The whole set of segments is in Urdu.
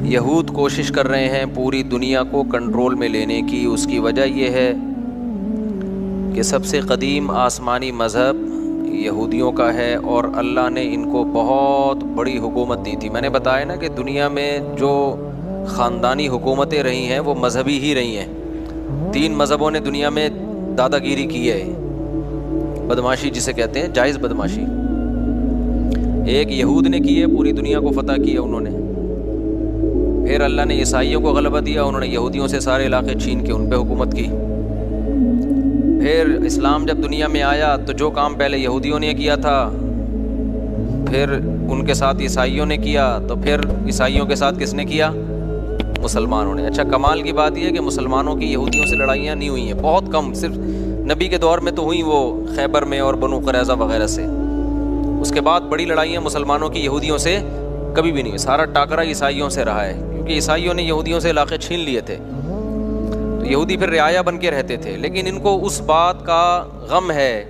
یہود کوشش کر رہے ہیں پوری دنیا کو کنٹرول میں لینے کی. اس کی وجہ یہ ہے کہ سب سے قدیم آسمانی مذہب یہودیوں کا ہے اور اللہ نے ان کو بہت بڑی حکومت دی تھی. میں نے بتایا نا کہ دنیا میں جو خاندانی حکومتیں رہی ہیں وہ مذہبی ہی رہی ہیں. 3 مذہبوں نے دنیا میں دادا گیری کی ہے, بدماشی جسے کہتے ہیں, جائز بدماشی. ایک یہود نے کی ہے, پوری دنیا کو فتح کیا انہوں نے. پھر اللہ نے عیسائیوں کو غلبہ دیا, انہوں نے یہودیوں سے سارے علاقے چھین کے ان پہ حکومت کی. پھر اسلام جب دنیا میں آیا تو جو کام پہلے یہودیوں نے کیا تھا پھر ان کے ساتھ عیسائیوں نے کیا, تو پھر عیسائیوں کے ساتھ کس نے کیا؟ مسلمانوں نے. اچھا, کمال کی بات یہ ہے کہ مسلمانوں کی یہودیوں سے لڑائیاں نہیں ہوئی ہیں, بہت کم, صرف نبی کے دور میں تو ہوئیں وہ خیبر میں اور بنو قریظہ وغیرہ سے. اس کے بعد بڑی لڑائیاں مسلمانوں کی یہودیوں سے کبھی بھی نہیں ہوئی. سارا ٹاکرا عیسائیوں سے رہا ہے, کیونکہ عیسائیوں نے یہودیوں سے علاقے چھین لیے تھے, تو یہودی پھر رعایا بن کے رہتے تھے. لیکن ان کو اس بات کا غم ہے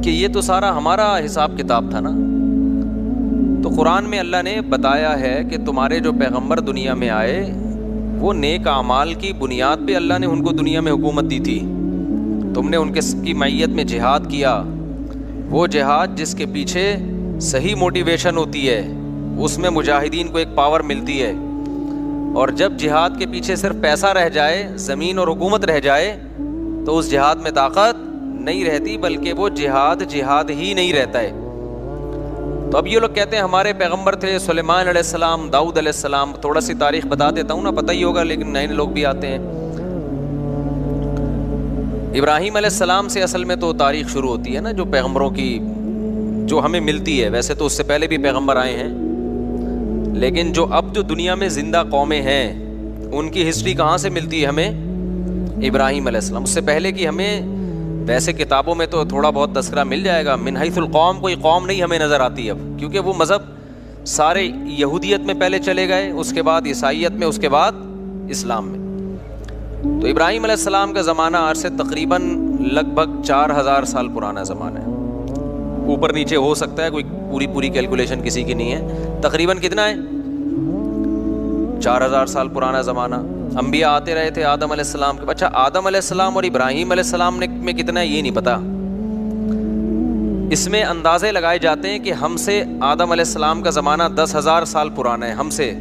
کہ یہ تو سارا ہمارا حساب کتاب تھا نا. تو قرآن میں اللہ نے بتایا ہے کہ تمہارے جو پیغمبر دنیا میں آئے وہ نیک اعمال کی بنیاد پہ اللہ نے ان کو دنیا میں حکومت دی تھی. تم نے ان کی معیت میں جہاد کیا, وہ جہاد جس کے پیچھے صحیح موٹیویشن ہوتی ہے, اس میں مجاہدین کو ایک پاور ملتی ہے. اور جب جہاد کے پیچھے صرف پیسہ رہ جائے, زمین اور حکومت رہ جائے, تو اس جہاد میں طاقت نہیں رہتی, بلکہ وہ جہاد ہی نہیں رہتا ہے. تو اب یہ لوگ کہتے ہیں ہمارے پیغمبر تھے سلیمان علیہ السلام, داؤد علیہ السلام. تھوڑا سی تاریخ بتا دیتا ہوں نا, پتہ ہی ہوگا, لیکن نئے لوگ بھی آتے ہیں. ابراہیم علیہ السلام سے اصل میں تو تاریخ شروع ہوتی ہے نا, جو پیغمبروں کی جو ہمیں ملتی ہے. ویسے تو اس سے پہلے بھی پیغمبر آئے ہیں, لیکن جو اب جو دنیا میں زندہ قومیں ہیں ان کی ہسٹری کہاں سے ملتی ہے ہمیں؟ ابراہیم علیہ السلام. اس سے پہلے کی ہمیں ویسے کتابوں میں تو تھوڑا بہت تذکرہ مل جائے گا, من حیث القوم کوئی قوم نہیں ہمیں نظر آتی اب, کیونکہ وہ مذہب سارے یہودیت میں پہلے چلے گئے, اس کے بعد عیسائیت میں, اس کے بعد اسلام میں. تو ابراہیم علیہ السلام کا زمانہ آج سے تقریباً لگ بھگ 4000 سال پرانا زمانہ ہے. اوپر نیچے ہو سکتا ہے, کوئی پوری کیلکولیشن کسی کی نہیں ہے. تقریباً کتنا ہے؟ 4000 سال پرانا زمانہ. انبیاء آتے رہے تھے آدم علیہ السلام کے. اچھا, آدم علیہ السلام اور ابراہیم علیہ السلام میں کتنا ہے یہ نہیں پتا. اس میں اندازے لگائے جاتے ہیں کہ ہم سے آدم علیہ السلام کا زمانہ 10,000 سال پرانا ہے ہم سے,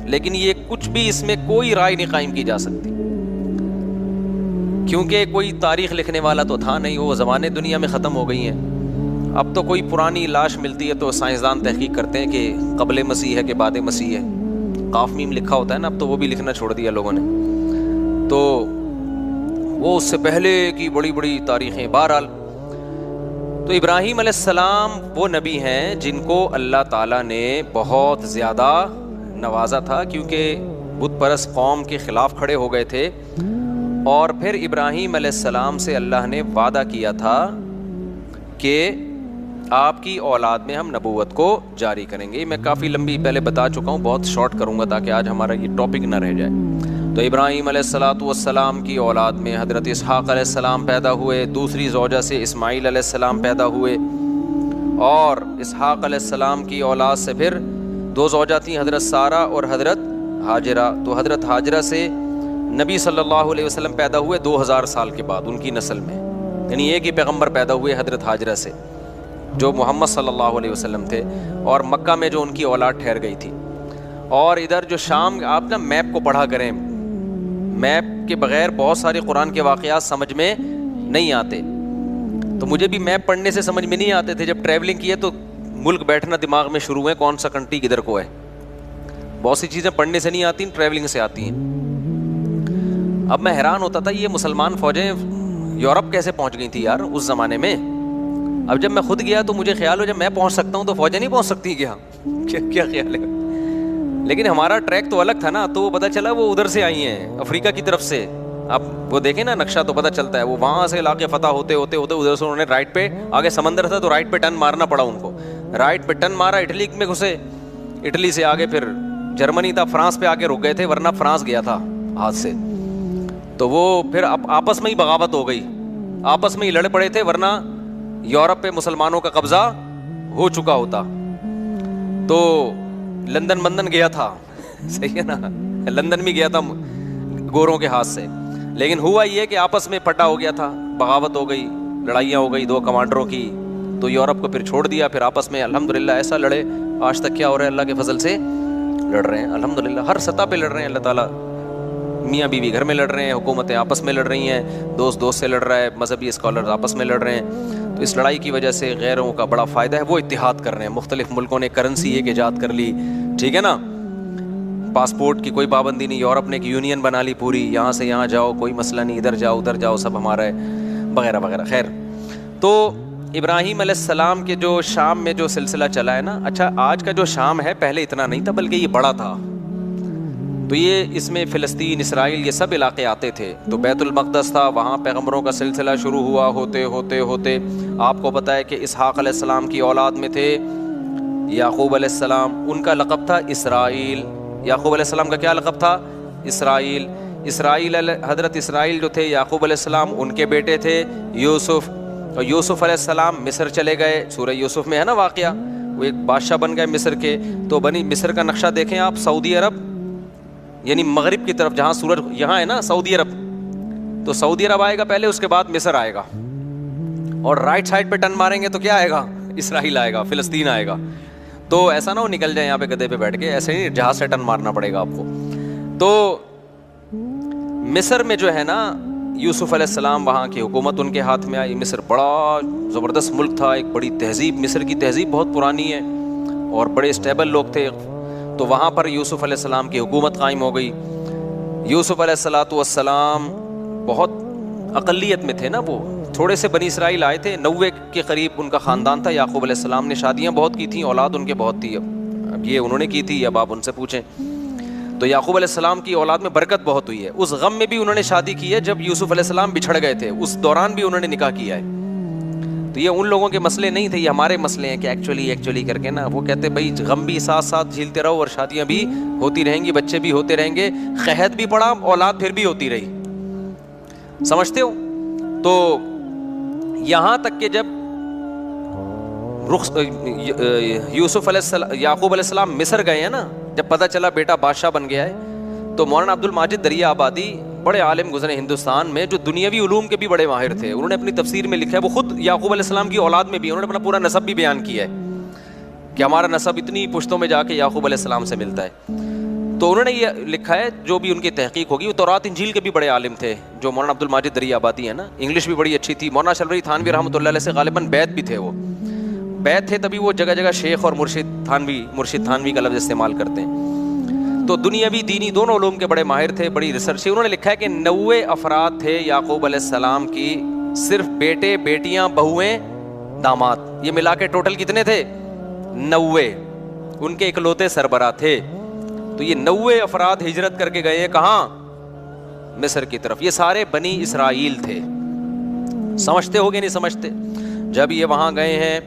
لیکن یہ کچھ بھی اس میں کوئی رائے نہیں قائم کی جا سکتی, کیونکہ کوئی تاریخ لکھنے والا تو تھا نہیں, وہ زمانے دنیا میں ختم ہو گئی ہیں. اب تو کوئی پرانی لاش ملتی ہے تو سائنسدان تحقیق کرتے ہیں کہ قبل مسیح ہے کہ بعد مسیح ہے. قاف میم لکھا ہوتا ہے نا, اب تو وہ بھی لکھنا چھوڑ دیا لوگوں نے, تو وہ اس سے پہلے کی بڑی بڑی تاریخیں. بہرحال تو ابراہیم علیہ السلام وہ نبی ہیں جن کو اللہ تعالیٰ نے بہت زیادہ نوازا تھا, کیونکہ بت پرست قوم کے خلاف کھڑے ہو گئے تھے. اور پھر ابراہیم علیہ السلام سے اللہ نے وعدہ کیا تھا کہ آپ کی اولاد میں ہم نبوت کو جاری کریں گے. میں کافی لمبی پہلے بتا چکا ہوں, بہت شارٹ کروں گا تاکہ آج ہمارا یہ ٹاپک نہ رہ جائے. تو ابراہیم علیہ السلام کی اولاد میں حضرت اسحاق علیہ السلام پیدا ہوئے, دوسری زوجہ سے اسماعیل علیہ السلام پیدا ہوئے, اور اسحاق علیہ السلام کی اولاد سے پھر 2 زوجہ تھیں, حضرت سارہ اور حضرت ہاجرہ. تو حضرت ہاجرہ سے نبی صلی اللہ علیہ وسلم پیدا ہوئے 2000 سال کے بعد ان کی نسل میں, یعنی ایک ہی پیغمبر پیدا ہوئے حضرت ہاجرہ سے جو محمد صلی اللہ علیہ وسلم تھے, اور مکہ میں جو ان کی اولاد ٹھہر گئی تھی. اور ادھر جو شام, آپ نا میپ کو پڑھا کریں, میپ کے بغیر بہت سارے قرآن کے واقعات سمجھ میں نہیں آتے. تو مجھے بھی میپ پڑھنے سے سمجھ میں نہیں آتے تھے, جب ٹریولنگ کیے تو ملک بیٹھنا دماغ میں شروع ہوئے, کون سا کنٹری کدھر کو ہے. بہت سی چیزیں پڑھنے سے نہیں آتی, ٹریولنگ سے آتی ہیں. اب میں حیران ہوتا تھا یہ مسلمان فوجیں یورپ کیسے پہنچ گئی تھی یار اس زمانے میں. اب جب میں خود گیا تو مجھے خیال ہو جب میں پہنچ سکتا ہوں تو فوجیں نہیں پہنچ سکتی کیا خیال ہے. لیکن ہمارا ٹریک تو الگ تھا نا, تو پتہ چلا وہ ادھر سے آئی ہیں افریقہ کی طرف سے. اب وہ دیکھیں نا نقشہ تو پتہ چلتا ہے, وہ وہاں سے علاقے فتح ہوتے ہوتے ادھر سے انہوں نے رائٹ پہ, آگے سمندر تھا تو رائٹ پہ ٹرن مارنا پڑا ان کو. رائٹ پہ ٹرن مارا, اٹلی میں گھسے, اٹلی سے آگے پھر جرمنی تھا, فرانس پہ آ کے رک گئے تھے, ورنہ فرانس گیا تھا ہاتھ سے. تو وہ پھر آپس میں ہی بغاوت ہو گئی, آپس میں ہی لڑ پڑے تھے, ورنہ یورپ پہ مسلمانوں کا قبضہ ہو چکا ہوتا. تو لندن گیا تھا صحیح ہے نا, لندن بھی گیا تھا گوروں کے ہاتھ سے, لیکن ہوا یہ کہ آپس میں پٹا ہو گیا تھا, بغاوت ہو گئی, لڑائیاں ہو گئی دو کمانڈروں کی, تو یورپ کو پھر چھوڑ دیا, پھر آپس میں الحمدللہ ایسا لڑے, آج تک کیا ہو رہا ہے, اللہ کے فضل سے لڑ رہے ہیں الحمدللہ, ہر سطح پہ لڑ رہے ہیں اللہ تعالیٰ, میاں بیوی گھر میں لڑ رہے ہیں, حکومتیں آپس میں لڑ رہی ہیں, دوست دوست سے لڑ رہا ہے, مذہبی اسکالرز آپس میں لڑ رہے ہیں. تو اس لڑائی کی وجہ سے غیروں کا بڑا فائدہ ہے, وہ اتحاد کر رہے ہیں, مختلف ملکوں نے کرنسی ایک ایجاد کر لی, ٹھیک ہے نا, پاسپورٹ کی کوئی پابندی نہیں, یورپ نے ایک یونین بنا لی پوری, یہاں سے یہاں جاؤ کوئی مسئلہ نہیں, ادھر جاؤ ادھر جاؤ سب ہمارا ہے, وغیرہ وغیرہ. خیر, تو ابراہیم علیہ السلام کے جو شام میں جو سلسلہ چلا ہے نا, اچھا آج کا جو شام ہے پہلے اتنا نہیں تھا بلکہ یہ بڑا تھا, تو یہ اس میں فلسطین, اسرائیل, یہ سب علاقے آتے تھے. تو بیت المقدس تھا, وہاں پیغمبروں کا سلسلہ شروع ہوا, ہوتے ہوتے ہوتے آپ کو پتہ ہے کہ اسحاق علیہ السلام کی اولاد میں تھے یعقوب علیہ السلام, ان کا لقب تھا اسرائیل. یعقوب علیہ السلام کا کیا لقب تھا؟ اسرائیل. حضرت اسرائیل جو تھے یعقوب علیہ السلام ان کے بیٹے تھے یوسف, اور یوسف علیہ السلام مصر چلے گئے, سورہ یوسف میں ہے نا واقعہ, وہ ایک بادشاہ بن گئے مصر کے. تو بنی مصر کا نقشہ دیکھیں آپ, سعودی عرب یعنی مغرب کی طرف جہاں سورج یہاں ہے نا سعودی عرب, تو سعودی عرب آئے گا پہلے, اس کے بعد مصر آئے گا, اور رائٹ سائڈ پہ ٹرن ماریں گے تو کیا آئے گا؟ اسرائیل آئے گا, فلسطین آئے گا. تو ایسا نہ ہو نکل جائے یہاں پہ گدھے پہ بیٹھ کے, ایسے نہیں, جہاز سے ٹرن مارنا پڑے گا آپ کو. تو مصر میں جو ہے نا یوسف علیہ السلام, وہاں کی حکومت ان کے ہاتھ میں آئی. مصر بڑا زبردست ملک تھا, ایک بڑی تہذیب, مصر کی تہذیب بہت پرانی ہے اور بڑے اسٹیبل لوگ تھے. تو وہاں پر یوسف علیہ السلام کی حکومت قائم ہو گئی. یوسف علیہ السلام بہت اقلیت میں تھے نا, وہ تھوڑے سے بنی اسرائیل آئے تھے, 90 کے قریب ان کا خاندان تھا. یعقوب علیہ السلام نے شادیاں بہت کی تھیں, اولاد ان کے بہت تھی, اب یہ انہوں نے کی تھی, اب آپ ان سے پوچھیں. تو یعقوب علیہ السلام کی اولاد میں برکت بہت ہوئی ہے. اس غم میں بھی انہوں نے شادی کی ہے جب یوسف علیہ السلام بچھڑ گئے تھے, اس دوران بھی انہوں نے نکاح کیا ہے. تو یہ ان لوگوں کے مسئلے نہیں تھے, یہ ہمارے مسئلے ہیں کہ ایکچولی کر کے نا, وہ کہتے بھائی غم بھی ساتھ ساتھ جھیلتے رہو اور شادیاں بھی ہوتی رہیں گی, بچے بھی ہوتے رہیں گے, قحط بھی پڑا, اولاد پھر بھی ہوتی رہی, سمجھتے ہو. تو یہاں تک کہ جب یوسف علیہ السلام, یعقوب علیہ السلام مصر گئے ہیں نا, جب پتہ چلا بیٹا بادشاہ بن گیا ہے, تو مولانا عبد الماجد دریا آبادی بڑے عالم گزرے ہندوستان میں, جو دنیاوی علوم کے بھی بڑے ماہر تھے, انہوں نے اپنی تفسیر میں لکھا ہے, وہ خود یعقوب علیہ السلام کی اولاد میں بھی انہوں نے اپنا پورا نسب بھی بیان کیا ہے کہ ہمارا نسب اتنی پشتوں میں جا کے یعقوب علیہ السلام سے ملتا ہے. تو انہوں نے یہ لکھا ہے, جو بھی ان کی تحقیق ہوگی, وہ تورات انجیل کے بھی بڑے عالم تھے, جو مولانا عبد الماجد دریا آبادی ہے نا, انگلش بھی بڑی اچھی تھی. مولانا شلوی تھانوی رحمۃ اللہ علیہ سے غالباً بیت بھی تھے, وہ بیت تھے, تبھی وہ جگہ جگہ شیخ اور مرشد تھانوی کا لفظ استعمال کرتے ہیں. تو دنیاوی دینی دونوں علوم کے بڑے ماہر تھے, بڑی ریسرچ. انہوں نے لکھا ہے کہ 90 افراد تھے یعقوب علیہ السلام کی, صرف بیٹے, بیٹیاں, بہویں, داماد, یہ ملا کے ٹوٹل کتنے تھے؟ 90. ان کے اکلوتے سربراہ تھے. تو یہ 90 افراد ہجرت کر کے گئے ہیں کہاں؟ مصر کی طرف. یہ سارے بنی اسرائیل تھے, سمجھتے ہو گے نہیں سمجھتے؟ جب یہ وہاں گئے ہیں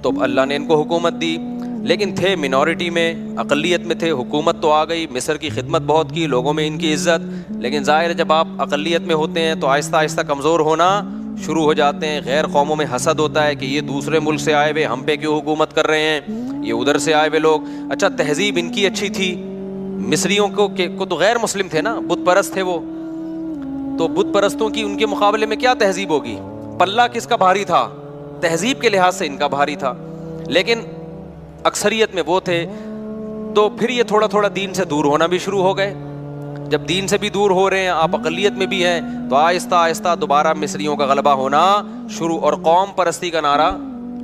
تو اللہ نے ان کو حکومت دی, لیکن تھے منورٹی میں, اقلیت میں تھے. حکومت تو آ گئی, مصر کی خدمت بہت کی, لوگوں میں ان کی عزت, لیکن ظاہر ہے جب آپ اقلیت میں ہوتے ہیں تو آہستہ آہستہ کمزور ہونا شروع ہو جاتے ہیں. غیر قوموں میں حسد ہوتا ہے کہ یہ دوسرے ملک سے آئے ہوئے, ہم پہ کیوں حکومت کر رہے ہیں, یہ ادھر سے آئے ہوئے لوگ. اچھا تہذیب ان کی اچھی تھی, مصریوں کو تو غیر مسلم تھے نا, بت پرست تھے وہ, تو بت پرستوں کی ان کے مقابلے میں کیا تہذیب ہوگی؟ پلہ کس کا بھاری تھا؟ تہذیب کے لحاظ سے ان کا بھاری تھا, لیکن اکثریت میں وہ تھے. تو پھر یہ تھوڑا تھوڑا دین سے دور ہونا بھی شروع ہو گئے. جب دین سے بھی دور ہو رہے ہیں, آپ اقلیت میں بھی ہیں, تو آہستہ آہستہ دوبارہ مصریوں کا غلبہ ہونا شروع, اور قوم پرستی کا نعرہ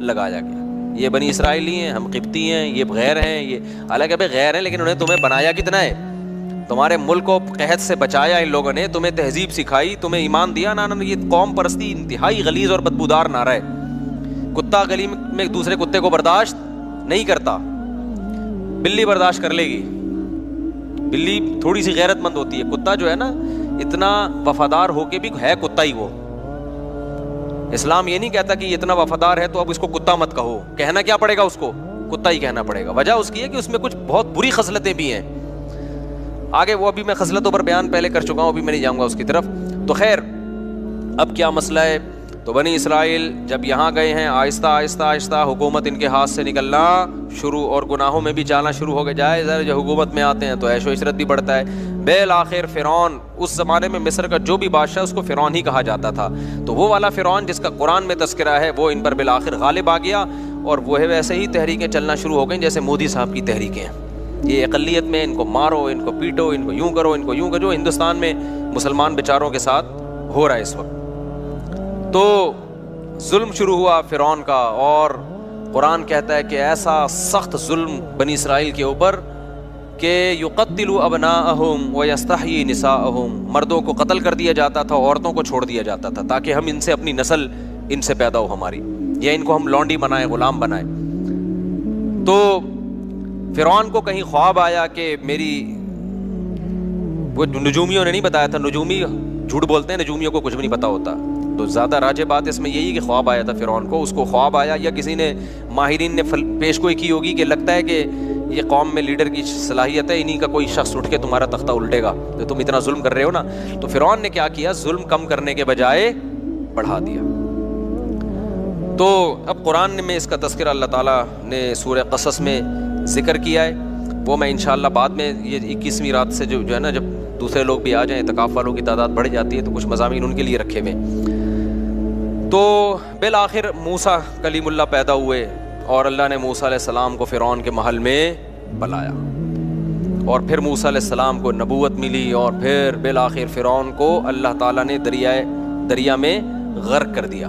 لگایا گیا. یہ بنی اسرائیلی ہیں, ہم قبطی ہیں, یہ غیر ہیں, یہ حالانکہ بھائی غیر ہیں, لیکن انہیں تمہیں بنایا کتنا ہے؟ تمہارے ملک کو قحط سے بچایا ان لوگوں نے, تمہیں تہذیب سکھائی, تمہیں ایمان دیا نا. یہ قوم پرستی انتہائی غلیظ اور بدبودار نعرہ ہے. کتا گلی میں ایک دوسرے کتے کو برداشت نہیں کرتا, بلی برداشت کر لے گی, بلی تھوڑی سی غیرت مند ہوتی ہے. کتا جو ہے نا اتنا وفادار ہو کے بھی ہے کتا ہی. وہ اسلام یہ نہیں کہتا کہ یہ اتنا وفادار ہے تو اب اس کو کتا مت کہو, کہنا کیا پڑے گا اس کو؟ کتا ہی کہنا پڑے گا. وجہ اس کی ہے کہ اس میں کچھ بہت بری خصلتیں بھی ہیں. آگے وہ ابھی میں خصلتوں پر بیان پہلے کر چکا ہوں, ابھی میں نہیں جاؤں گا اس کی طرف. تو خیر اب کیا مسئلہ ہے, تو بنی اسرائیل جب یہاں گئے ہیں آہستہ آہستہ آہستہ حکومت ان کے ہاتھ سے نکلنا شروع اور گناہوں میں بھی جانا شروع ہو گئے. جائے ذرا جو حکومت میں آتے ہیں تو عیش و عشرت بھی بڑھتا ہے. بالآخر فرعون, اس زمانے میں مصر کا جو بھی بادشاہ اس کو فرعون ہی کہا جاتا تھا, تو وہ والا فرعون جس کا قرآن میں تذکرہ ہے وہ ان پر بالآخر غالب آ گیا, اور وہ ہے ویسے ہی تحریکیں چلنا شروع ہو گئیں جیسے مودی صاحب کی تحریکیں ہیں. یہ اقلیت میں ان کو مارو, ان کو پیٹو, ان کو یوں کرو, ان کو یوں کرو, ہندوستان میں مسلمان بیچاروں کے ساتھ ہو رہا ہے اس وقت. تو ظلم شروع ہوا فرعون کا, اور قرآن کہتا ہے کہ ایسا سخت ظلم بنی اسرائیل کے اوپر کہ یقتل ابناءہم ویستحیی نساءہم, مردوں کو قتل کر دیا جاتا تھا, عورتوں کو چھوڑ دیا جاتا تھا تاکہ ہم ان سے اپنی نسل ان سے پیدا ہو ہماری, یا ان کو ہم لونڈی بنائیں, غلام بنائیں. تو فرعون کو کہیں خواب آیا کہ میری, وہ نجومیوں نے نہیں بتایا تھا, نجومی جھوٹ بولتے ہیں, نجومیوں کو کچھ بھی نہیں پتا ہوتا, تو زیادہ راجع بات اس میں یہی کہ خواب آیا تھا فرعون کو. اس کو خواب آیا یا کسی نے ماہرین نے پیش گوئی کی ہوگی کہ لگتا ہے کہ یہ قوم میں لیڈر کی صلاحیت ہے, انہی کا کوئی شخص اٹھ کے تمہارا تختہ الٹے گا, تو تم اتنا ظلم کر رہے ہو نا. تو فرعون نے کیا کیا, ظلم کم کرنے کے بجائے بڑھا دیا. تو اب قرآن میں اس کا تذکرہ اللہ تعالیٰ نے سورہ قصص میں ذکر کیا ہے, وہ میں انشاءاللہ بعد میں یہ 21ویں رات سے جو ہے نا, جب دوسرے لوگ بھی آ جائیں, اعتکاف والوں کی تعداد بڑھ جاتی ہے, تو کچھ مضامین ان کے لیے رکھے ہوئے. تو بالآخر موسیٰ کلیم اللہ پیدا ہوئے, اور اللہ نے موسیٰ علیہ السلام کو فرعون کے محل میں بلایا, اور پھر موسیٰ علیہ السلام کو نبوت ملی, اور پھر بالآخر فرعون کو اللہ تعالیٰ نے دریا میں غرق کر دیا,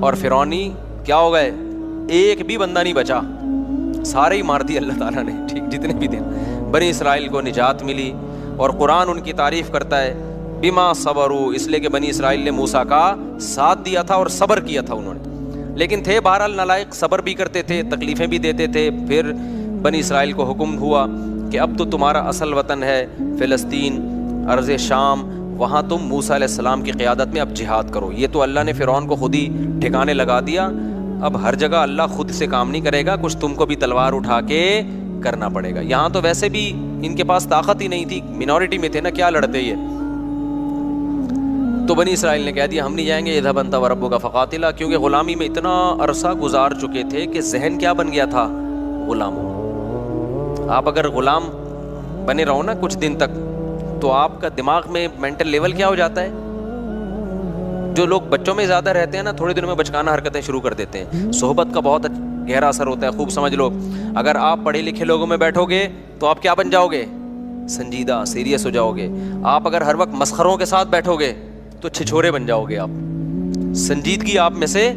اور فرعونی کیا ہو گئے, ایک بھی بندہ نہیں بچا, سارے ہی مار دیے اللہ تعالیٰ نے, ٹھیک, جتنے بھی تھے. بنی اسرائیل کو نجات ملی, اور قرآن ان کی تعریف کرتا ہے بما صبروا, اس لیے کہ بنی اسرائیل نے موسیٰ کا ساتھ دیا تھا اور صبر کیا تھا انہوں نے, لیکن تھے بہرحال نالائق, صبر بھی کرتے تھے, تکلیفیں بھی دیتے تھے. پھر بنی اسرائیل کو حکم ہوا کہ اب تو تمہارا اصل وطن ہے فلسطین, ارض شام, وہاں تم موسیٰ علیہ السلام کی قیادت میں اب جہاد کرو. یہ تو اللہ نے فرعون کو خود ہی ٹھکانے لگا دیا, اب ہر جگہ اللہ خود سے کام نہیں کرے گا, کچھ تم کو بھی تلوار اٹھا کے کرنا پڑے گا. یہاں تو ویسے بھی ان کے پاس طاقت ہی نہیں تھی, مینورٹی میں تھے نا, کیا لڑتے یہ. تو بنی اسرائیل نے کہہ دیا ہم نہیں جائیں گے, اذهب انت وربک فقاتلا, کیونکہ غلامی میں اتنا عرصہ گزار چکے تھے کہ ذہن کیا بن گیا تھا, غلاموں. آپ اگر غلام بنے رہو نا کچھ دن تک, تو آپ کا دماغ میں مینٹل لیول کیا ہو جاتا ہے. جو لوگ بچوں میں زیادہ رہتے ہیں نا, تھوڑے دنوں میں بچکانہ حرکتیں شروع کر دیتے ہیں. صحبت کا بہت گہرا اثر ہوتا ہے, خوب سمجھ لو. اگر آپ پڑھے لکھے لوگوں میں بیٹھو گے تو آپ کیا بن جاؤ گے, سنجیدہ, سیریس ہو جاؤ گے. آپ اگر ہر وقت مسخروں کے ساتھ بیٹھو گے تو چھچھورے بن جاؤ گے آپ, سنجیدگی آپ میں سے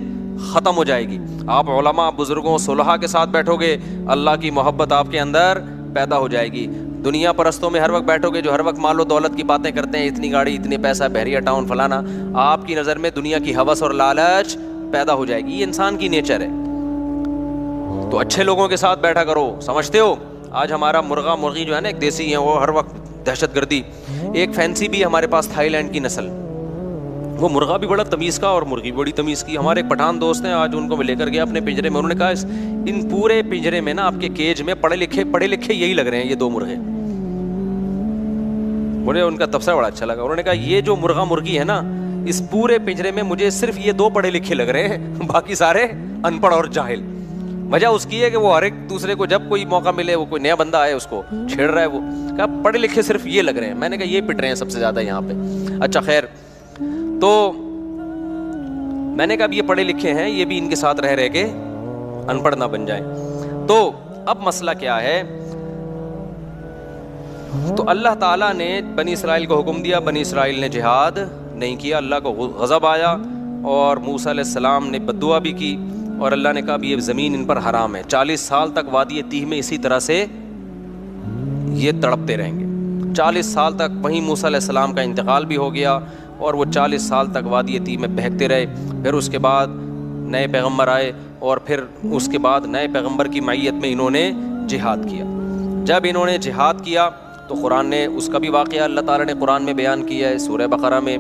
ختم ہو جائے گی. آپ علماء, بزرگوں, صلحاء کے ساتھ بیٹھو گے, اللہ کی محبت آپ کے اندر پیدا ہو جائے گی. دنیا پرستوں میں ہر وقت بیٹھو گے جو ہر وقت مال و دولت کی باتیں کرتے ہیں, اتنی گاڑی, اتنے پیسہ, بحریہ ٹاؤن, فلانا, آپ کی نظر میں دنیا کی ہوس اور لالچ پیدا ہو جائے گی. یہ انسان کی نیچر ہے. تو اچھے لوگوں کے ساتھ بیٹھا کرو. سمجھتے ہو آج ہمارا مرغا مرغی جو ہے نا, ایک دیسی ہیں وہ ہر وقت دہشت گردی. ایک فینسی بھی ہمارے پاس تھائی لینڈ کی نسل, وہ مرغا بھی بڑا تمیز کا اور مرغی بڑی تمیز کی. ہمارے ایک پٹھان دوست ہیں, آج ان کو میں لے کر گیا اپنے پنجرے میں, انہوں نے کہا ان پورے پنجرے میں نا آپ کے کیج میں پڑھے لکھے یہی لگ رہے ہیں, یہ دو مرغے. مجھے ان کا تبصرہ بڑا اچھا لگا. انہوں نے کہا یہ جو مرغا مرغی ہے نا, اس پورے پنجرے میں مجھے صرف یہ دو پڑھے لکھے لگ رہے ہیں, باقی سارے ان پڑھ اور جاہل. وجہ اس کی ہے کہ وہ ہر ایک دوسرے کو جب کوئی موقع ملے, وہ کوئی نیا بندہ آئے اس کو چھیڑ رہا ہے. وہ کہا پڑھے لکھے صرف یہ لگ رہے ہیں. میں نے کہا یہ پٹ رہے ہیں سب سے زیادہ یہاں پہ. اچھا خیر, تو میں نے کہا اب یہ پڑھے لکھے ہیں, یہ بھی ان کے ساتھ رہ کے ان پڑھ نہ بن جائیں. تو اب مسئلہ کیا ہے, تو اللہ تعالیٰ نے بنی اسرائیل کو حکم دیا, بنی اسرائیل نے جہاد نہیں کیا. اللہ کو غضب آیا, اور موسیٰ علیہ السلام نے بد دعا بھی کی, اور اللہ نے کہا یہ زمین ان پر حرام ہے. 40 سال تک وادی تیہ میں اسی طرح سے یہ تڑپتے رہیں گے. 40 سال تک وہیں موسیٰ علیہ السلام کا انتقال بھی ہو گیا, اور وہ 40 سال تک وادی تیہ میں بہکتے رہے. پھر اس کے بعد نئے پیغمبر آئے, اور پھر اس کے بعد نئے پیغمبر کی معیت میں انہوں نے جہاد کیا. جب انہوں نے جہاد کیا تو قرآن نے اس کا بھی واقعہ اللہ تعالیٰ نے قرآن میں بیان کیا ہے سورہ بقرہ میں.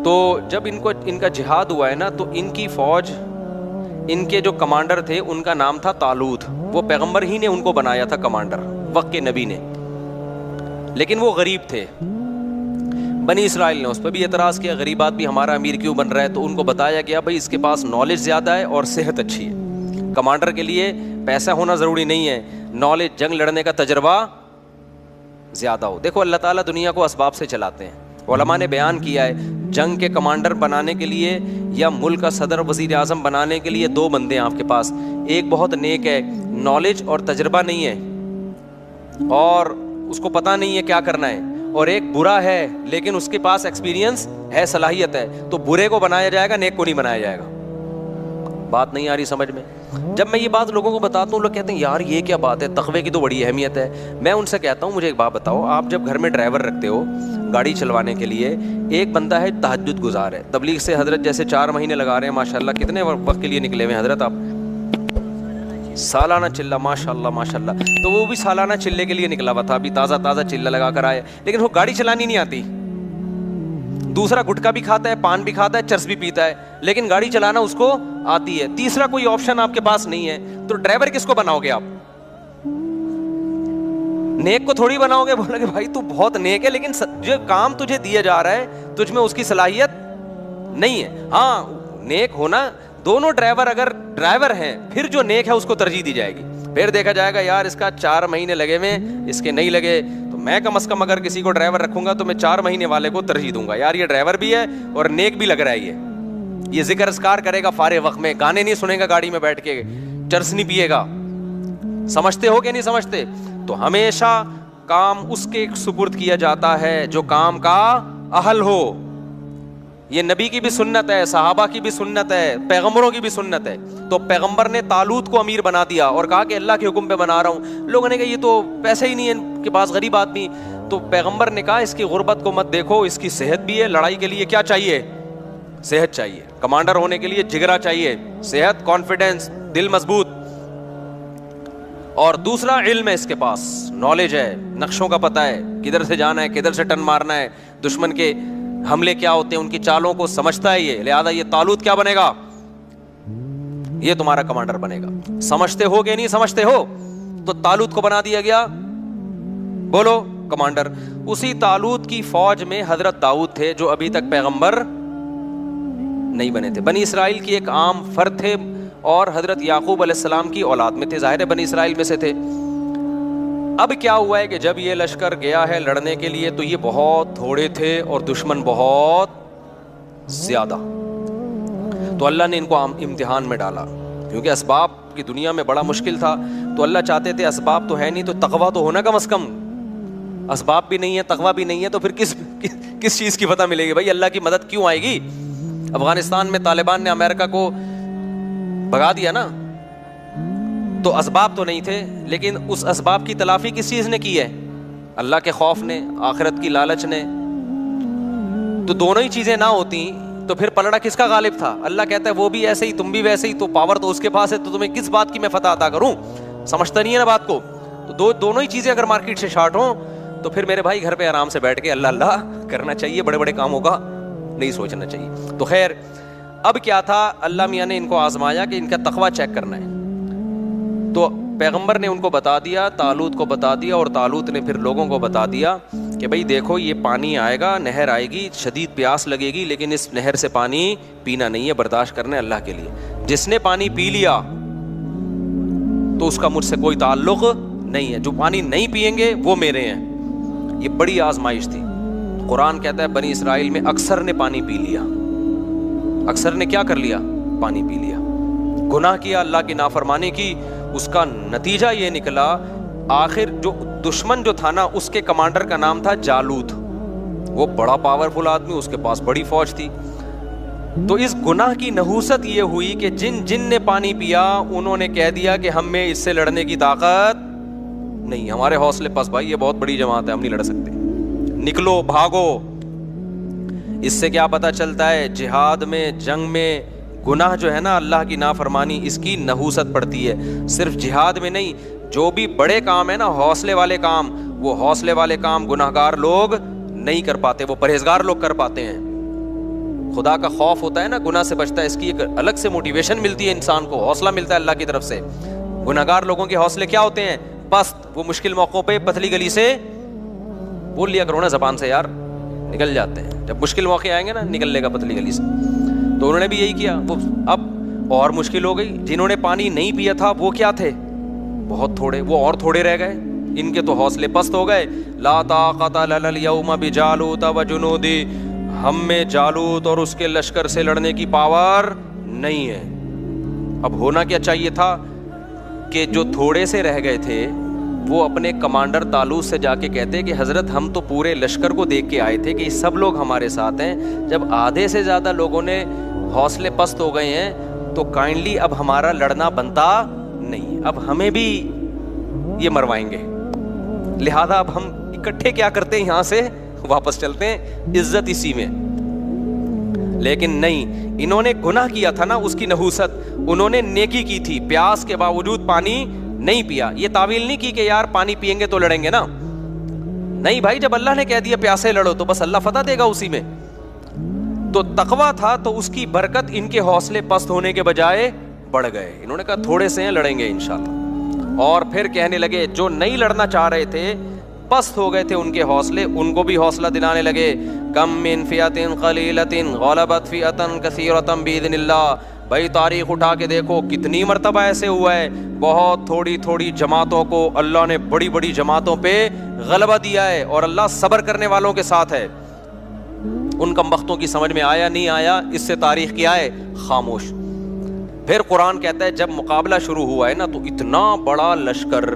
تو جب ان کا جہاد ہوا ہے نا, تو ان کی فوج, ان کے جو کمانڈر تھے ان کا نام تھا طالوت. وہ پیغمبر ہی نے ان کو بنایا تھا کمانڈر, وقت کے نبی نے, لیکن وہ غریب تھے. بنی اسرائیل نے اس پہ بھی اعتراض کیا, غریب آدمی ہمارا امیر کیوں بن رہا ہے؟ تو ان کو بتایا گیا بھائی اس کے پاس نالج زیادہ ہے اور صحت اچھی ہے. کمانڈر کے لیے پیسہ ہونا ضروری نہیں ہے, نالج, جنگ لڑنے کا تجربہ زیادہ ہو. دیکھو اللہ تعالیٰ دنیا کو اسباب سے چلاتے ہیں. علماء نے بیان کیا ہے جنگ کے کمانڈر بنانے کے لیے یا ملک کا صدر وزیر اعظم بنانے کے لیے 2 بندے ہیں آپ کے پاس. ایک بہت نیک ہے, نالج اور تجربہ نہیں ہے اور اس کو پتہ نہیں ہے کیا کرنا ہے, اور ایک برا ہے لیکن اس کے پاس ایکسپیرینس ہے, صلاحیت ہے. تو برے کو بنایا جائے گا, نیک کو نہیں بنایا جائے گا. بات نہیں آ رہی سمجھ میں؟ جب میں یہ بات لوگوں کو بتاتا ہوں, لوگ کہتے ہیں یار یہ کیا بات ہے, تقوی کی تو بڑی اہمیت ہے. میں ان سے کہتا ہوں مجھے ایک بات بتاؤ, آپ جب گھر میں ڈرائیور رکھتے ہو گاڑی چلوانے کے لیے, ایک بندہ ہے تہجد گزار ہے, تبلیغ سے حضرت جیسے 4 مہینے لگا رہے ہیں ماشاءاللہ, کتنے وقت کے لیے نکلے ہوئے ہیں حضرت آپ؟ سالانہ چلہ, ماشاءاللہ ماشاءاللہ. تو وہ بھی سالانہ چلے کے لیے نکلا ہوا تھا, ابھی تازہ تازہ چلہ لگا کر آئے, لیکن وہ گاڑی چلانی نہیں آتی. دوسرا گٹکا بھی کھاتا ہے, پان بھی کھاتا ہے, چرس بھی پیتا ہے, لیکن گاڑی چلانا اس کو آتی ہے. تیسرا کوئی آپشن آپ کے پاس نہیں ہے, تو ڈرائیور کس کو بناؤ گے آپ؟ نیک کو تھوڑی بناؤ گے. بولو گے بھائی تو بہت نیک ہے لیکن جو کام تجھے دیا جا رہا ہے تجھ میں اس کی صلاحیت نہیں ہے. ہاں نیک ہونا, دونوں ڈرائیور اگر ڈرائیور ہیں پھر جو نیک ہے اس کو ترجیح دی جائے گی. پھر دیکھا جائے گا یار اس کا 4 مہینے لگے ہوئے, اس کے نہیں لگے, تو میں کم از کم اگر کسی کو ڈرائیور رکھوں گا تو میں 4 مہینے والے کو ترجیح دوں گا, یار یہ ڈرائیور بھی ہے اور نیک بھی لگ رہا ہے, یہ ذکر اذکار کرے گا فارغ وقت میں, گانے نہیں سنے گا گاڑی میں بیٹھ کے, چرس نہیں پیے گا. سمجھتے ہو کہ نہیں سمجھتے؟ تو ہمیشہ کام اس کے سپرد کیا جاتا ہے جو کام کا اہل ہو. یہ نبی کی بھی سنت ہے, صحابہ کی بھی سنت ہے, پیغمبروں کی بھی سنت ہے. تو پیغمبر نے طالوت کو امیر بنا دیا اور کہا کہ اللہ کے حکم پہ بنا رہا ہوں. لوگوں نے کہا یہ تو پیسے ہی نہیں ہے ان کے پاس, غریب آدمی. تو پیغمبر نے کہا اس کی غربت کو مت دیکھو, اس کی صحت بھی ہے. لڑائی کے لیے کیا چاہیے؟ صحت چاہیے. کمانڈر ہونے کے لیے جگرا چاہیے, صحت, کانفیڈنس, دل مضبوط. اور دوسرا علم ہے, اس کے پاس نالج ہے, نقشوں کا پتہ ہے, کدھر سے جانا ہے, کدھر سے ٹن مارنا ہے, دشمن کے حملے کیا ہوتے ہیں, ان کی چالوں کو سمجھتا ہے یہ. لہذا یہ طالوت کیا بنے گا؟ یہ تمہارا کمانڈر بنے گا. سمجھتے ہو کہ نہیں سمجھتے ہو؟ تو طالوت کو بنا دیا گیا, بولو, کمانڈر. اسی طالوت کی فوج میں حضرت داؤد تھے جو ابھی تک پیغمبر نہیں بنے تھے. بنی اسرائیل کی ایک عام فرد تھے اور حضرت یعقوب علیہ السلام کی اولاد میں تھے, ظاہر ہے بنی اسرائیل میں سے تھے. اب کیا ہوا ہے کہ جب یہ لشکر گیا ہے لڑنے کے لیے تو یہ بہت تھوڑے تھے اور دشمن بہت زیادہ. تو اللہ نے ان کو امتحان میں ڈالا, کیونکہ اسباب کی دنیا میں بڑا مشکل تھا. تو اللہ چاہتے تھے اسباب تو ہے نہیں تو تقویٰ تو ہونا کم از کم. اسباب بھی نہیں ہے, تقویٰ بھی نہیں ہے, تو پھر کس چیز کی فتح ملے گی بھائی؟ اللہ کی مدد کیوں آئے گی؟ افغانستان میں طالبان نے امریکہ کو بھگا دیا نا, تو اسباب تو نہیں تھے, لیکن اس اسباب کی تلافی کس چیز نے کی ہے؟ اللہ کے خوف نے, آخرت کی لالچ نے. تو دونوں ہی چیزیں نہ ہوتی تو پھر پلڑا کس کا غالب تھا؟ اللہ کہتا ہے وہ بھی ایسے ہی, تم بھی ویسے ہی, تو پاور تو اس کے پاس ہے, تو تمہیں کس بات کی میں فتح عطا کروں؟ سمجھتا نہیں ہے نا بات کو. تو دونوں ہی چیزیں اگر مارکیٹ سے شارٹ ہوں تو پھر میرے بھائی گھر پہ آرام سے بیٹھ کے اللہ اللہ کرنا چاہیے, بڑے بڑے کاموں کا نہیں سوچنا چاہیے. تو خیر اب کیا تھا, اللہ میاں نے ان کو آزمایا کہ ان کا تقویٰ چیک کرنا ہے. تو پیغمبر نے ان کو بتا دیا, طالوت کو بتا دیا, اور طالوت نے پھر لوگوں کو بتا دیا کہ بھئی دیکھو یہ پانی آئے گا, نہر آئے گی, شدید پیاس لگے گی, لیکن اس نہر سے پانی پینا نہیں ہے, برداشت کرنا ہے اللہ کے لیے. جس نے پانی پی لیا تو اس کا مجھ سے کوئی تعلق نہیں ہے, جو پانی نہیں پئیں گے وہ میرے ہیں. یہ بڑی آزمائش تھی. قرآن کہتا ہے بنی اسرائیل میں اکثر نے پانی پی لیا. اکثر نے کیا کر لیا؟ پانی پی لیا, گناہ کیا, اللہ کی نافرمانی کی. اس کا نتیجہ یہ نکلا, آخر جو دشمن جو تھا نا اس کے کمانڈر کا نام تھا جالوت. وہ بڑا پاورفل آدمی, اس کے پاس بڑی فوج تھی. تو اس گناہ کی نحوست یہ ہوئی کہ جن نے پانی پیا انہوں نے کہہ دیا کہ ہم میں اس سے لڑنے کی طاقت نہیں, ہمارے حوصلے پاس بھائی, یہ بہت بڑی جماعت ہے, ہم نہیں لڑ سکتے, نکلو بھاگو. اس سے کیا پتہ چلتا ہے؟ جہاد میں, جنگ میں گناہ جو ہے نا, اللہ کی نافرمانی, اس کی نحوست پڑتی ہے. صرف جہاد میں نہیں, جو بھی بڑے کام ہے نا, حوصلے والے کام, وہ حوصلے والے کام گناہگار لوگ نہیں کر پاتے, وہ پرہیزگار لوگ کر پاتے ہیں. خدا کا خوف ہوتا ہے نا, گناہ سے بچتا ہے, اس کی ایک الگ سے موٹیویشن ملتی ہے انسان کو, حوصلہ ملتا ہے اللہ کی طرف سے. گناہگار لوگوں کے حوصلے کیا ہوتے ہیں؟ پست. وہ مشکل موقعوں پہ پتلی گلی سے بول لیا کرو نا زبان سے, یار نکل جاتے ہیں. جب مشکل موقع آئیں گے نا نکلنے کا پتلی گلی سے. تو انہوں نے بھی یہی کیا. وہ اب اور مشکل ہو گئی. جنہوں نے پانی نہیں پیا تھا وہ کیا تھے؟ بہت تھوڑے. وہ اور تھوڑے رہ گئے. ان کے تو حوصلے پست ہو گئے. لا طاقت لنا اليوم بجالوت وجنودی، ہم میں جالوت اور اس کے لشکر سے لڑنے کی پاور نہیں ہے. اب ہونا کیا چاہیے تھا کہ جو تھوڑے سے رہ گئے تھے وہ اپنے کمانڈر طالوت سے جا کے کہتے کہ حضرت ہم تو پورے لشکر کو دیکھ کے آئے تھے کہ یہ سب لوگ ہمارے ساتھ ہیں. جب آدھے سے زیادہ لوگوں نے حوصلے پست ہو گئے ہیں تو کائنڈلی اب ہمارا لڑنا بنتا نہیں، اب ہمیں بھی یہ مروائیں گے. لہذا اب ہم اکٹھے کیا کرتے ہیں، یہاں سے واپس چلتے ہیں، عزت اسی میں. لیکن نہیں، انہوں نے گناہ کیا تھا نا، اس کی نحوست. انہوں نے نیکی کی تھی، پیاس کے باوجود پانی نہیں پیا. یہ تعویل نہیں کی کہ یار پانی پیئیں گے تو لڑیں گے نا. نہیں بھائی، جب اللہ نے کہہ دیا پیاسے لڑو تو بس اللہ فتح دے گا اسی میں. تو تقویٰ تھا تو اس کی برکت ان کے حوصلے پست ہونے کے بجائے بڑھ گئے. انہوں نے کہا تھوڑے سے ہیں، لڑیں گے انشاءاللہ. اور پھر کہنے لگے جو نہیں لڑنا چاہ رہے تھے، پست ہو گئے تھے ان کے حوصلے، ان کو بھی حوصلہ دلانے لگے. کم من فئۃ قلیلۃ غلبت فئۃ کثیرۃ باذن اللہ. بھائی تاریخ اٹھا کے دیکھو کتنی مرتبہ ایسے ہوا ہے، بہت تھوڑی تھوڑی جماعتوں کو اللہ نے بڑی بڑی جماعتوں پہ غلبہ دیا ہے، اور اللہ صبر کرنے والوں کے ساتھ ہے. ان کمبختوں کی سمجھ میں آیا نہیں آیا، اس سے تاریخ کیا ہے؟ خاموش. پھر قرآن کہتا ہے جب مقابلہ شروع ہوا ہے نا تو اتنا بڑا لشکر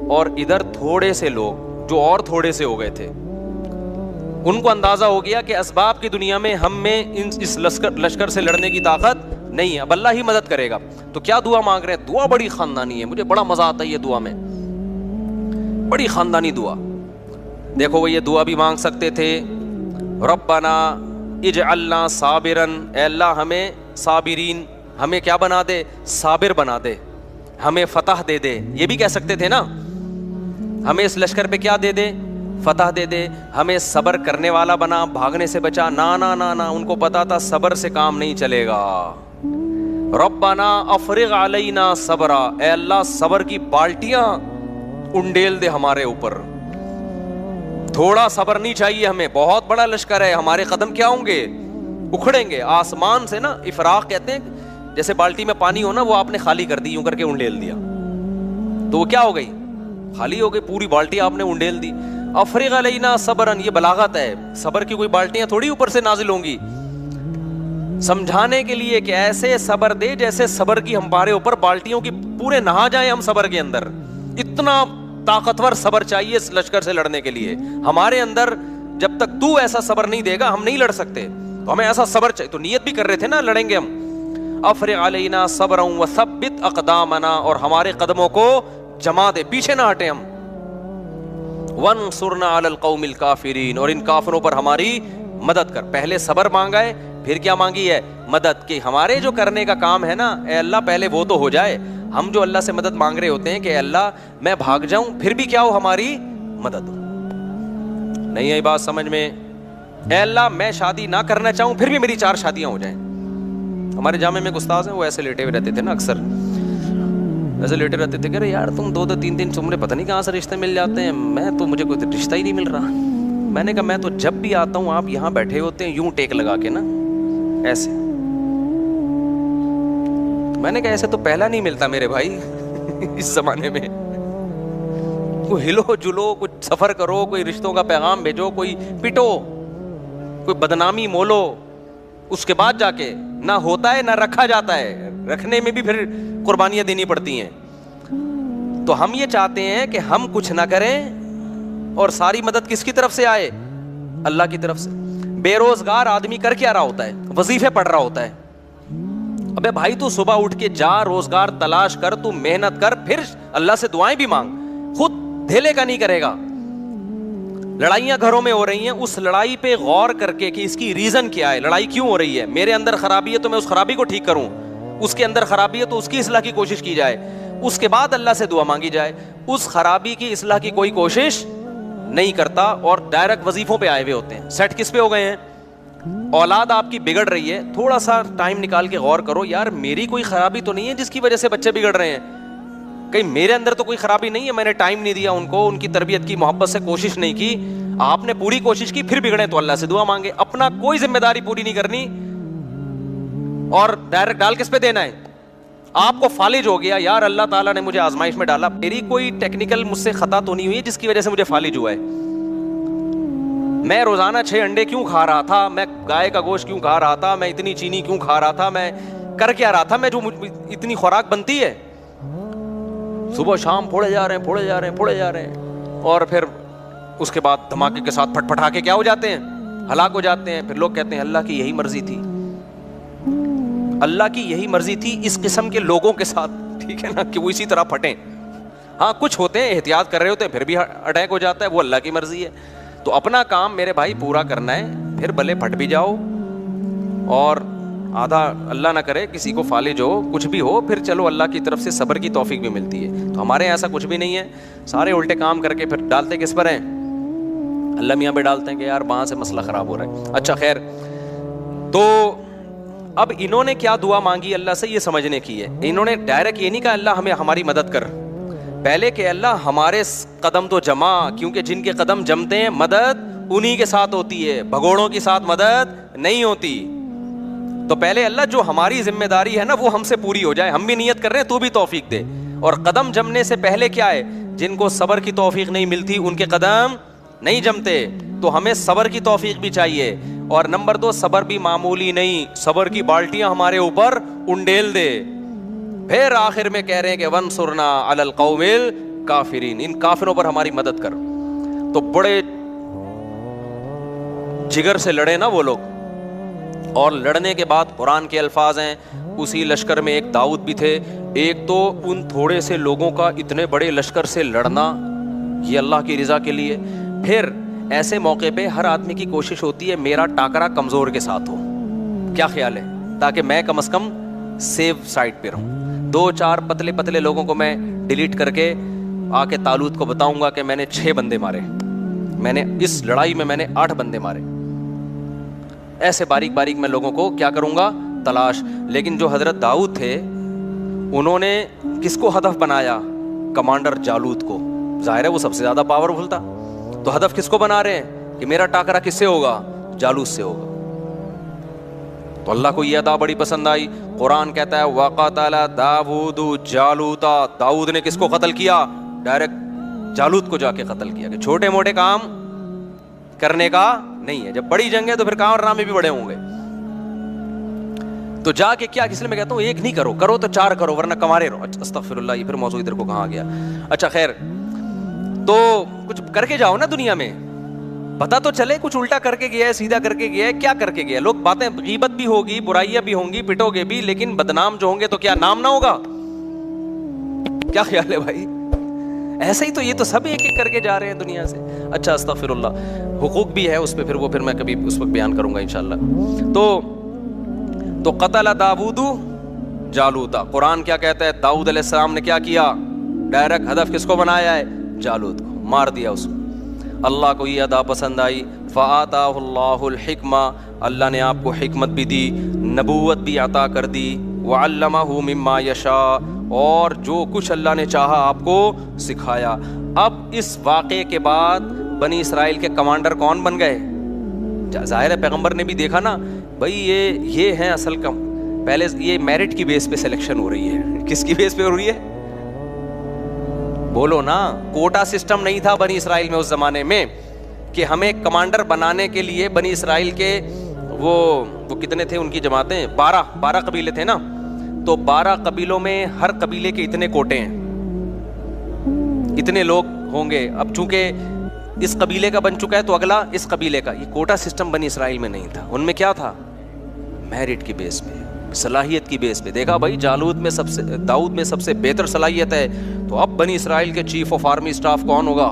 اور ادھر تھوڑے سے لوگ جو اور تھوڑے سے ہو گئے تھے، ان کو اندازہ ہو گیا کہ اسباب کی دنیا میں ہم میں اس لشکر سے لڑنے کی طاقت نہیں ہے، اب اللہ ہی مدد کرے گا. تو کیا دعا مانگ رہے ہیں؟ دعا بڑی خاندانی ہے، مجھے بڑا مزہ آتا ہے یہ دعا میں، بڑی خاندانی دعا. دیکھو وہ یہ دعا بھی مانگ سکتے تھے، ربنا اجعلنا صابرا، اے اللہ ہمیں صابرین، ہمیں کیا بنا دے؟ صابر بنا دے، ہمیں فتح دے دے. یہ بھی کہہ سکتے تھے نا، ہمیں اس لشکر پہ کیا دے دے؟ فتح دے دے. ہمیں صبر کرنے والا بنا، بھاگنے سے بچا. نا نا نا نا، ان کو پتا تھا صبر سے کام نہیں چلے گا. ربنا افرغ علینا صبرا، اے اللہ صبر کی بالٹیاں انڈیل دے ہمارے اوپر. تھوڑا صبر نہیں چاہیے ہمیں، بہت بڑا لشکر ہے، ہمارے قدم کیا ہوں گے؟ اکھڑیں گے. آسمان سے نا افراغ کہتے ہیں، جیسے بالٹی میں پانی ہو نا، وہ آپ نے خالی کر دی، یوں کر کے انڈیل دیا تو وہ کیا ہو گئی؟ خالی ہو گئی. پوری بالٹی آپ نے انڈیل دی. افرغ علینا صبرن، یہ بلاغت ہے. صبر کی کوئی بالٹیاں تھوڑی اوپر سے نازل ہوں گی، سمجھانے کے لیے کہ ایسے صبر دے جیسے صبر کی ہمارے اوپر بالٹیوں کی پورے نہا جائیں ہم صبر کے اندر. اتنا طاقتور صبر چاہیے اس لشکر سے لڑنے کے لیے ہمارے اندر. جب تک تو ایسا صبر نہیں دے گا ہم نہیں لڑ سکتے. تو ہمیں ایسا صبر چاہیے. تو نیت بھی کر رہے تھے نا لڑیں گے ہم. افرغ علینا صبرا وثبت اقدامنا، اور ہمارے قدموں کو جما دے، پیچھے نہ ہٹیں ہم. وانصرنا علی القوم الکافرین، اور ان کافروں پر ہماری مدد کر. پہلے صبر مانگا ہے، پھر کیا مانگی ہے؟ مدد. کہ ہمارے جو کرنے کا کام ہے نا اے اللہ پہلے وہ تو ہو جائے. ہم جو اللہ سے مدد مانگ رہے ہوتے ہیں کہ اے اللہ میں بھاگ جاؤں پھر بھی کیا ہو؟ ہماری مدد. نہیں آئی بات سمجھ میں؟ اے اللہ میں شادی نہ کرنا چاہوں پھر بھی میری 4 شادیاں ہو جائیں. ہمارے جامع میں ایک استاذ ہیں، وہ ایسے لیٹے ہوئے رہتے تھے نا، اکثر ایسے لیٹے رہتے تھے کہ ارے یار تم 2-2 3 تمہیں پتہ نہیں کہاں سے رشتے مل جاتے ہیں، میں تو مجھے کوئی رشتہ ہی نہیں مل رہا. میں نے کہا میں تو جب بھی آتا ہوں آپ یہاں بیٹھے ہوتے ہیں یوں ٹیک لگا کے نا ایسے. میں نے کہا ایسے تو پہلا نہیں ملتا میرے بھائی اس زمانے میں. کوئی ہلو جلو، کچھ سفر کرو، کوئی رشتوں کا پیغام بھیجو، کوئی پٹو، کوئی بدنامی مولو، اس کے بعد جا کے نہ ہوتا ہے نہ رکھا جاتا ہے. رکھنے میں بھی پھر قربانیاں دینی پڑتی ہیں. تو ہم یہ چاہتے ہیں کہ ہم کچھ نہ کریں اور ساری مدد کس کی طرف سے آئے؟ اللہ کی طرف سے. بے روزگار آدمی کر کیا رہا ہوتا ہے؟ وظیفے پڑھ رہا ہوتا ہے. ابے بھائی تو صبح اٹھ کے جا، روزگار تلاش کر، تو محنت کر، پھر اللہ سے دعائیں بھی مانگ. خود دھیلے کا نہیں کرے گا. لڑائیاں گھروں میں ہو رہی ہیں، اس لڑائی پہ غور کر کے کہ اس کی ریزن کیا ہے، لڑائی کیوں ہو رہی ہے. میرے اندر خرابی ہے تو میں اس خرابی کو ٹھیک کروں، اس کے اندر خرابی ہے تو اس کی اصلاح کی کوشش کی جائے. اس کے بعد اللہ سے دعا مانگی جائے. اس خرابی کی اصلاح کی کوئی کوشش نہیں کرتا اور ڈائریکٹ وظیفوں پہ آئے ہوئے ہوتے ہیں. سیٹ کس پہ ہو گئے ہیں؟ اولاد آپ کی بگڑ رہی ہے، تھوڑا سا ٹائم نکال کے غور کرو، یار میری کوئی خرابی تو نہیں ہے جس کی وجہ سے بچے بگڑ رہے ہیں؟ کہیں میرے اندر تو کوئی خرابی نہیں ہے، میں نے ٹائم نہیں دیا ان کو، ان کی تربیت کی، محبت سے کوشش نہیں کی. آپ نے پوری کوشش کی پھر بگڑے تو اللہ سے دعا مانگے. اپنا کوئی ذمہ داری پوری نہیں کرنی اور ڈائریکٹ ڈال کس پہ دینا ہے. آپ کو فالج ہو گیا, یار اللہ تعالیٰ نے مجھے آزمائش میں ڈالا, میری کوئی ٹیکنیکل مجھ سے خطا تو نہیں ہوئی جس کی وجہ سے مجھے فالج ہوا ہے. میں روزانہ 6 انڈے کیوں کھا رہا تھا, میں گائے کا گوشت کیوں کھا رہا تھا, میں اتنی چینی کیوں کھا رہا تھا, میں کر کیا رہا تھا, میں جو اتنی خوراک بنتی ہے صبح شام پھوڑے جا رہے ہیں اور پھر اس کے بعد دھماکے کے ساتھ پھٹ پھٹا کے کیا ہو جاتے ہیں, ہلاک ہو جاتے ہیں. پھر لوگ کہتے ہیں اللہ کی یہی مرضی تھی, اللہ کی یہی مرضی تھی اس قسم کے لوگوں کے ساتھ, ٹھیک ہے نا, کہ وہ اسی طرح پھٹیں. ہاں کچھ ہوتے ہیں احتیاط کر رہے ہوتے ہیں پھر بھی اٹیک ہو جاتا ہے, وہ اللہ کی مرضی ہے. تو اپنا کام میرے بھائی پورا کرنا ہے, پھر بھلے پھٹ بھی جاؤ اور آدھا اللہ نہ کرے کسی کو فالج ہو, کچھ بھی ہو, پھر چلو اللہ کی طرف سے صبر کی توفیق بھی ملتی ہے. تو ہمارے ایسا کچھ بھی نہیں ہے, سارے الٹے کام کر کے پھر ڈالتے کس پر ہیں, اللہ میاں پہ ڈالتے ہیں کہ یار وہاں سے مسئلہ خراب ہو رہا ہے. اچھا خیر, تو اب انہوں نے کیا دعا مانگی اللہ سے یہ سمجھنے کی ہے. انہوں نے ڈائریکٹ یہ نہیں کہا اللہ ہمیں ہماری مدد کر, پہلے کہ اللہ ہمارے قدم تو جما, کیونکہ جن کے قدم جمتے ہیں مدد انہی کے ساتھ ہوتی ہے, بھگوڑوں کے ساتھ مدد نہیں ہوتی. تو پہلے اللہ جو ہماری ذمہ داری ہے نا وہ ہم سے پوری ہو جائے, ہم بھی نیت کر رہے ہیں تو بھی توفیق دے. اور قدم جمنے سے پہلے کیا ہے, جن کو صبر کی توفیق نہیں ملتی ان کے قدم نہیں جمتے, تو ہمیں صبر کی توفیق بھی چاہیے. اور نمبر 2, صبر بھی معمولی نہیں, صبر کی بالٹیاں ہمارے اوپر انڈیل دے. پھر آخر میں کہہ رہے ہیں کہ وانصرنا علی القوم الکافرین, ان کافروں پر ہماری مدد کر. تو بڑے جگر سے لڑے نا وہ لوگ, اور لڑنے کے بعد قرآن کے الفاظ ہیں, اسی لشکر میں ایک داؤد بھی تھے. ایک تو ان تھوڑے سے لوگوں کا اتنے بڑے لشکر سے لڑنا یہ اللہ کی رضا کے لیے. پھر ایسے موقع پہ ہر آدمی کی کوشش ہوتی ہے میرا ٹاکرا کمزور کے ساتھ ہو, کیا خیال ہے, تاکہ میں کم از کم سیف سائڈ پہ رہوں. 2-4 پتلے پتلے لوگوں کو میں ڈیلیٹ کر کے آ کے طالوت کو بتاؤں گا کہ میں نے 6 بندے مارے, میں نے اس لڑائی میں 8 بندے مارے. ایسے باریک باریک میں لوگوں کو کیا کروں گا, تلاش. لیکن جو حضرت داؤد تھے انہوں نے کس کو ہدف بنایا, کمانڈر جالوت کو. ظاہر ہے وہ سب سے زیادہ پاورفل تھا, تو ہدف کس کو بنا رہے ہیں کہ میرا ٹاکرا کس سے ہوگا, جالوت سے ہوگا. تو اللہ کو یہ ادا بڑی پسند آئی. قرآن کہتا ہے وَقَتَلَ دَاوُودُ جَالُوتَ, داؤد نے کس کو قتل کیا, ڈائریکٹ جالوت کو جا کے قتل کیا. کہ چھوٹے موٹے کام کرنے کا نہیں ہے, جب بڑی جنگ ہے تو پھر کارنامے بھی بڑے ہوں گے. تو جا کے کیا, اس لیے میں کہتا ہوں ایک نہیں کرو, کرو تو 4 کرو ورنہ کمارے رہو. استغفر اللہ, یہ پھر موضوع ادھر کو کہاں گیا. اچھا خیر, تو کچھ کر کے جاؤ نا دنیا میں, پتا تو چلے کچھ الٹا کر کے گیا ہے, سیدھا کر کے گیا ہے, کیا کر کے گیا. لوگ باتیں, غیبت بھی ہوگی, برائیاں بھی ہوں گی, پٹو گے بھی, لیکن بدنام جو ہوں گے تو کیا نام نہ ہوگا, کیا خیال ہے بھائی. ایسے ہی تو یہ تو سب ایک ایک کر کے جا رہے ہیں دنیا سے. اچھا استغفر اللہ, حقوق بھی ہے اس پہ, پھر میں کبھی اس وقت بیان کروں گا انشاءاللہ. تو قتل داؤد جالوتا, قرآن کیا کہتا ہے, داؤد علیہ السلام نے کیا کیا, ڈائریکٹ ہدف کس کو بنایا ہے, جالوت کو مار دیا اس کو. اللہ کو یہ ادا پسند آئی. فآتاہ اللہ الحکمہ, اللہ نے آپ کو حکمت بھی دی, نبوت بھی عطا کر دی. وعلمہ مما یشاء, اور جو کچھ اللہ نے چاہا آپ کو سکھایا. اب اس واقعے کے بعد بنی اسرائیل کے کمانڈر کون بن گئے, ظاہر ہے پیغمبر نے بھی دیکھا نا بھائی یہ ہیں اصل کم. پہلے یہ میرٹ کی بیس پہ سلیکشن ہو رہی ہے, کس کی بیس پہ ہو رہی ہے, بولو نا. کوٹا سسٹم نہیں تھا بنی اسرائیل میں اس زمانے میں کہ ہمیں کمانڈر بنانے کے لیے بنی اسرائیل کے وہ کتنے تھے, ان کی جماعتیں 12 قبیلے تھے نا, تو 12 قبیلوں میں ہر قبیلے کے اتنے کوٹے ہیں, اتنے لوگ ہوں گے. اب چونکہ اس قبیلے کا بن چکا ہے تو اگلا اس قبیلے کا. یہ کوٹا سسٹم بنی اسرائیل میں نہیں تھا, ان میں کیا تھا, میرٹ کی بیس پہ, صلاحیت کی بیس پہ. دیکھا بھائی داؤد میں سب سے بہتر صلاحیت ہے, تو اب بنی اسرائیل کے چیف آف آرمی اسٹاف کون ہوگا,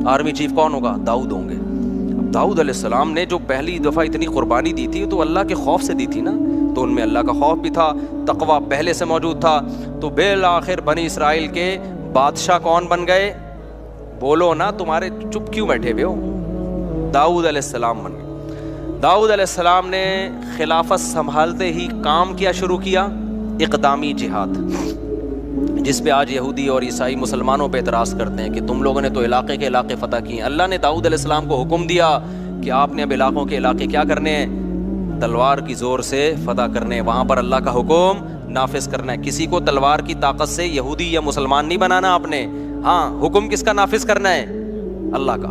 آرمی چیف کون ہوگا, داؤد ہوں گے. اب داؤد علیہ السلام نے جو پہلی دفعہ اتنی قربانی دی تھی تو اللہ کے خوف سے دی تھی نا, تو ان میں اللہ کا خوف بھی تھا, تقویٰ پہلے سے موجود تھا. تو بالآخر بنی اسرائیل کے بادشاہ کون بن گئے, بولو نا, تمہارے چپ کیوں بیٹھے ہوئے ہو, داؤد علیہ السلام بن گئے. داؤد علیہ السلام نے خلافت سنبھالتے ہی کام کیا شروع کیا, اقدامی جہاد. جس پہ آج یہودی اور عیسائی مسلمانوں پہ اعتراض کرتے ہیں کہ تم لوگوں نے تو علاقے کے علاقے فتح کیے. اللہ نے داؤد علیہ السلام کو حکم دیا کہ آپ نے اب علاقوں کے علاقے کیا کرنے ہیں؟ تلوار کی زور سے فتح کرنے ہیں. وہاں پر اللہ کا حکم نافذ کرنا ہے. کسی کو تلوار کی طاقت سے یہودی یا مسلمان نہیں بنانا آپ نے. ہاں، حکم کس کا نافذ کرنا ہے؟ اللہ کا.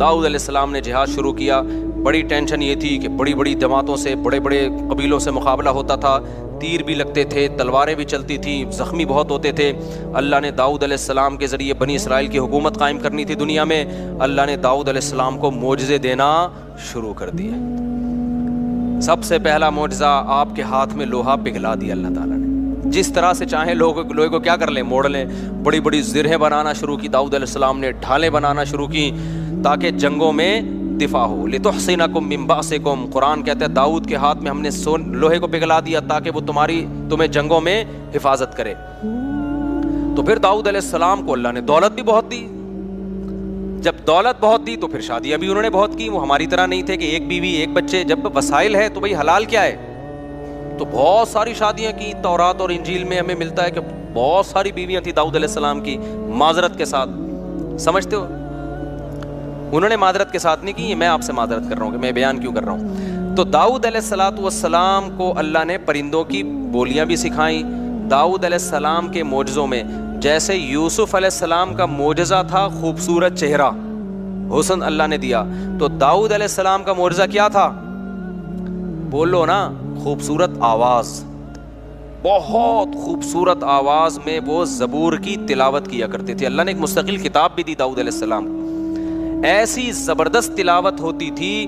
داؤد علیہ السلام نے جہاد شروع کیا. بڑی ٹینشن یہ تھی کہ بڑی بڑی جماعتوں سے، بڑے بڑے قبیلوں سے مقابلہ ہوتا تھا. تیر بھی لگتے تھے، تلواریں بھی چلتی تھیں، زخمی بہت ہوتے تھے. اللہ نے داؤد علیہ السلام کے ذریعے بنی اسرائیل کی حکومت قائم کرنی تھی دنیا میں. اللہ نے داؤد علیہ السلام کو معجزے دینا شروع کر دیے. سب سے پہلا معجزہ، آپ کے ہاتھ میں لوہا پگھلا دیا اللہ تعالیٰ نے. جس طرح سے چاہیں لوہے کو کیا کر لیں؟ موڑ لیں. بڑی بڑی زرہیں بنانا شروع کی داؤد علیہ السلام نے، ڈھالیں بنانا شروع کی تاکہ جنگوں میں دفاع ہو. لِتُحْصِنَكُم مِّن بَأْسِكُم، قرآن کہتا ہے داؤد کے ہاتھ میں ہم نے لوہے کو پگھلا دیا تاکہ وہ تمہیں جنگوں میں حفاظت کرے. تو پھر داؤد علیہ السلام کو اللہ نے دولت بھی بہت دی. جب دولت بہت دی تو پھر شادیاں بھی انہوں نے بہت کی. وہ ہماری طرح نہیں تھے کہ ایک بیوی ایک بچے. جب وسائل ہے تو بھئی حلال کیا ہے؟ تو بہت ساری شادیاں کی. تورات اور انجیل میں ہمیں ملتا ہے کہ بہت ساری بیویاں تھیں داؤد علیہ السلام کی، معذرت کے ساتھ. سمجھتے ہو؟ انہوں نے معذرت کے ساتھ نہیں کی. یہ میں آپ سے معذرت کر رہا ہوں کہ میں بیان کیوں کر رہا ہوں. تو داؤد علیہ السلام کو اللہ نے پرندوں کی بولیاں بھی سکھائیں. داؤد علیہ السلام کے معجزوں میں جیسے یوسف علیہ السلام کا معجزہ تھا خوبصورت چہرہ، حسن اللہ نے دیا، تو داؤد علیہ السلام کا معجزہ کیا تھا؟ بولو نا، خوبصورت آواز. بہت خوبصورت آواز میں وہ زبور کی تلاوت کیا کرتے تھے. اللہ نے ایک مستقل کتاب بھی دی داؤد علیہ السلام کو. ایسی زبردست تلاوت ہوتی تھی.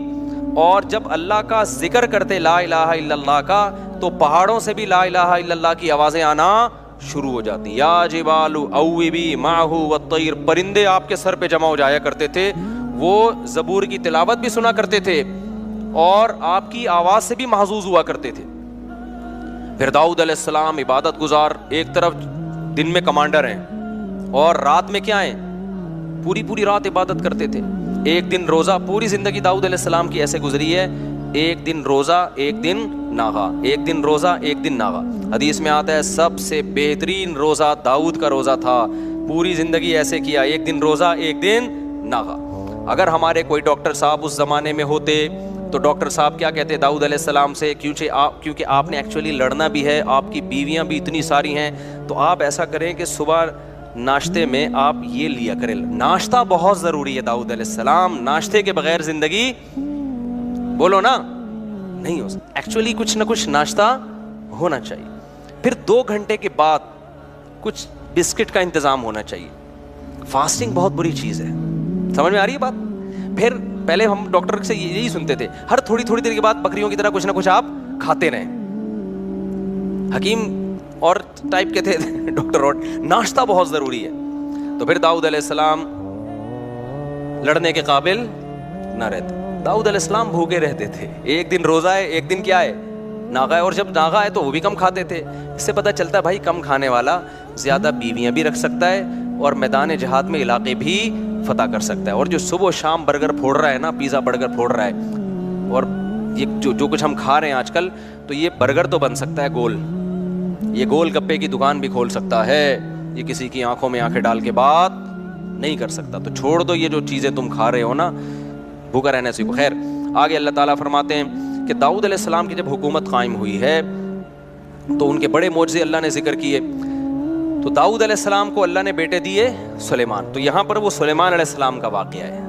اور جب اللہ کا ذکر کرتے لا الہ الا اللہ کا، تو پہاڑوں سے بھی لا الہ الا اللہ کی آوازیں آنا شروع ہو جاتی. یا جبال اوبی معہ والطیر، پرندے آپ کے سر پہ جمع ہو جایا کرتے تھے. وہ زبور کی تلاوت بھی سنا کرتے تھے اور آپ کی آواز سے بھی محظوظ ہوا کرتے تھے. پھر داؤد علیہ السلام عبادت گزار، ایک طرف دن میں کمانڈر ہیں اور رات میں کیا ہیں؟ پوری رات عبادت کرتے تھے. ایک دن روزہ. پوری زندگی داؤد علیہ السلام کی ایسے گزری ہے، ایک دن روزہ ایک دن ناغا، ایک دن روزہ ایک دن ناغا. حدیث میں آتا ہے سب سے بہترین روزہ داؤد کا روزہ تھا. پوری زندگی ایسے کیا، ایک دن روزہ ایک دن ناغا. اگر ہمارے کوئی ڈاکٹر صاحب اس زمانے میں ہوتے تو ڈاکٹر صاحب کیا کہتے داؤد علیہ السلام سے؟ کیونکہ آپ نے ایکچولی لڑنا بھی ہے، آپ کی بیویاں بھی اتنی ساری ہیں، تو آپ ایسا کریں کہ صبح ناشتے میں آپ یہ لیا کریں. ناشتہ بہت ضروری ہے داؤد علیہ السلام. ناشتے کے بغیر زندگی، بولو نا، نہیں ہو سکتا. ایکچولی کچھ نہ کچھ ناشتہ ہونا چاہیے. پھر 2 گھنٹے کے بعد کچھ بسکٹ کا انتظام ہونا چاہیے. فاسٹنگ بہت بری چیز ہے. سمجھ میں آ رہی ہے بات؟ پھر پہلے ہم ڈاکٹر سے یہی سنتے تھے ہر تھوڑی دیر کے بعد بکریوں کی طرح کچھ نہ کچھ آپ کھاتے رہیں. حکیم اور ٹائپ کے تھے ڈاکٹر، اور ناشتہ بہت ضروری ہے. تو پھر داؤد علیہ السلام لڑنے کے قابل نہ رہتے. داؤد علیہ السلام بھوکے رہتے تھے. ایک دن روزہ ہے ایک دن کیا ہے؟ ناغا ہے. اور جب ناغا ہے تو وہ بھی کم کھاتے تھے. اس سے پتہ چلتا ہے بھائی کم کھانے والا زیادہ بیویاں بھی رکھ سکتا ہے اور میدان جہاد میں علاقے بھی فتح کر سکتا ہے. اور جو صبح و شام برگر پھوڑ رہا ہے نا، پیزا برگر پھوڑ رہا ہے، اور یہ جو کچھ ہم کھا رہے ہیں آج کل، تو یہ برگر تو بن سکتا ہے گول، یہ گول گپے کی دکان بھی کھول سکتا ہے. یہ کسی کی آنکھوں میں آنکھیں ڈال کے بات نہیں کر سکتا. تو چھوڑ دو یہ جو چیزیں تم کھا رہے ہو نا، بھوکا رہنے سیکھو. خیر، آگے اللہ تعالیٰ فرماتے ہیں کہ داؤد علیہ السلام کی جب حکومت قائم ہوئی ہے تو ان کے بڑے معجزے اللہ نے ذکر کیے. تو داؤد علیہ السلام کو اللہ نے بیٹے دیے سلیمان. تو یہاں پر وہ سلیمان علیہ السلام کا واقعہ ہے.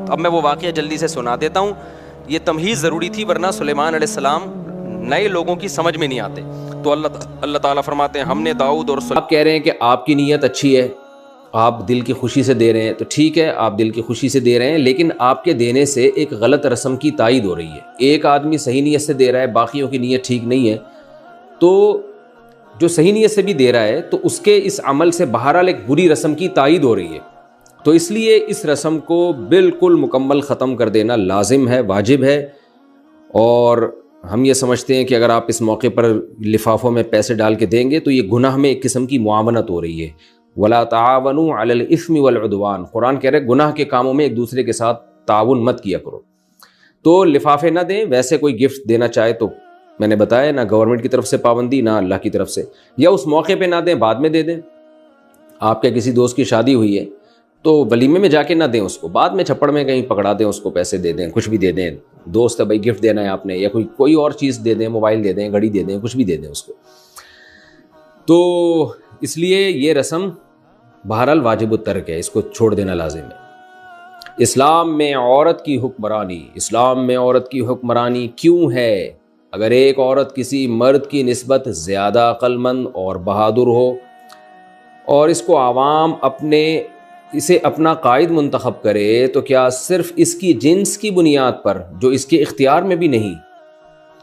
اب میں وہ واقعہ جلدی سے سنا دیتا ہوں. یہ تمہیز ضروری تھی، ورنہ سلیمان علیہ السلام نئے لوگوں کی سمجھ میں نہیں آتے. تو اللہ تعالیٰ فرماتے ہیں ہم نے داؤد اور آپ کہہ رہے ہیں کہ آپ کی نیت اچھی ہے، آپ دل کی خوشی سے دے رہے ہیں، تو ٹھیک ہے، آپ دل کی خوشی سے دے رہے ہیں، لیکن آپ کے دینے سے ایک غلط رسم کی تائید ہو رہی ہے. ایک آدمی صحیح نیت سے دے رہا ہے، باقیوں کی نیت ٹھیک نہیں ہے، تو جو صحیح نیت سے بھی دے رہا ہے تو اس کے اس عمل سے بہرحال ایک بری رسم کی تائید ہو رہی ہے. تو اس لیے اس رسم کو بالکل مکمل ختم کر دینا لازم ہے، واجب ہے. اور ہم یہ سمجھتے ہیں کہ اگر آپ اس موقع پر لفافوں میں پیسے ڈال کے دیں گے تو یہ گناہ میں ایک قسم کی معاونت ہو رہی ہے. وَلَا تَعَاوَنُوا عَلَى الْإِثْمِ وَالْعُدْوَانِ، قرآن کہہ رہے ہیں گناہ کے کاموں میں ایک دوسرے کے ساتھ تعاون مت کیا کرو. تو لفافے نہ دیں. ویسے کوئی گفٹ دینا چاہے تو میں نے بتایا، نہ گورنمنٹ کی طرف سے پابندی، نہ اللہ کی طرف سے، یا اس موقع پہ نہ دیں، بعد میں دے دیں. آپ کے کسی دوست کی شادی ہوئی ہے تو ولیمے میں جا کے نہ دیں اس کو، بعد میں چھپڑ میں کہیں پکڑا دیں اس کو، پیسے دے دیں، کچھ بھی دے دیں، دوست ہے بھائی گفٹ دینا ہے آپ نے، یا کوئی اور چیز دے دیں، موبائل دے دیں، گھڑی دے دیں، کچھ بھی دے دیں اس کو. تو اس لیے یہ رسم بہرحال واجب الترک ہے، اس کو چھوڑ دینا لازم ہے. اسلام میں عورت کی حکمرانی، اسلام میں عورت کی حکمرانی کیوں ہے؟ اگر ایک عورت کسی مرد کی نسبت زیادہ عقل مند اور بہادر ہو اور اس کو عوام اسے اپنا قائد منتخب کرے تو کیا صرف اس کی جنس کی بنیاد پر، جو اس کے اختیار میں بھی نہیں،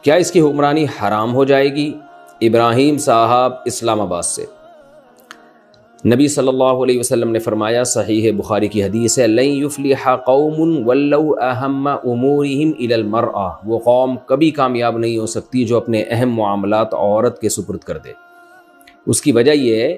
کیا اس کی حکمرانی حرام ہو جائے گی؟ ابراہیم صاحب اسلام آباد سے. نبی صلی اللہ علیہ وسلم نے فرمایا، صحیح بخاری کی حدیث ہے، لن یفلح قوم ولوا اہم امورہم الی المرأة، وہ قوم کبھی کامیاب نہیں ہو سکتی جو اپنے اہم معاملات عورت کے سپرد کر دے. اس کی وجہ یہ ہے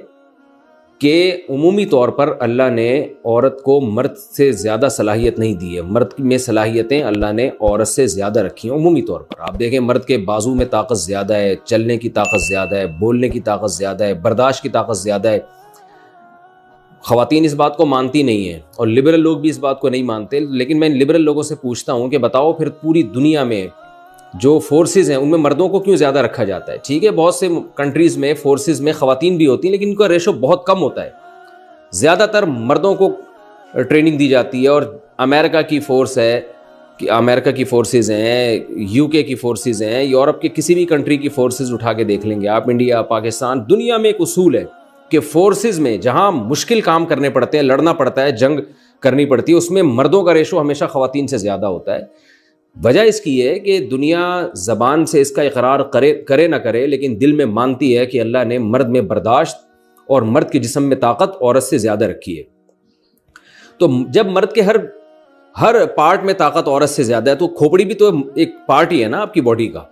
کہ عمومی طور پر اللہ نے عورت کو مرد سے زیادہ صلاحیت نہیں دی ہے. مرد میں صلاحیتیں اللہ نے عورت سے زیادہ رکھی ہیں عمومی طور پر. آپ دیکھیں مرد کے بازو میں طاقت زیادہ ہے، چلنے کی طاقت زیادہ ہے، بولنے کی طاقت زیادہ ہے، برداشت کی طاقت زیادہ ہے. خواتین اس بات کو مانتی نہیں ہیں اور لبرل لوگ بھی اس بات کو نہیں مانتے. لیکن میں ان لبرل لوگوں سے پوچھتا ہوں کہ بتاؤ پھر پوری دنیا میں جو فورسز ہیں ان میں مردوں کو کیوں زیادہ رکھا جاتا ہے؟ ٹھیک ہے بہت سے کنٹریز میں فورسز میں خواتین بھی ہوتی ہیں لیکن ان کا ریشو بہت کم ہوتا ہے. زیادہ تر مردوں کو ٹریننگ دی جاتی ہے. اور امریکہ کی فورس ہے کہ امریکہ کی فورسز ہیں، یو کے کی فورسز ہیں، یورپ کے کسی بھی کنٹری کی فورسز اٹھا کے دیکھ لیں گے آپ، انڈیا، پاکستان، دنیا میں ایک اصول ہے کہ فورسز میں جہاں مشکل کام کرنے پڑتے ہیں، لڑنا پڑتا ہے، جنگ کرنی پڑتی ہے، اس میں مردوں کا ریشو ہمیشہ خواتین سے زیادہ ہوتا ہے. وجہ اس کی ہے کہ دنیا زبان سے اس کا اقرار کرے نہ کرے لیکن دل میں مانتی ہے کہ اللہ نے مرد میں برداشت اور مرد کے جسم میں طاقت عورت سے زیادہ رکھی ہے. تو جب مرد کے ہر پارٹ میں طاقت عورت سے زیادہ ہے تو کھوپڑی بھی تو ایک پارٹ ہی ہے نا آپ کی باڈی کا،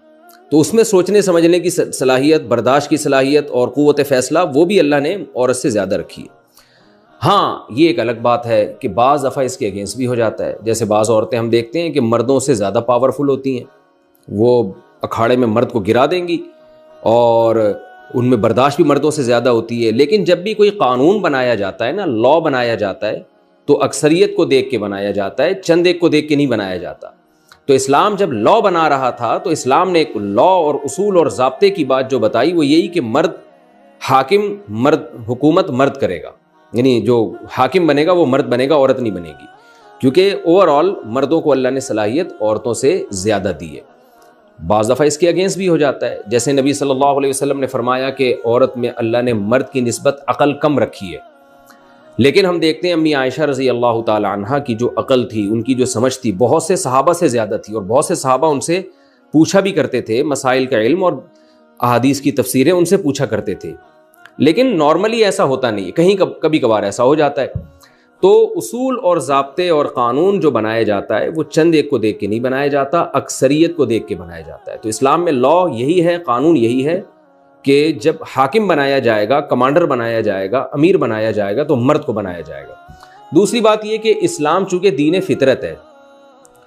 تو اس میں سوچنے سمجھنے کی صلاحیت، برداشت کی صلاحیت اور قوت فیصلہ وہ بھی اللہ نے عورت سے زیادہ رکھی ہے. ہاں یہ ایک الگ بات ہے کہ بعض دفعہ اس کے اگینسٹ بھی ہو جاتا ہے. جیسے بعض عورتیں ہم دیکھتے ہیں کہ مردوں سے زیادہ پاورفل ہوتی ہیں، وہ اکھاڑے میں مرد کو گرا دیں گی اور ان میں برداشت بھی مردوں سے زیادہ ہوتی ہے. لیکن جب بھی کوئی قانون بنایا جاتا ہے نا، لا بنایا جاتا ہے، تو اکثریت کو دیکھ کے بنایا جاتا ہے، چند ایک کو دیکھ کے نہیں بنایا جاتا. تو اسلام جب لا بنا رہا تھا تو اسلام نے ایک لا اور اصول اور ضابطے کی بات جو بتائی وہ یہی کہ مرد حاکم، مرد حکومت مرد کرے گا، یعنی جو حاکم بنے گا وہ مرد بنے گا، عورت نہیں بنے گی، کیونکہ اوور آل مردوں کو اللہ نے صلاحیت عورتوں سے زیادہ دی ہے. بعض دفعہ اس کے اگینسٹ بھی ہو جاتا ہے، جیسے نبی صلی اللہ علیہ وسلم نے فرمایا کہ عورت میں اللہ نے مرد کی نسبت عقل کم رکھی ہے. لیکن ہم دیکھتے ہیں امی عائشہ رضی اللہ تعالی عنہا کی جو عقل تھی، ان کی جو سمجھ تھی، بہت سے صحابہ سے زیادہ تھی، اور بہت سے صحابہ ان سے پوچھا بھی کرتے تھے، مسائل کا علم اور احادیث کی تفسیریں ان سے پوچھا کرتے تھے. لیکن نارملی ایسا ہوتا نہیں ہے، کہیں کبھی کبھار ایسا ہو جاتا ہے. تو اصول اور ضابطے اور قانون جو بنایا جاتا ہے وہ چند ایک کو دیکھ کے نہیں بنایا جاتا، اکثریت کو دیکھ کے بنایا جاتا ہے. تو اسلام میں لا یہی ہے، قانون یہی ہے کہ جب حاکم بنایا جائے گا، کمانڈر بنایا جائے گا، امیر بنایا جائے گا تو مرد کو بنایا جائے گا. دوسری بات یہ کہ اسلام چونکہ دین فطرت ہے،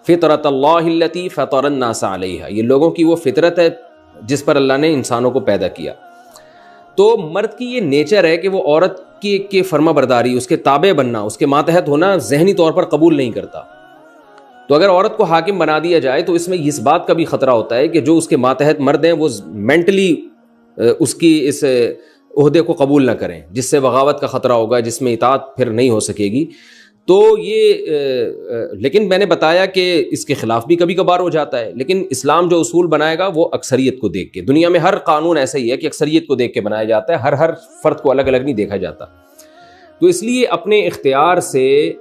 فطرت اللہ التی فطر الناس علیہا، یہ لوگوں کی وہ فطرت ہے جس پر اللہ نے انسانوں کو پیدا کیا. تو مرد کی یہ نیچر ہے کہ وہ عورت کی فرما برداری، اس کے تابع بننا، اس کے ماتحت ہونا ذہنی طور پر قبول نہیں کرتا. تو اگر عورت کو حاکم بنا دیا جائے تو اس میں اس بات کا بھی خطرہ ہوتا ہے کہ جو اس کے ماتحت مرد ہیں وہ مینٹلی اس کی اس عہدے کو قبول نہ کریں، جس سے بغاوت کا خطرہ ہوگا، جس میں اطاعت پھر نہیں ہو سکے گی. تو یہ لیکن میں نے بتایا کہ اس کے خلاف بھی کبھی کبھار ہو جاتا ہے. لیکن اسلام جو اصول بنائے گا وہ اکثریت کو دیکھ کے، دنیا میں ہر قانون ایسا ہی ہے کہ اکثریت کو دیکھ کے بنایا جاتا ہے، ہر فرد کو الگ الگ نہیں دیکھا جاتا. تو اس لیے اپنے اختیار سے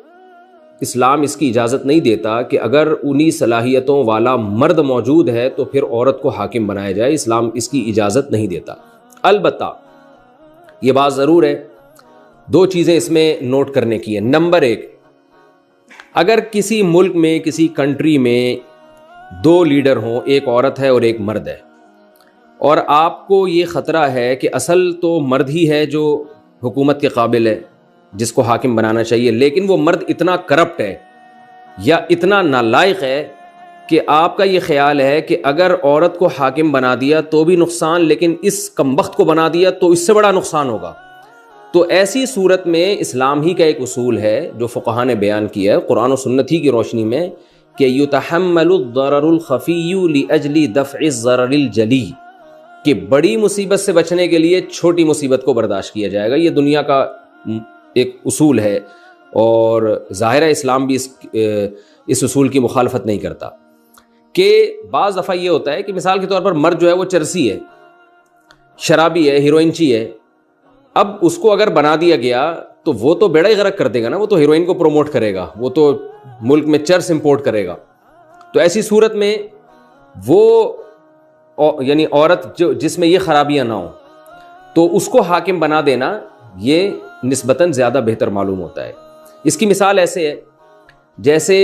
اسلام اس کی اجازت نہیں دیتا کہ اگر انہی صلاحیتوں والا مرد موجود ہے تو پھر عورت کو حاکم بنایا جائے. اسلام اس کی اجازت نہیں دیتا. البتہ یہ بات ضرور ہے، دو چیزیں اس میں نوٹ کرنے کی ہیں. نمبر ایک، اگر کسی ملک میں، کسی کنٹری میں دو لیڈر ہوں، ایک عورت ہے اور ایک مرد ہے، اور آپ کو یہ خطرہ ہے کہ اصل تو مرد ہی ہے جو حکومت کے قابل ہے، جس کو حاکم بنانا چاہیے، لیکن وہ مرد اتنا کرپٹ ہے یا اتنا نالائق ہے کہ آپ کا یہ خیال ہے کہ اگر عورت کو حاکم بنا دیا تو بھی نقصان، لیکن اس کمبخت کو بنا دیا تو اس سے بڑا نقصان ہوگا. تو ایسی صورت میں اسلام ہی کا ایک اصول ہے جو فقہاء نے بیان کیا ہے قرآن و سنت ہی کی روشنی میں کہ یتحمل الضرر الخفی لاجل دفع الضرر الجلی، کہ بڑی مصیبت سے بچنے کے لیے چھوٹی مصیبت کو برداشت کیا جائے گا. یہ دنیا کا ایک اصول ہے اور ظاہر اسلام بھی اس اصول کی مخالفت نہیں کرتا. کہ بعض دفعہ یہ ہوتا ہے کہ مثال کے طور پر مرد جو ہے وہ چرسی ہے، شرابی ہے، ہیروئنچی ہے. اب اس کو اگر بنا دیا گیا تو وہ تو بیڑا ہی غرق کر دے گا نا، وہ تو ہیروئن کو پروموٹ کرے گا، وہ تو ملک میں چرس امپورٹ کرے گا. تو ایسی صورت میں وہ یعنی عورت جس میں یہ خرابیاں نہ ہوں تو اس کو حاکم بنا دینا یہ نسبتاً زیادہ بہتر معلوم ہوتا ہے. اس کی مثال ایسے ہے جیسے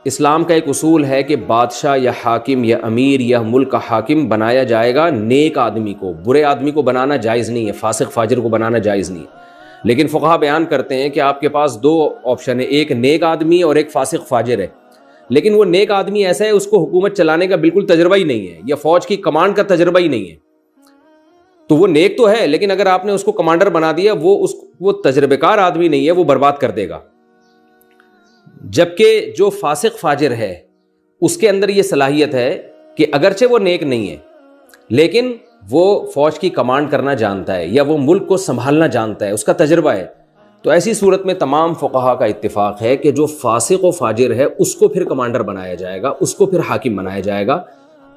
اسلام کا ایک اصول ہے کہ بادشاہ یا حاکم یا امیر یا ملک کا حاکم بنایا جائے گا نیک آدمی کو، برے آدمی کو بنانا جائز نہیں ہے، فاسق فاجر کو بنانا جائز نہیں ہے. لیکن فقہا بیان کرتے ہیں کہ آپ کے پاس دو آپشن ہے، ایک نیک آدمی اور ایک فاسق فاجر ہے. لیکن وہ نیک آدمی ایسا ہے اس کو حکومت چلانے کا بالکل تجربہ ہی نہیں ہے یا فوج کی کمانڈ کا تجربہ ہی نہیں ہے. تو وہ نیک تو ہے لیکن اگر آپ نے اس کو کمانڈر بنا دیا وہ تجربہ کار آدمی نہیں ہے، وہ برباد کر دے گا. جبکہ جو فاسق فاجر ہے اس کے اندر یہ صلاحیت ہے کہ اگرچہ وہ نیک نہیں ہے لیکن وہ فوج کی کمانڈ کرنا جانتا ہے یا وہ ملک کو سنبھالنا جانتا ہے، اس کا تجربہ ہے. تو ایسی صورت میں تمام فقہا کا اتفاق ہے کہ جو فاسق و فاجر ہے اس کو پھر کمانڈر بنایا جائے گا، اس کو پھر حاکم بنایا جائے گا.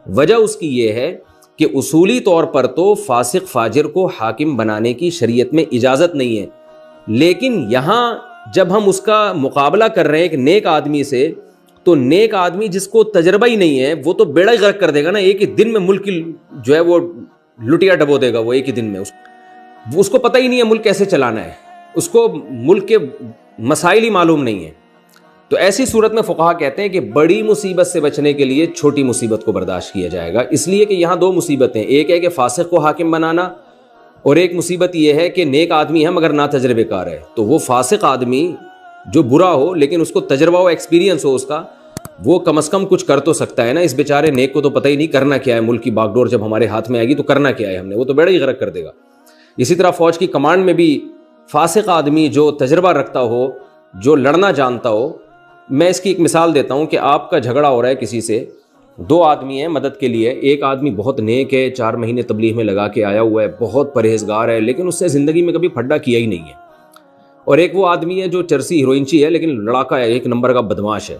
وجہ اس کی یہ ہے کہ اصولی طور پر تو فاسق فاجر کو حاکم بنانے کی شریعت میں اجازت نہیں ہے، لیکن یہاں جب ہم اس کا مقابلہ کر رہے ہیں ایک نیک آدمی سے، تو نیک آدمی جس کو تجربہ ہی نہیں ہے وہ تو بیڑا ہی غرق کر دے گا نا. ایک ہی دن میں ملک کی جو ہے وہ لٹیا ڈبو دے گا. وہ ایک ہی دن میں اس کو پتہ ہی نہیں ہے ملک کیسے چلانا ہے، اس کو ملک کے مسائل ہی معلوم نہیں ہے. تو ایسی صورت میں فقہا کہتے ہیں کہ بڑی مصیبت سے بچنے کے لیے چھوٹی مصیبت کو برداشت کیا جائے گا. اس لیے کہ یہاں دو مصیبتیں، ایک ہے کہ فاسق کو حاکم بنانا اور ایک مصیبت یہ ہے کہ نیک آدمی ہے مگر نا تجربے کار ہے. تو وہ فاسق آدمی جو برا ہو لیکن اس کو تجربہ ہو، ایکسپیرینس ہو اس کا، وہ کم از کم کچھ کر تو سکتا ہے نا. اس بیچارے نیک کو تو پتہ ہی نہیں کرنا کیا ہے، ملک کی باغ ڈور جب ہمارے ہاتھ میں آئے گی تو کرنا کیا ہے ہم نے، وہ تو بیڑا ہی غرق کر دے گا. اسی طرح فوج کی کمانڈ میں بھی فاسق آدمی جو تجربہ رکھتا ہو، جو لڑنا جانتا ہو. میں اس کی ایک مثال دیتا ہوں کہ آپ کا جھگڑا ہو رہا ہے کسی سے، دو آدمی ہیں مدد کے لیے. ایک آدمی بہت نیک ہے، 4 مہینے تبلیغ میں لگا کے آیا ہوا ہے، بہت پرہیزگار ہے لیکن اس سے زندگی میں کبھی پھڈا کیا ہی نہیں ہے. اور ایک وہ آدمی ہے جو چرسی ہیروئنچی ہے لیکن لڑاکا ہے، ایک نمبر کا بدماش ہے.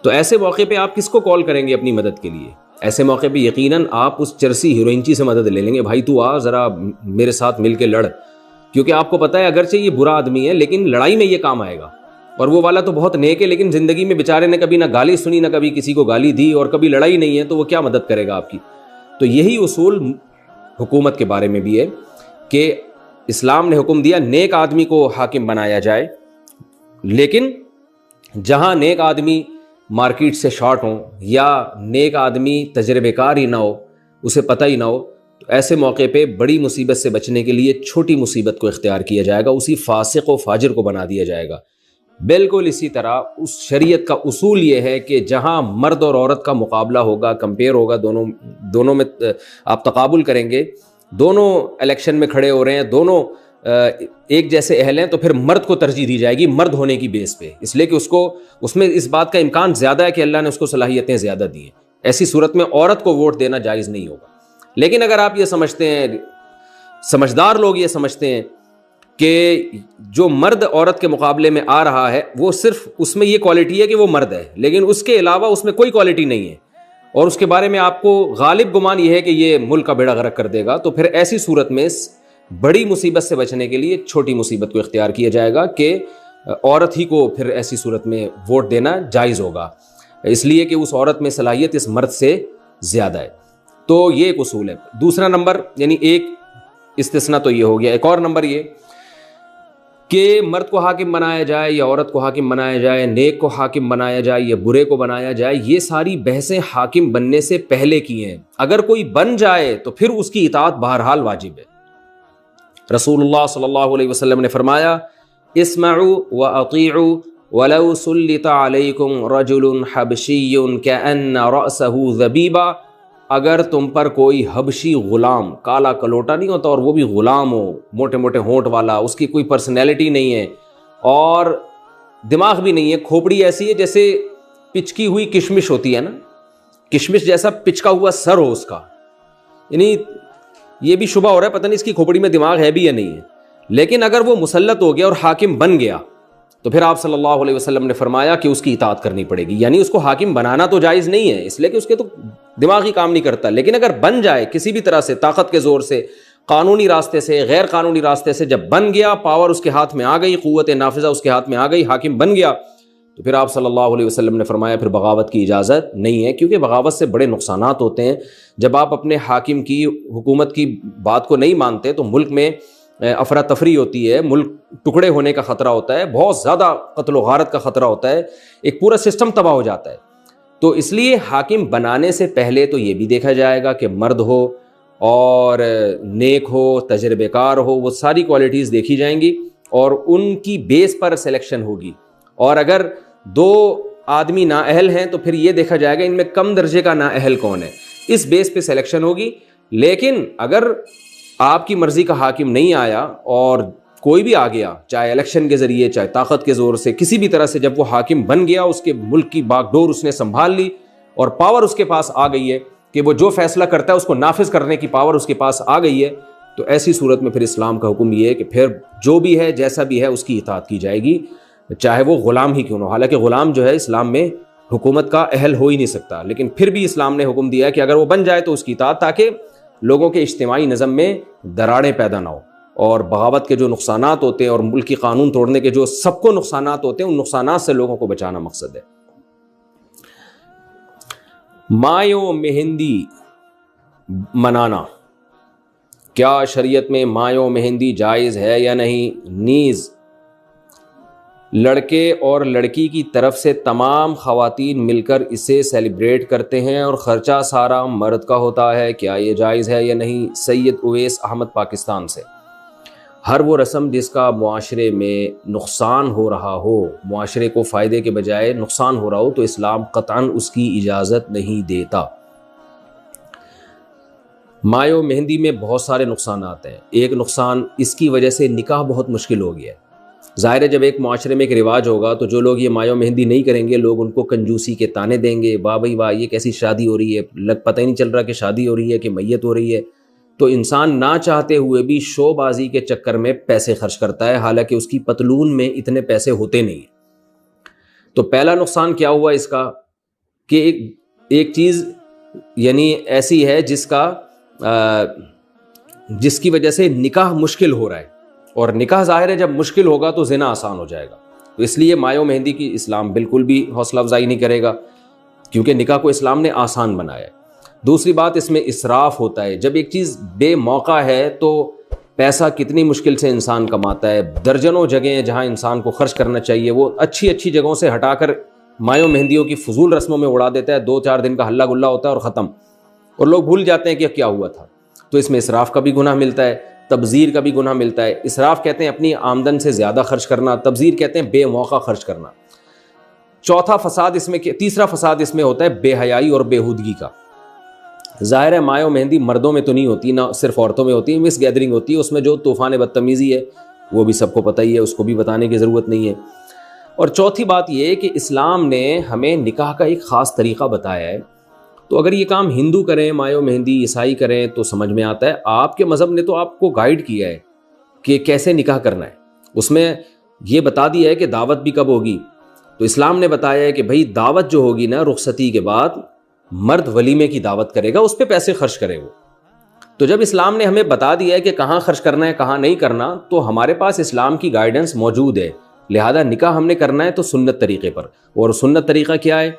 تو ایسے موقع پہ آپ کس کو کال کریں گے اپنی مدد کے لیے؟ ایسے موقع پہ یقیناً آپ اس چرسی ہیروئنچی سے مدد لے لیں گے، بھائی تو آ ذرا میرے ساتھ مل کے لڑ. کیونکہ آپ کو پتہ ہے اگرچہ یہ برا آدمی ہے لیکن لڑائی میں یہ کام آئے گا. اور وہ والا تو بہت نیک ہے لیکن زندگی میں بیچارے نے کبھی نہ گالی سنی، نہ کبھی کسی کو گالی دی اور کبھی لڑائی نہیں ہے، تو وہ کیا مدد کرے گا آپ کی؟ تو یہی اصول حکومت کے بارے میں بھی ہے کہ اسلام نے حکم دیا نیک آدمی کو حاکم بنایا جائے، لیکن جہاں نیک آدمی مارکیٹ سے شارٹ ہوں یا نیک آدمی تجربہ کار ہی نہ ہو، اسے پتہ ہی نہ ہو، تو ایسے موقع پہ بڑی مصیبت سے بچنے کے لیے چھوٹی مصیبت کو اختیار کیا جائے گا، اسی فاسق و فاجر کو بنا دیا جائے گا. بالکل اسی طرح اس شریعت کا اصول یہ ہے کہ جہاں مرد اور عورت کا مقابلہ ہوگا، کمپیئر ہوگا، دونوں میں آپ تقابل کریں گے، دونوں الیکشن میں کھڑے ہو رہے ہیں، دونوں ایک جیسے اہل ہیں، تو پھر مرد کو ترجیح دی جائے گی مرد ہونے کی بیس پہ، اس لیے کہ اس میں اس بات کا امکان زیادہ ہے کہ اللہ نے اس کو صلاحیتیں زیادہ دی ہیں. ایسی صورت میں عورت کو ووٹ دینا جائز نہیں ہوگا. لیکن اگر آپ یہ سمجھتے ہیں، سمجھدار لوگ یہ سمجھتے ہیں کہ جو مرد عورت کے مقابلے میں آ رہا ہے وہ صرف اس میں یہ کوالٹی ہے کہ وہ مرد ہے لیکن اس کے علاوہ اس میں کوئی کوالٹی نہیں ہے، اور اس کے بارے میں آپ کو غالب گمان یہ ہے کہ یہ ملک کا بیڑا غرق کر دے گا، تو پھر ایسی صورت میں بڑی مصیبت سے بچنے کے لیے چھوٹی مصیبت کو اختیار کیا جائے گا کہ عورت ہی کو پھر ایسی صورت میں ووٹ دینا جائز ہوگا، اس لیے کہ اس عورت میں صلاحیت اس مرد سے زیادہ ہے. تو یہ ایک اصول ہے. دوسرا نمبر، یعنی ایک استثناء تو یہ ہو گیا، ایک اور نمبر یہ کہ مرد کو حاکم بنایا جائے یا عورت کو حاکم بنایا جائے، نیک کو حاکم بنایا جائے یا برے کو بنایا جائے، یہ ساری بحثیں حاکم بننے سے پہلے کی ہیں. اگر کوئی بن جائے تو پھر اس کی اطاعت بہرحال واجب ہے. رسول اللہ صلی اللہ علیہ وسلم نے فرمایا اسمعوا واطیعوا ولو سلط علیکم رجل حبشی کأن رأسہ ذبیبہ اگر تم پر کوئی حبشی غلام، کالا کلوٹا نہیں ہوتا اور وہ بھی غلام ہو، موٹے موٹے ہونٹ والا، اس کی کوئی پرسنالٹی نہیں ہے اور دماغ بھی نہیں ہے، کھوپڑی ایسی ہے جیسے پچکی ہوئی کشمش ہوتی ہے نا، کشمش جیسا پچکا ہوا سر ہو اس کا، یعنی یہ بھی شبہ ہو رہا ہے پتہ نہیں اس کی کھوپڑی میں دماغ ہے بھی یا نہیں ہے، لیکن اگر وہ مسلط ہو گیا اور حاکم بن گیا تو پھر آپ صلی اللہ علیہ وسلم نے فرمایا کہ اس کی اطاعت کرنی پڑے گی. یعنی اس کو حاکم بنانا تو جائز نہیں ہے اس لیے کہ اس کے تو دماغ ہی کام نہیں کرتا، لیکن اگر بن جائے کسی بھی طرح سے، طاقت کے زور سے، قانونی راستے سے، غیر قانونی راستے سے، جب بن گیا، پاور اس کے ہاتھ میں آ گئی، قوت نافذہ اس کے ہاتھ میں آ گئی، حاکم بن گیا، تو پھر آپ صلی اللہ علیہ وسلم نے فرمایا پھر بغاوت کی اجازت نہیں ہے، کیونکہ بغاوت سے بڑے نقصانات ہوتے ہیں. جب آپ اپنے حاکم کی، حکومت کی بات کو نہیں مانتے تو ملک میں افراتفری ہوتی ہے، ملک ٹکڑے ہونے کا خطرہ ہوتا ہے، بہت زیادہ قتل و غارت کا خطرہ ہوتا ہے، ایک پورا سسٹم تباہ ہو جاتا ہے. تو اس لیے حاکم بنانے سے پہلے تو یہ بھی دیکھا جائے گا کہ مرد ہو اور نیک ہو، تجربے کار ہو، وہ ساری کوالٹیز دیکھی جائیں گی اور ان کی بیس پر سلیکشن ہوگی. اور اگر دو آدمی نااہل ہیں تو پھر یہ دیکھا جائے گا ان میں کم درجے کا نااہل کون ہے، اس بیس پہ سلیکشن ہوگی. لیکن اگر آپ کی مرضی کا حاکم نہیں آیا اور کوئی بھی آ گیا، چاہے الیکشن کے ذریعے، چاہے طاقت کے زور سے، کسی بھی طرح سے جب وہ حاکم بن گیا، اس کے ملک کی باغ ڈور اس نے سنبھال لی اور پاور اس کے پاس آ گئی ہے کہ وہ جو فیصلہ کرتا ہے اس کو نافذ کرنے کی پاور اس کے پاس آ گئی ہے، تو ایسی صورت میں پھر اسلام کا حکم یہ ہے کہ پھر جو بھی ہے، جیسا بھی ہے، اس کی اطاعت کی جائے گی، چاہے وہ غلام ہی کیوں نہ ہو. حالانکہ غلام جو ہے اسلام میں حکومت کا اہل ہو ہی نہیں سکتا، لیکن پھر بھی اسلام نے حکم دیا ہے کہ اگر وہ بن جائے تو اس کی اطاعت، تاکہ لوگوں کے اجتماعی نظم میں دراڑیں پیدا نہ ہو. اور بغاوت کے جو نقصانات ہوتے ہیں اور ملک کی قانون توڑنے کے جو سب کو نقصانات ہوتے ہیں، ان نقصانات سے لوگوں کو بچانا مقصد ہے. مائے و مہندی منانا، کیا شریعت میں مائے و مہندی جائز ہے یا نہیں؟ نیز لڑکے اور لڑکی کی طرف سے تمام خواتین مل کر اسے سیلیبریٹ کرتے ہیں اور خرچہ سارا مرد کا ہوتا ہے، کیا یہ جائز ہے یا نہیں؟ سید اویس احمد، پاکستان سے. ہر وہ رسم جس کا معاشرے میں نقصان ہو رہا ہو، معاشرے کو فائدے کے بجائے نقصان ہو رہا ہو، تو اسلام قطعاً اس کی اجازت نہیں دیتا. مائے و مہندی میں بہت سارے نقصانات ہیں. ایک نقصان اس کی وجہ سے نکاح بہت مشکل ہو گیا ہے. ظاہر ہے جب ایک معاشرے میں ایک رواج ہوگا تو جو لوگ یہ مائے و مہندی نہیں کریں گے، لوگ ان کو کنجوسی کے طعنے دیں گے، واہ بھائی واہ، یہ کیسی شادی ہو رہی ہے، پتہ ہی نہیں چل رہا کہ شادی ہو رہی ہے کہ میت ہو رہی ہے. تو انسان نہ چاہتے ہوئے بھی شو بازی کے چکر میں پیسے خرچ کرتا ہے، حالانکہ اس کی پتلون میں اتنے پیسے ہوتے نہیں. تو پہلا نقصان کیا ہوا اس کا کہ ایک چیز یعنی ایسی ہے جس کی وجہ سے نکاح مشکل ہو رہا ہے، اور نکاح ظاہر ہے جب مشکل ہوگا تو زنا آسان ہو جائے گا. تو اس لیے مائے و مہندی کی اسلام بالکل بھی حوصلہ افزائی نہیں کرے گا، کیونکہ نکاح کو اسلام نے آسان بنایا ہے. دوسری بات، اس میں اسراف ہوتا ہے. جب ایک چیز بے موقع ہے تو پیسہ کتنی مشکل سے انسان کماتا ہے. درجنوں جگہیں جہاں انسان کو خرچ کرنا چاہیے وہ اچھی اچھی جگہوں سے ہٹا کر مائے و مہندیوں کی فضول رسموں میں اڑا دیتا ہے. 2-4 دن کا ہلا گلا ہوتا ہے اور ختم، اور لوگ بھول جاتے ہیں کہ کیا ہوا تھا. تو اس میں اسراف کا بھی گناہ ملتا ہے، تبذیر کا بھی گناہ ملتا ہے. اسراف کہتے ہیں اپنی آمدن سے زیادہ خرچ کرنا، تبذیر کہتے ہیں بے موقع خرچ کرنا. تیسرا فساد اس میں ہوتا ہے بے حیائی اور بےہودگی کا. ظاہر ہے مائے و مہندی مردوں میں تو نہیں ہوتی، نہ صرف عورتوں میں ہوتی ہے، مس گیدرنگ ہوتی ہے، اس میں جو طوفان بدتمیزی ہے وہ بھی سب کو پتہ ہی ہے، اس کو بھی بتانے کی ضرورت نہیں ہے. اور چوتھی بات یہ ہے کہ اسلام نے ہمیں نکاح کا ایک خاص طریقہ بتایا ہے. تو اگر یہ کام ہندو کریں، مائے و مہندی عیسائی کریں تو سمجھ میں آتا ہے. آپ کے مذہب نے تو آپ کو گائیڈ کیا ہے کہ کیسے نکاح کرنا ہے، اس میں یہ بتا دیا ہے کہ دعوت بھی کب ہوگی. تو اسلام نے بتایا ہے کہ بھائی دعوت جو ہوگی نا رخصتی کے بعد، مرد ولیمے کی دعوت کرے گا، اس پہ پیسے خرچ کرے وہ. تو جب اسلام نے ہمیں بتا دیا ہے کہ کہاں خرچ کرنا ہے کہاں نہیں کرنا، تو ہمارے پاس اسلام کی گائیڈنس موجود ہے. لہذا نکاح ہم نے کرنا ہے تو سنت طریقے پر. اور سنت طریقہ کیا ہے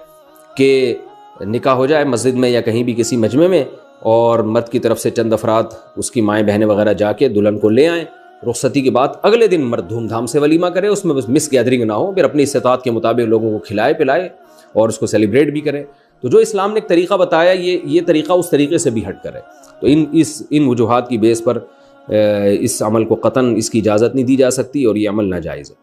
کہ نکاح ہو جائے مسجد میں یا کہیں بھی کسی مجمع میں، اور مرد کی طرف سے چند افراد، اس کی مائیں بہنیں وغیرہ جا کے دلہن کو لے آئیں. رخصتی کے بعد اگلے دن مرد دھوم دھام سے ولیمہ کرے، اس میں بس مس گیدرنگ نہ ہو، پھر اپنی استطاعت کے مطابق لوگوں کو کھلائے پلائے اور اس کو سیلیبریٹ بھی کرے. تو جو اسلام نے ایک طریقہ بتایا، یہ طریقہ اس طریقے سے بھی ہٹ کر ہے. تو ان وجوہات کی بیس پر اس عمل کو قطعاً اس کی اجازت نہیں دی جا سکتی اور یہ عمل ناجائز ہے.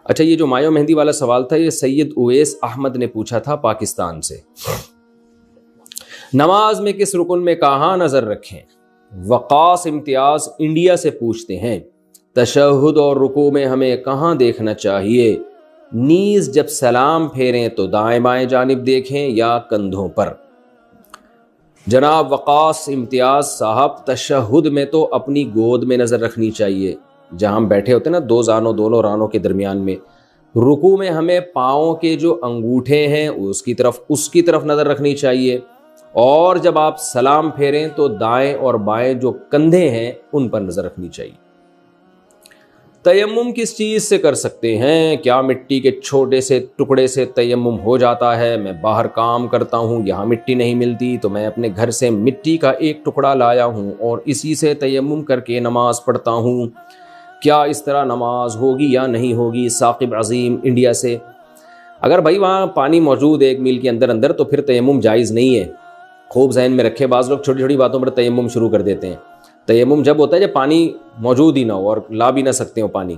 اچھا، یہ جو مائے و مہندی والا سوال تھا یہ سید اویس احمد نے پوچھا تھا پاکستان سے. نماز میں کس رکن میں کہاں نظر رکھیں؟ وقاص امتیاز انڈیا سے پوچھتے ہیں تشہد اور رکوع میں ہمیں کہاں دیکھنا چاہیے؟ نیز جب سلام پھیریں تو دائیں بائیں جانب دیکھیں یا کندھوں پر؟ جناب وقاص امتیاز صاحب، تشہد میں تو اپنی گود میں نظر رکھنی چاہیے، جہاں ہم بیٹھے ہوتے ہیں نا دو زانوں دونوں رانوں کے درمیان میں۔ رکوع میں ہمیں پاؤں کے جو انگوٹھے ہیں اس کی طرف نظر رکھنی چاہیے، اور جب آپ سلام پھیریں تو دائیں اور بائیں جو کندھے ہیں ان پر نظر رکھنی چاہیے۔ تیمم کس چیز سے کر سکتے ہیں؟ کیا مٹی کے چھوٹے سے ٹکڑے سے تیمم ہو جاتا ہے؟ میں باہر کام کرتا ہوں، یہاں مٹی نہیں ملتی تو میں اپنے گھر سے مٹی کا ایک ٹکڑا لایا ہوں اور اسی سے تیمم کر کے نماز پڑھتا ہوں، کیا اس طرح نماز ہوگی یا نہیں ہوگی؟ ثاقب عظیم انڈیا سے۔ اگر بھائی وہاں پانی موجود ہے 1 میل کے اندر تو پھر تیمم جائز نہیں ہے، خوب ذہن میں رکھے۔ بعض لوگ چھوٹی چھوٹی باتوں پر تیمم شروع کر دیتے ہیں۔ تیمم جب ہوتا ہے جب پانی موجود ہی نہ ہو اور لا بھی نہ سکتے ہو پانی۔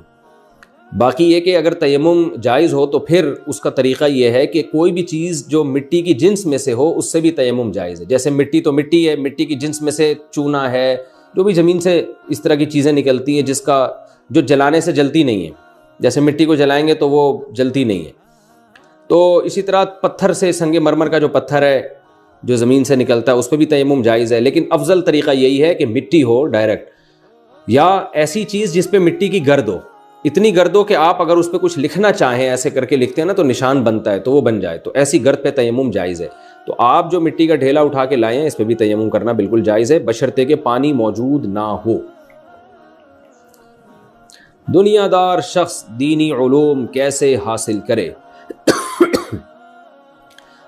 باقی یہ کہ اگر تیمم جائز ہو تو پھر اس کا طریقہ یہ ہے کہ کوئی بھی چیز جو مٹی کی جنس میں سے ہو اس سے بھی تیمم جائز ہے۔ جیسے مٹی تو مٹی ہے، مٹی کی جنس میں سے چونا ہے، جو بھی زمین سے اس طرح کی چیزیں نکلتی ہیں جو جلانے سے جلتی نہیں ہے، جیسے مٹی کو جلائیں گے تو وہ جلتی نہیں ہے، تو اسی طرح پتھر سے، سنگ مرمر کا جو پتھر ہے جو زمین سے نکلتا ہے اس پہ بھی تیمم جائز ہے، لیکن افضل طریقہ یہی ہے کہ مٹی ہو ڈائریکٹ، یا ایسی چیز جس پہ مٹی کی گرد ہو، اتنی گرد ہو کہ آپ اگر اس پہ کچھ لکھنا چاہیں، ایسے کر کے لکھتے ہیں نا تو نشان بنتا ہے، تو وہ بن جائے، تو ایسی گرد پہ تیمم جائز ہے۔ تو آپ جو مٹی کا ڈھیلا اٹھا کے لائیں اس پہ بھی تیمم کرنا بالکل جائز ہے، بشرطے کہ پانی موجود نہ ہو۔ دنیا دار شخص دینی علوم کیسے حاصل کرے؟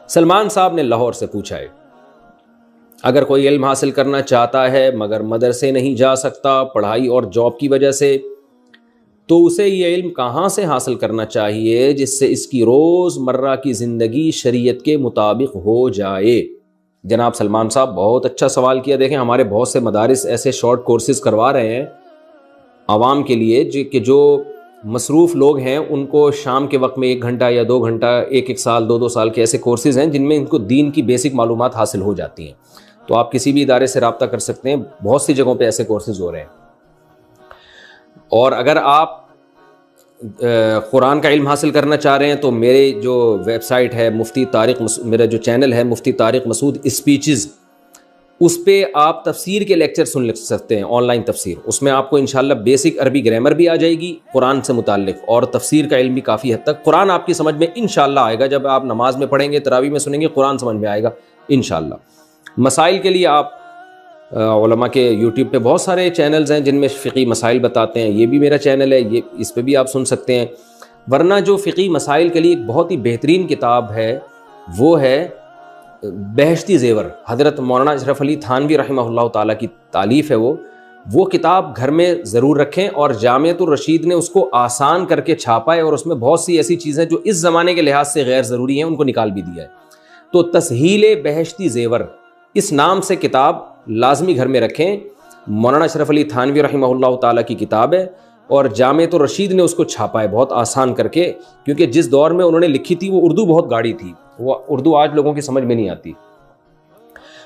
سلمان صاحب نے لاہور سے پوچھا ہے، اگر کوئی علم حاصل کرنا چاہتا ہے مگر مدرسے نہیں جا سکتا پڑھائی اور جاب کی وجہ سے، تو اسے یہ علم کہاں سے حاصل کرنا چاہیے جس سے اس کی روز مرہ کی زندگی شریعت کے مطابق ہو جائے؟ جناب سلمان صاحب بہت اچھا سوال کیا۔ دیکھیں ہمارے بہت سے مدارس ایسے شارٹ کورسز کروا رہے ہیں عوام کے لیے کہ جو مصروف لوگ ہیں ان کو شام کے وقت میں 1 گھنٹہ یا 2 گھنٹہ 1 سال 2 سال کے ایسے کورسز ہیں جن میں ان کو دین کی بیسک معلومات حاصل ہو جاتی ہیں۔ تو آپ کسی بھی ادارے سے رابطہ کر سکتے ہیں، بہت سی جگہوں پہ ایسے کورسز ہو رہے ہیں۔ اور اگر آپ قرآن کا علم حاصل کرنا چاہ رہے ہیں تو میرے جو ویب سائٹ ہے میرا جو چینل ہے مفتی طارق مسعود اسپیچز، اس پہ آپ تفسیر کے لیکچر سن سکتے ہیں، آن لائن تفسیر۔ اس میں آپ کو انشاءاللہ بیسک عربی گرامر بھی آ جائے گی قرآن سے متعلق، اور تفسیر کا علم بھی کافی حد تک۔ قرآن آپ کی سمجھ میں انشاءاللہ آئے گا، جب آپ نماز میں پڑھیں گے، تراویح میں سنیں گے، قرآن سمجھ میں آئے گا انشاءاللہ۔ مسائل کے لیے آپ علماء کے یوٹیوب پہ بہت سارے چینلز ہیں جن میں فقہی مسائل بتاتے ہیں، یہ بھی میرا چینل ہے، اس پہ بھی آپ سن سکتے ہیں۔ ورنہ جو فقہی مسائل کے لیے ایک بہت ہی بہترین کتاب ہے وہ ہے بہشتی زیور، حضرت مولانا اشرف علی تھانوی رحمہ اللہ تعالیٰ کی تالیف ہے وہ کتاب گھر میں ضرور رکھیں، اور جامعۃ الرشید نے اس کو آسان کر کے چھاپا ہے، اور اس میں بہت سی ایسی چیزیں جو اس زمانے کے لحاظ سے غیر ضروری ہیں ان کو نکال بھی دیا ہے۔ تو تسہیل بہشتی زیور اس نام سے کتاب لازمی گھر میں رکھیں، مولانا اشرف علی تھانوی رحمہ اللہ تعالیٰ کی کتاب ہے، اور جامعۃ الرشید نے اس کو چھاپا ہے بہت آسان کر کے، کیونکہ جس دور میں انہوں نے لکھی تھی وہ اردو بہت گاڑی تھی، وہ اردو آج لوگوں کی سمجھ میں نہیں آتی۔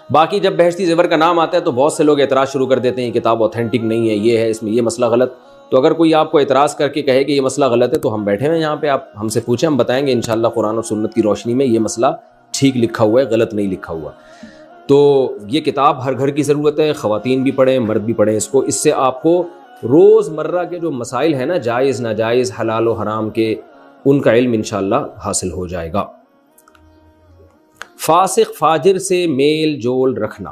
باقی جب بہشتی زیور کا نام آتا ہے تو بہت سے لوگ اعتراض شروع کر دیتے ہیں یہ کتاب اوتھینٹک نہیں ہے، یہ ہے، اس میں یہ مسئلہ غلط۔ تو اگر کوئی آپ کو اعتراض کر کے کہے کہ یہ مسئلہ غلط ہے تو ہم بیٹھے ہیں یہاں پہ، آپ ہم سے پوچھیں، ہم بتائیں گے انشاءاللہ قرآن اور سنت کی روشنی میں یہ مسئلہ ٹھیک لکھا ہوا ہے، غلط نہیں لکھا ہوا۔ تو یہ کتاب ہر گھر کی ضرورت ہے، خواتین بھی پڑھیں، مرد بھی پڑھیں اس کو۔ اس سے آپ کو روز مرہ کے جو مسائل ہیں نا، جائز ناجائز، حلال و حرام کے، ان کا علم انشاءاللہ حاصل ہو جائے گا۔ فاسق فاجر سے میل جول رکھنا،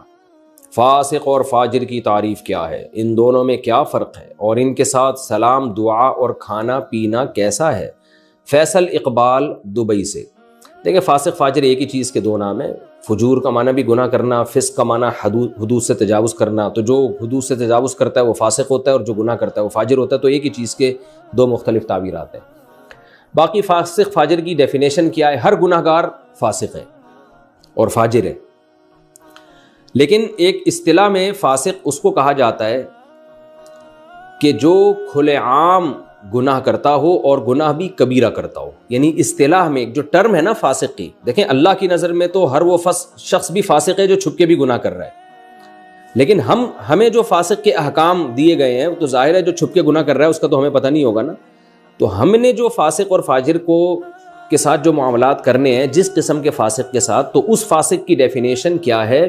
فاسق اور فاجر کی تعریف کیا ہے؟ ان دونوں میں کیا فرق ہے؟ اور ان کے ساتھ سلام، دعا اور کھانا پینا کیسا ہے؟ فیصل اقبال دبئی سے۔ دیکھیں فاسق فاجر ایک ہی چیز کے 2 نام ہیں۔ فجور کا معنی بھی گناہ کرنا، فسق کا معنی حدود سے تجاوز کرنا۔ تو جو حدود سے تجاوز کرتا ہے وہ فاسق ہوتا ہے، اور جو گناہ کرتا ہے وہ فاجر ہوتا ہے۔ تو ایک ہی چیز کے 2 مختلف تعبیرات ہیں۔ باقی فاسق فاجر کی ڈیفینیشن کیا ہے؟ ہر گناہ گار فاسق ہے اور فاجر ہے، لیکن ایک اصطلاح میں فاسق اس کو کہا جاتا ہے کہ جو کھلے عام گناہ کرتا ہو اور گناہ بھی کبیرہ کرتا ہو. یعنی اصطلاح میں جو ٹرم ہے نا فاسق کی، دیکھیں اللہ کی نظر میں تو ہر وہ شخص بھی فاسق ہے جو چھپ کے بھی گناہ کر رہا ہے، لیکن ہمیں جو فاسق کے احکام دیے گئے ہیں تو ظاہر ہے جو چھپ کے گناہ کر رہا ہے اس کا تو ہمیں پتہ نہیں ہوگا نا. تو ہم نے جو فاسق اور فاجر کے ساتھ جو معاملات کرنے ہیں، جس قسم کے فاسق کے ساتھ، تو اس فاسق کی ڈیفینیشن کیا ہے؟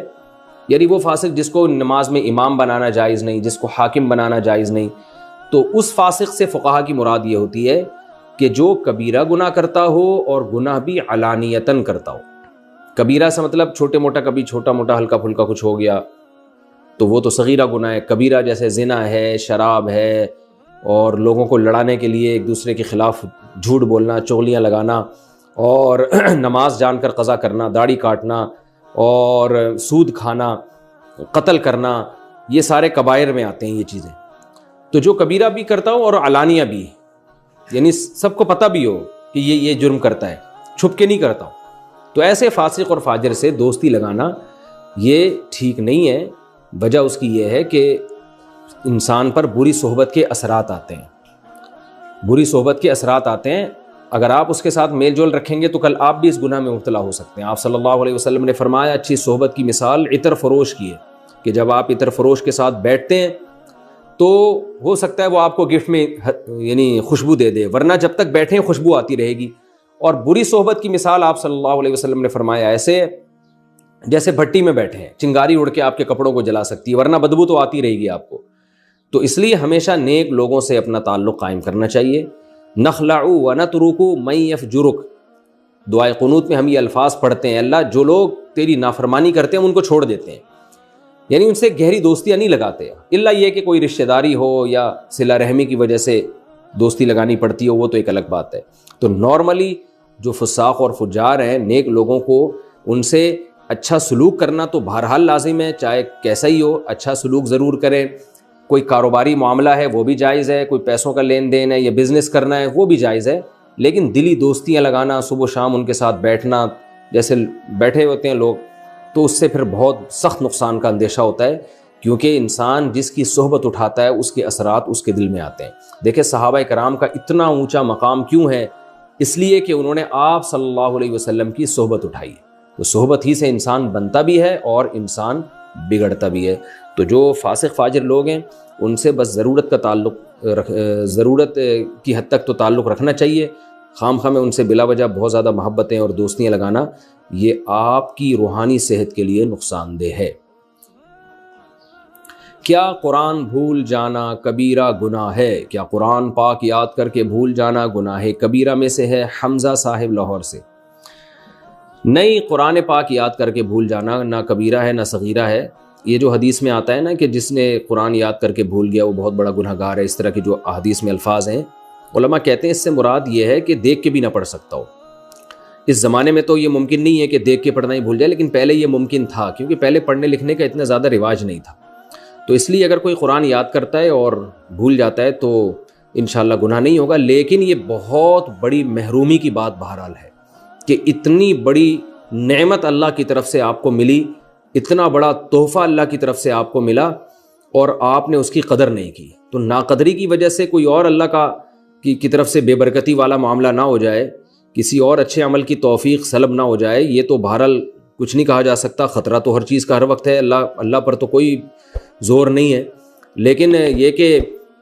یعنی وہ فاسق جس کو نماز میں امام بنانا جائز نہیں، جس کو حاکم بنانا جائز نہیں، تو اس فاسق سے فقہا کی مراد یہ ہوتی ہے کہ جو کبیرہ گناہ کرتا ہو اور گناہ بھی علانیتاً کرتا ہو. کبیرہ سے مطلب چھوٹے موٹا، کبھی چھوٹا موٹا ہلکا پھلکا کچھ ہو گیا تو وہ تو صغیرہ گناہ ہے. کبیرہ جیسے زنا ہے، شراب ہے، اور لوگوں کو لڑانے کے لیے ایک دوسرے کے خلاف جھوٹ بولنا، چغلیاں لگانا، اور نماز جان کر قضا کرنا، داڑھی کاٹنا، اور سود کھانا، قتل کرنا، یہ سارے کبائر میں آتے ہیں یہ چیزیں. تو جو کبیرہ بھی کرتا ہو اور علانیہ بھی، یعنی سب کو پتہ بھی ہو کہ یہ جرم کرتا ہے، چھپ کے نہیں کرتا ہو، تو ایسے فاسق اور فاجر سے دوستی لگانا یہ ٹھیک نہیں ہے. وجہ اس کی یہ ہے کہ انسان پر بری صحبت کے اثرات آتے ہیں، بری صحبت کے اثرات آتے ہیں. اگر آپ اس کے ساتھ میل جول رکھیں گے تو کل آپ بھی اس گناہ میں مبتلا ہو سکتے ہیں. آپ صلی اللہ علیہ وسلم نے فرمایا اچھی صحبت کی مثال عطر فروش کی ہے کہ جب آپ عطر فروش کے ساتھ بیٹھتے ہیں تو ہو سکتا ہے وہ آپ کو گفٹ میں یعنی خوشبو دے دے، ورنہ جب تک بیٹھیں خوشبو آتی رہے گی. اور بری صحبت کی مثال آپ صلی اللہ علیہ وسلم نے فرمایا ایسے جیسے بھٹی میں بیٹھے ہیں، چنگاری اڑ کے آپ کے کپڑوں کو جلا سکتی ہے، ورنہ بدبو تو آتی رہے گی آپ کو. تو اس لیے ہمیشہ نیک لوگوں سے اپنا تعلق قائم کرنا چاہیے. نخلع ونترک من یفجرک، دعائے قنوت میں ہم یہ الفاظ پڑھتے ہیں، اللہ جو لوگ تیری نافرمانی کرتے ہیں ان کو چھوڑ دیتے ہیں، یعنی ان سے گہری دوستیاں نہیں لگاتے، الا یہ کہ کوئی رشتہ داری ہو یا صلہ رحمی کی وجہ سے دوستی لگانی پڑتی ہو، وہ تو ایک الگ بات ہے. تو نارملی جو فساق اور فجار ہیں، نیک لوگوں کو ان سے اچھا سلوک کرنا تو بہرحال لازم ہے، چاہے کیسا ہی ہو اچھا سلوک ضرور کریں. کوئی کاروباری معاملہ ہے وہ بھی جائز ہے، کوئی پیسوں کا لین دین ہے یا بزنس کرنا ہے وہ بھی جائز ہے، لیکن دلی دوستیاں لگانا، صبح و شام ان کے ساتھ بیٹھنا جیسے بیٹھے ہوتے ہیں لوگ، تو اس سے پھر بہت سخت نقصان کا اندیشہ ہوتا ہے، کیونکہ انسان جس کی صحبت اٹھاتا ہے اس کے اثرات اس کے دل میں آتے ہیں. دیکھیں صحابہ کرام کا اتنا اونچا مقام کیوں ہے؟ اس لیے کہ انہوں نے آپ صلی اللہ علیہ وسلم کی صحبت اٹھائی. تو صحبت ہی سے انسان بنتا بھی ہے اور انسان بگڑتا بھی ہے. تو جو فاسق فاجر لوگ ہیں ان سے بس ضرورت کی حد تک تو تعلق رکھنا چاہیے. خام خواہ میں ان سے بلا وجہ بہت زیادہ محبتیں اور دوستیاں لگانا یہ آپ کی روحانی صحت کے لیے نقصان دہ ہے. کیا قرآن بھول جانا کبیرہ گناہ ہے؟ کیا قرآن پاک یاد کر کے بھول جانا گناہ کبیرہ میں سے ہے؟ حمزہ صاحب لاہور سے. نہیں، قرآن پاک یاد کر کے بھول جانا نہ کبیرہ ہے نہ صغیرہ ہے. یہ جو حدیث میں آتا ہے نا کہ جس نے قرآن یاد کر کے بھول گیا وہ بہت بڑا گناہ گار ہے، اس طرح کی جو احادیث میں الفاظ ہیں، علماء کہتے ہیں اس سے مراد یہ ہے کہ دیکھ کے بھی نہ پڑھ سکتا ہو. اس زمانے میں تو یہ ممکن نہیں ہے کہ دیکھ کے پڑھنا ہی بھول جائے، لیکن پہلے یہ ممکن تھا کیونکہ پہلے پڑھنے لکھنے کا اتنا زیادہ رواج نہیں تھا. تو اس لیے اگر کوئی قرآن یاد کرتا ہے اور بھول جاتا ہے تو انشاءاللہ گناہ نہیں ہوگا. لیکن یہ بہت بڑی محرومی کی بات بہرحال ہے کہ اتنی بڑی نعمت اللہ کی طرف سے آپ کو ملی، اتنا بڑا تحفہ اللہ کی طرف سے آپ کو ملا اور آپ نے اس کی قدر نہیں کی. تو ناقدری کی وجہ سے کوئی اور اللہ کی طرف سے بے برکتی والا معاملہ نہ ہو جائے، کسی اور اچھے عمل کی توفیق سلب نہ ہو جائے، یہ تو بہرحال کچھ نہیں کہا جا سکتا. خطرہ تو ہر چیز کا ہر وقت ہے، اللہ پر تو کوئی زور نہیں ہے. لیکن یہ کہ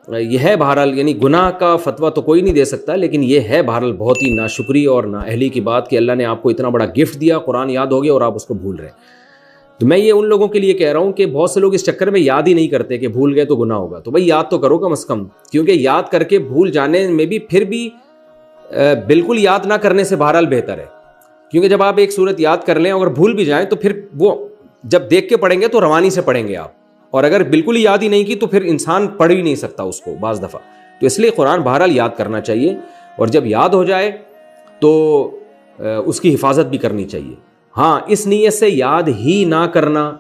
یہ ہے بہرحال، یعنی گناہ کا فتویٰ تو کوئی نہیں دے سکتا، لیکن یہ ہے بہرحال بہت ہی ناشکری اور نااہلی کی بات کہ اللہ نے آپ کو اتنا بڑا گفٹ دیا، قرآن یاد ہو گیا اور آپ اس کو بھول رہے ہیں. تو میں یہ ان لوگوں کے لیے کہہ رہا ہوں کہ بہت سے لوگ اس چکر میں یاد ہی نہیں کرتے کہ بھول گئے تو گناہ ہوگا. تو بھائی یاد تو کرو کم از کم، کیونکہ یاد کر کے بھول جانے میں بھی پھر بھی بالکل یاد نہ کرنے سے بہرحال بہتر ہے. کیونکہ جب آپ ایک صورت یاد کر لیں اگر بھول بھی جائیں تو پھر وہ جب دیکھ کے پڑھیں گے تو روانی سے پڑھیں گے آپ، اور اگر بالکل ہی یاد ہی نہیں کی تو پھر انسان پڑھ ہی نہیں سکتا اس کو بعض دفعہ. تو اس لیے قرآن بہرحال یاد کرنا چاہیے، اور جب یاد ہو جائے تو اس کی حفاظت بھی کرنی چاہیے. ہاں، اس نیت سے یاد ہی نہ کرنا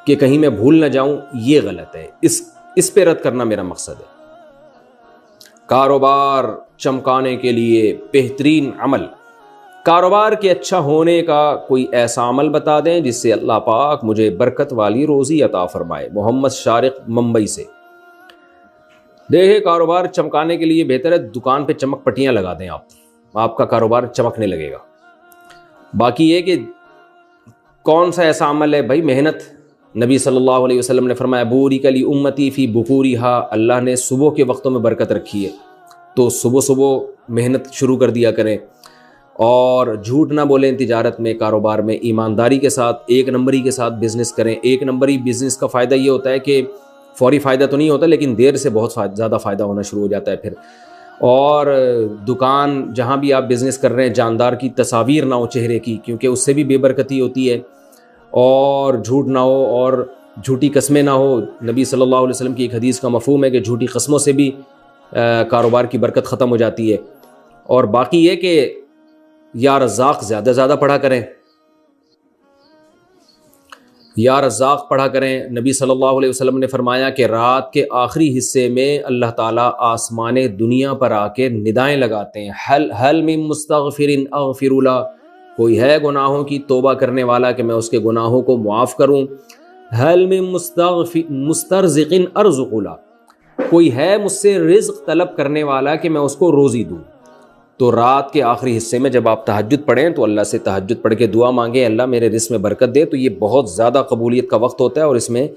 کہ کہیں میں بھول نہ جاؤں، یہ غلط ہے. اس پہ رد کرنا میرا مقصد ہے. کاروبار چمکانے کے لیے بہترین عمل، کاروبار کے اچھا ہونے کا کوئی ایسا عمل بتا دیں جس سے اللہ پاک مجھے برکت والی روزی عطا فرمائے. محمد شارق ممبئی سے. دیکھیں کاروبار چمکانے کے لیے بہتر ہے دکان پہ چمک پٹیاں لگا دیں آپ کا کاروبار چمکنے لگے گا. باقی یہ کہ کون سا ایسا عمل ہے بھائی؟ محنت. نبی صلی اللہ علیہ وسلم نے فرمایا بورک لی امتی فی بکورہا، اللہ نے صبح کے وقتوں میں برکت رکھی ہے، تو صبح صبح محنت شروع کر دیا کریں. اور جھوٹ نہ بولیں تجارت میں، کاروبار میں، ایمانداری کے ساتھ، ایک نمبری کے ساتھ بزنس کریں. ایک نمبری بزنس کا فائدہ یہ ہوتا ہے کہ فوری فائدہ تو نہیں ہوتا، لیکن دیر سے بہت زیادہ فائدہ ہونا شروع ہو جاتا ہے پھر. اور دکان جہاں بھی آپ بزنس کر رہے ہیں جاندار کی تصاویر نہ ہو چہرے کی، کیونکہ اس سے بھی بے برکتی ہوتی ہے. اور جھوٹ نہ ہو اور جھوٹی قسمیں نہ ہو. نبی صلی اللہ علیہ وسلم کی ایک حدیث کا مفہوم ہے کہ جھوٹی قسموں سے بھی کاروبار کی برکت ختم ہو جاتی ہے. اور باقی یہ کہ یا رزاق زیادہ زیادہ پڑھا کریں، یا رزاق پڑھا کریں. نبی صلی اللہ علیہ وسلم نے فرمایا کہ رات کے آخری حصے میں اللہ تعالیٰ آسمان دنیا پر آ کے ندائیں لگاتے ہیں، حل من مستغفر اغفر له، کوئی ہے گناہوں کی توبہ کرنے والا کہ میں اس کے گناہوں کو معاف کروں. حل من مسترزق ارزق له، کوئی ہے مجھ سے رزق طلب کرنے والا کہ میں اس کو روزی دوں. تو رات کے آخری حصے میں جب آپ تہجد پڑھیں تو اللہ سے تہجد پڑھ کے دعا مانگیں اللہ میرے رزق میں برکت دے. تو یہ بہت زیادہ قبولیت کا وقت ہوتا ہے، اور اس میں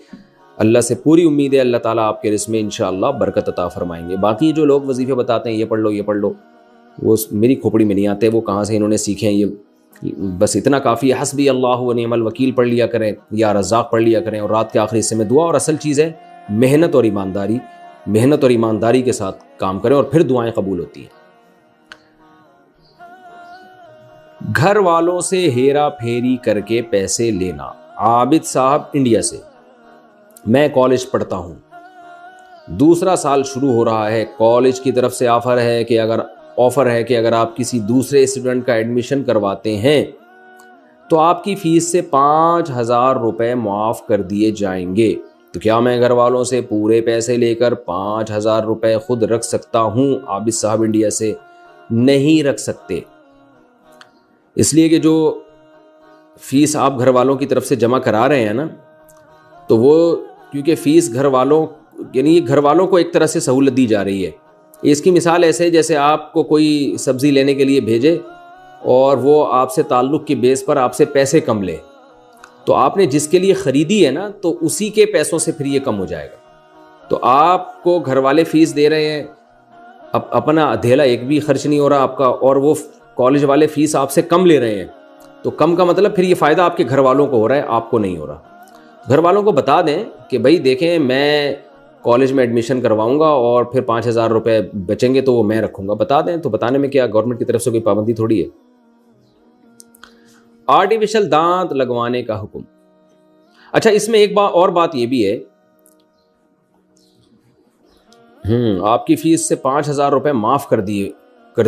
اللہ سے پوری امید ہے اللہ تعالیٰ آپ کے رزق میں انشاءاللہ برکت عطا فرمائیں گے. باقی جو لوگ وظیفے بتاتے ہیں یہ پڑھ لو یہ پڑھ لو، وہ میری کھوپڑی میں نہیں آتے، وہ کہاں سے انہوں نے سیکھے ہیں. یہ بس اتنا کافی ہے، حسبی اللہ و نعم الوکیل پڑھ لیا کریں، یا رزاق پڑھ لیا کریں، اور رات کے آخری حصے میں دعا. اور اصل چیز ہے محنت اور ایمانداری، محنت اور ایمانداری کے ساتھ کام کریں اور پھر دعائیں قبول ہوتی ہیں. گھر والوں سے ہیرا پھیری کر کے پیسے لینا. عابد صاحب انڈیا سے، میں کالج پڑھتا ہوں، دوسرا سال شروع ہو رہا ہے، کالج کی طرف سے آفر ہے کہ اگر آپ کسی دوسرے اسٹوڈنٹ کا ایڈمیشن کرواتے ہیں تو آپ کی فیس سے 5,000 روپے معاف کر دیے جائیں گے. تو کیا میں گھر والوں سے پورے پیسے لے کر 5,000 روپے خود رکھ سکتا ہوں؟ عابد صاحب انڈیا سے، نہیں رکھ سکتے، اس لیے کہ جو فیس آپ گھر والوں کی طرف سے جمع کرا رہے ہیں نا، تو وہ کیونکہ فیس گھر والوں یعنی یہ گھر والوں کو ایک طرح سے سہولت دی جا رہی ہے. اس کی مثال ایسے ہے جیسے آپ کو کوئی سبزی لینے کے لیے بھیجے اور وہ آپ سے تعلق کی بیس پر آپ سے پیسے کم لے، تو آپ نے جس کے لیے خریدی ہے نا تو اسی کے پیسوں سے پھر یہ کم ہو جائے گا. تو آپ کو گھر والے فیس دے رہے ہیں، اب اپنا ادھیلا ایک بھی خرچ نہیں ہو رہا آپ کا، اور وہ کالج والے فیس آپ سے کم لے رہے ہیں، تو کم کا مطلب پھر یہ فائدہ آپ کے گھر والوں کو ہو رہا ہے، آپ کو نہیں ہو رہا. گھر والوں کو بتا دیں کہ بھائی دیکھیں میں کالج میں ایڈمیشن کرواؤں گا اور پھر 5,000 روپے بچیں گے تو وہ میں رکھوں گا. بتا دیں، تو بتانے میں کیا گورنمنٹ کی طرف سے کوئی پابندی تھوڑی ہے. آرٹیفیشل دانت لگوانے کا حکم. اچھا اس میں ایک اور بات یہ بھی ہے، آپ کی فیس سے 5,000 روپے معاف کر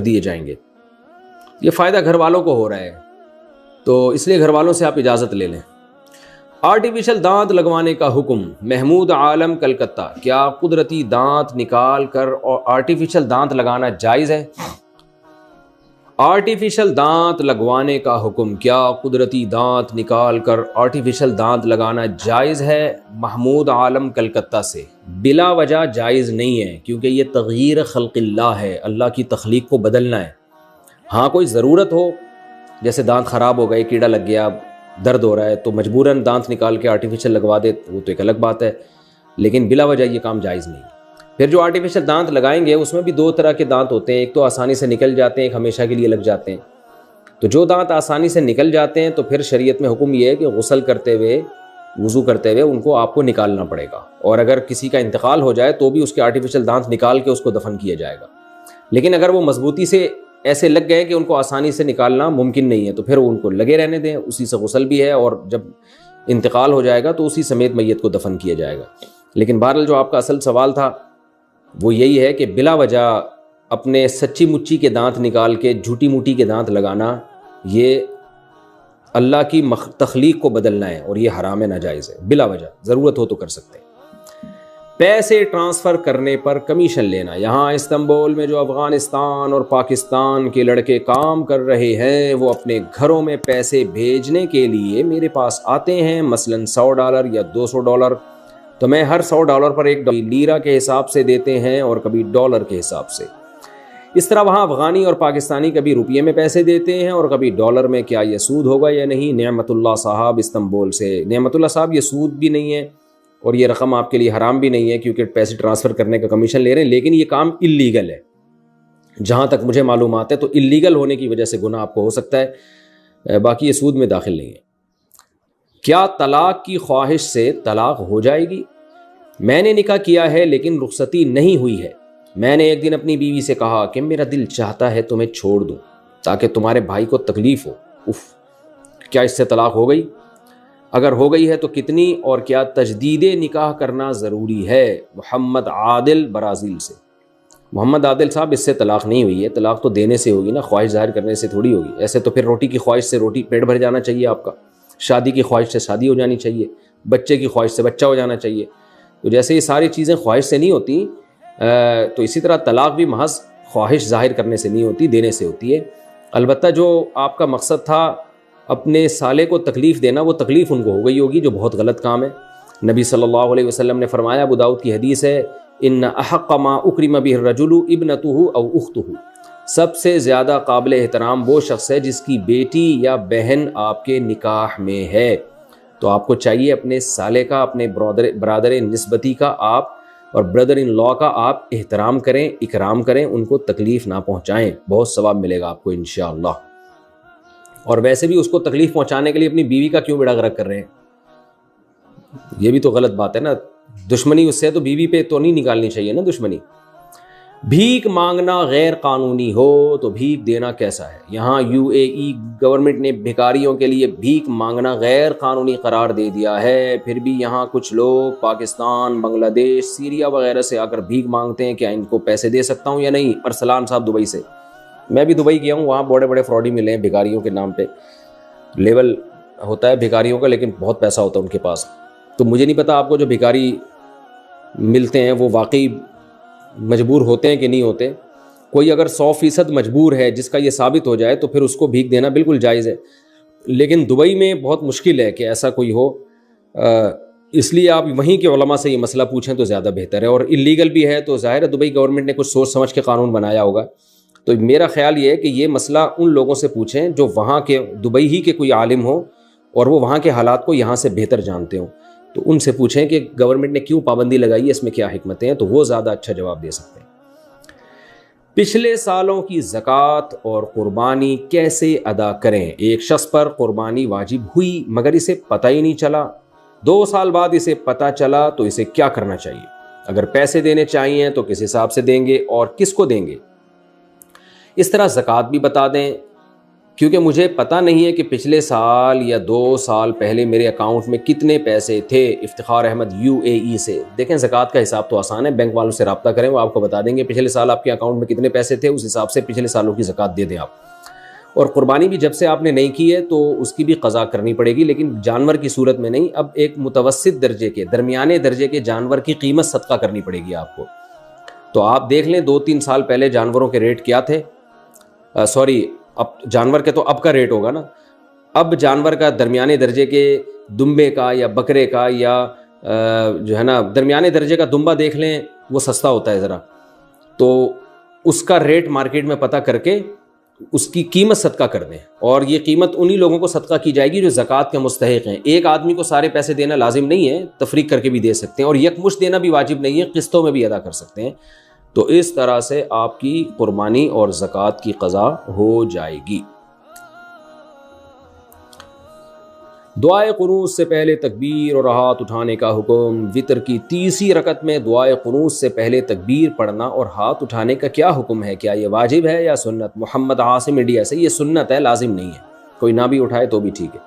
دیے جائیں گے. یہ فائدہ گھر والوں کو ہو رہا ہے، تو اس لیے گھر والوں سے آپ اجازت لے لیں. آرٹیفیشل دانت لگوانے کا حکم. محمود عالم کلکتہ، کیا قدرتی دانت نکال کر اور آرٹیفیشل دانت لگانا جائز ہے؟ آرٹیفیشل دانت لگوانے کا حکم. کیا قدرتی دانت نکال کر آرٹیفیشل دانت لگانا جائز ہے؟ محمود عالم کلکتہ سے، بلا وجہ جائز نہیں ہے، کیونکہ یہ تغییر خلق اللہ ہے، اللہ کی تخلیق کو بدلنا ہے. ہاں کوئی ضرورت ہو، جیسے دانت خراب ہو گئے، کیڑا لگ گیا، درد ہو رہا ہے، تو مجبوراً دانت نکال کے آرٹیفیشل لگوا دے، وہ تو ایک الگ بات ہے، لیکن بلا وجہ یہ کام جائز نہیں. پھر جو آرٹیفیشل دانت لگائیں گے اس میں بھی 2 طرح کے دانت ہوتے ہیں، ایک تو آسانی سے نکل جاتے ہیں، ایک ہمیشہ کے لیے لگ جاتے ہیں. تو جو دانت آسانی سے نکل جاتے ہیں تو پھر شریعت میں حکم یہ ہے کہ غسل کرتے ہوئے، وضو کرتے ہوئے ان کو آپ کو نکالنا پڑے گا، اور اگر کسی کا انتقال ہو جائے تو بھی اس کے آرٹیفیشل دانت نکال کے اس کو دفن کیا جائے گا. لیکن اگر وہ مضبوطی سے ایسے لگ گئے کہ ان کو آسانی سے نکالنا ممکن نہیں ہے تو پھر ان کو لگے رہنے دیں، اسی سے غسل بھی ہے، اور جب انتقال ہو جائے گا تو اسی سمیت میت کو دفن کیا جائے گا. لیکن بہرحال جو آپ کا اصل سوال تھا وہ یہی ہے کہ بلا وجہ اپنے سچی مچی کے دانت نکال کے جھوٹی موٹی کے دانت لگانا، یہ اللہ کی تخلیق کو بدلنا ہے، اور یہ حرام ہے، ناجائز ہے. بلا وجہ ضرورت ہو تو کر سکتے ہیں. پیسے ٹرانسفر کرنے پر کمیشن لینا. یہاں استنبول میں جو افغانستان اور پاکستان کے لڑکے کام کر رہے ہیں وہ اپنے گھروں میں پیسے بھیجنے کے لیے میرے پاس آتے ہیں، مثلاً $100 یا $200، تو میں ہر $100 پر ایک لیرہ کے حساب سے دیتے ہیں اور کبھی ڈالر کے حساب سے. اس طرح وہاں افغانی اور پاکستانی کبھی روپیے میں پیسے دیتے ہیں اور کبھی ڈالر میں. کیا یہ سود ہوگا یا نہیں؟ نعمت اللہ صاحب استنبول سے. نعمت اللہ صاحب یہ سود بھی نہیں ہے اور یہ رقم آپ کے لیے حرام بھی نہیں ہے کیونکہ پیسے ٹرانسفر کرنے کا کمیشن لے رہے ہیں, لیکن یہ کام اللیگل ہے جہاں تک مجھے معلومات ہے. تو اللیگل ہونے کی وجہ سے گناہ آپ کو ہو سکتا ہے, باقی یہ سود میں داخل نہیں ہے. کیا طلاق کی خواہش سے طلاق ہو جائے گی؟ میں نے نکاح کیا ہے لیکن رخصتی نہیں ہوئی ہے. میں نے ایک دن اپنی بیوی سے کہا کہ میرا دل چاہتا ہے تمہیں چھوڑ دوں تاکہ تمہارے بھائی کو تکلیف ہو. کیا اس سے طلاق ہو گئی؟ اگر ہو گئی ہے تو کتنی, اور کیا تجدید نکاح کرنا ضروری ہے؟ محمد عادل برازیل سے. محمد عادل صاحب اس سے طلاق نہیں ہوئی ہے, طلاق تو دینے سے ہوگی نا, خواہش ظاہر کرنے سے تھوڑی ہوگی. ایسے تو پھر روٹی کی خواہش سے روٹی پیٹ بھر جانا چاہیے آپ کا, شادی کی خواہش سے شادی ہو جانی چاہیے, بچے کی خواہش سے بچہ ہو جانا چاہیے. تو جیسے یہ ساری چیزیں خواہش سے نہیں ہوتی تو اسی طرح طلاق بھی محض خواہش ظاہر کرنے سے نہیں ہوتی, دینے سے ہوتی ہے. البتہ جو آپ کا مقصد تھا اپنے سالے کو تکلیف دینا, وہ تکلیف ان کو ہو گئی ہوگی, جو بہت غلط کام ہے. نبی صلی اللہ علیہ وسلم نے فرمایا, ابو داؤد کی حدیث ہے, ان احق ما اکرم به الرجل ابنته او اخته, سب سے زیادہ قابل احترام وہ شخص ہے جس کی بیٹی یا بہن آپ کے نکاح میں ہے. تو آپ کو چاہیے اپنے سالے کا, اپنے برادر نسبتی کا آپ اور بردر ان لا کا آپ احترام کریں, اکرام کریں, ان کو تکلیف نہ پہنچائیں. بہت ثواب ملے گا آپ کو انشاءاللہ. اور ویسے بھی اس کو تکلیف پہنچانے کے لیے اپنی بیوی کا کیوں بیڑا غرق کر رہے ہیں؟ یہ بھی تو غلط بات ہے نا. دشمنی اس سے تو بیوی پہ تو نہیں نکالنی چاہیے نا دشمنی. بھیک مانگنا غیر قانونی ہو تو بھیک دینا کیسا ہے؟ یہاں UAE گورنمنٹ نے بھکاریوں کے لیے بھیک مانگنا غیر قانونی قرار دے دیا ہے. پھر بھی یہاں کچھ لوگ پاکستان, بنگلہ دیش, سیریا وغیرہ سے آ کر بھیک مانگتے ہیں. کیا ان کو پیسے دے سکتا ہوں یا نہیں؟ ارسلان صاحب دبئی سے. میں بھی دبئی گیا ہوں, وہاں بڑے بڑے فراڈی ملے ہیں بھکاریوں کے نام پہ. لیول ہوتا ہے بھکاریوں کا لیکن بہت پیسہ ہوتا ہے ان کے پاس. تو مجھے نہیں پتا آپ کو جو بھکاری ملتے ہیں وہ واقعی مجبور ہوتے ہیں کہ نہیں ہوتے. کوئی اگر 100% مجبور ہے جس کا یہ ثابت ہو جائے تو پھر اس کو بھیک دینا بالکل جائز ہے, لیکن دبئی میں بہت مشکل ہے کہ ایسا کوئی ہو. اس لیے آپ وہیں کے علماء سے یہ مسئلہ پوچھیں تو زیادہ بہتر ہے. اور اللیگل بھی ہے تو ظاہر ہے دبئی گورنمنٹ نے کچھ سوچ سمجھ کے قانون بنایا ہوگا. تو میرا خیال یہ ہے کہ یہ مسئلہ ان لوگوں سے پوچھیں جو وہاں کے, دبئی ہی کے کوئی عالم ہو اور وہ وہاں کے حالات کو یہاں سے بہتر جانتے ہوں. تو ان سے پوچھیں کہ گورنمنٹ نے کیوں پابندی لگائی ہے, اس میں کیا حکمتیں ہیں, تو وہ زیادہ اچھا جواب دے سکتے ہیں. پچھلے سالوں کی زکوٰۃ اور قربانی کیسے ادا کریں؟ ایک شخص پر قربانی واجب ہوئی مگر اسے پتہ ہی نہیں چلا, 2 سال بعد اسے پتہ چلا, تو اسے کیا کرنا چاہیے؟ اگر پیسے دینے چاہیے تو کس حساب سے دیں گے اور کس کو دیں گے؟ اس طرح زکوٰۃ بھی بتا دیں, کیونکہ مجھے پتہ نہیں ہے کہ پچھلے سال یا 2 سال پہلے میرے اکاؤنٹ میں کتنے پیسے تھے. افتخار احمد UAE سے. دیکھیں زکوٰۃ کا حساب تو آسان ہے, بینک والوں سے رابطہ کریں, وہ آپ کو بتا دیں گے پچھلے سال آپ کے اکاؤنٹ میں کتنے پیسے تھے, اس حساب سے پچھلے سالوں کی زکوٰۃ دے دیں آپ. اور قربانی بھی جب سے آپ نے نہیں کی ہے تو اس کی بھی قضا کرنی پڑے گی, لیکن جانور کی صورت میں نہیں. اب ایک متوسط درجے کے, درمیانے درجے کے جانور کی قیمت صدقہ کرنی پڑے گی آپ کو. تو آپ دیکھ لیں 2-3 سال پہلے جانوروں کے ریٹ کیا تھے. اب جانور کے تو اب کا ریٹ ہوگا نا. اب جانور کا درمیانے درجے کے دمبے کا یا بکرے کا یا جو ہے نا درمیانے درجے کا دمبا دیکھ لیں, وہ سستا ہوتا ہے ذرا. تو اس کا ریٹ مارکیٹ میں پتہ کر کے اس کی قیمت صدقہ کر دیں, اور یہ قیمت انہی لوگوں کو صدقہ کی جائے گی جو زکوٰۃ کے مستحق ہیں. ایک آدمی کو سارے پیسے دینا لازم نہیں ہے, تفریق کر کے بھی دے سکتے ہیں, اور یکمشت دینا بھی واجب نہیں ہے, قسطوں میں بھی ادا کر سکتے ہیں. تو اس طرح سے آپ کی قربانی اور زکوٰۃ کی قضا ہو جائے گی. دعائے قنوت سے پہلے تکبیر اور ہاتھ اٹھانے کا حکم. وتر کی 30 رکعت میں دعائے قنوت سے پہلے تکبیر پڑھنا اور ہاتھ اٹھانے کا کیا حکم ہے؟ کیا یہ واجب ہے یا سنت؟ محمد عاصم انڈیا سے. یہ سنت ہے, لازم نہیں ہے. کوئی نہ بھی اٹھائے تو بھی ٹھیک ہے,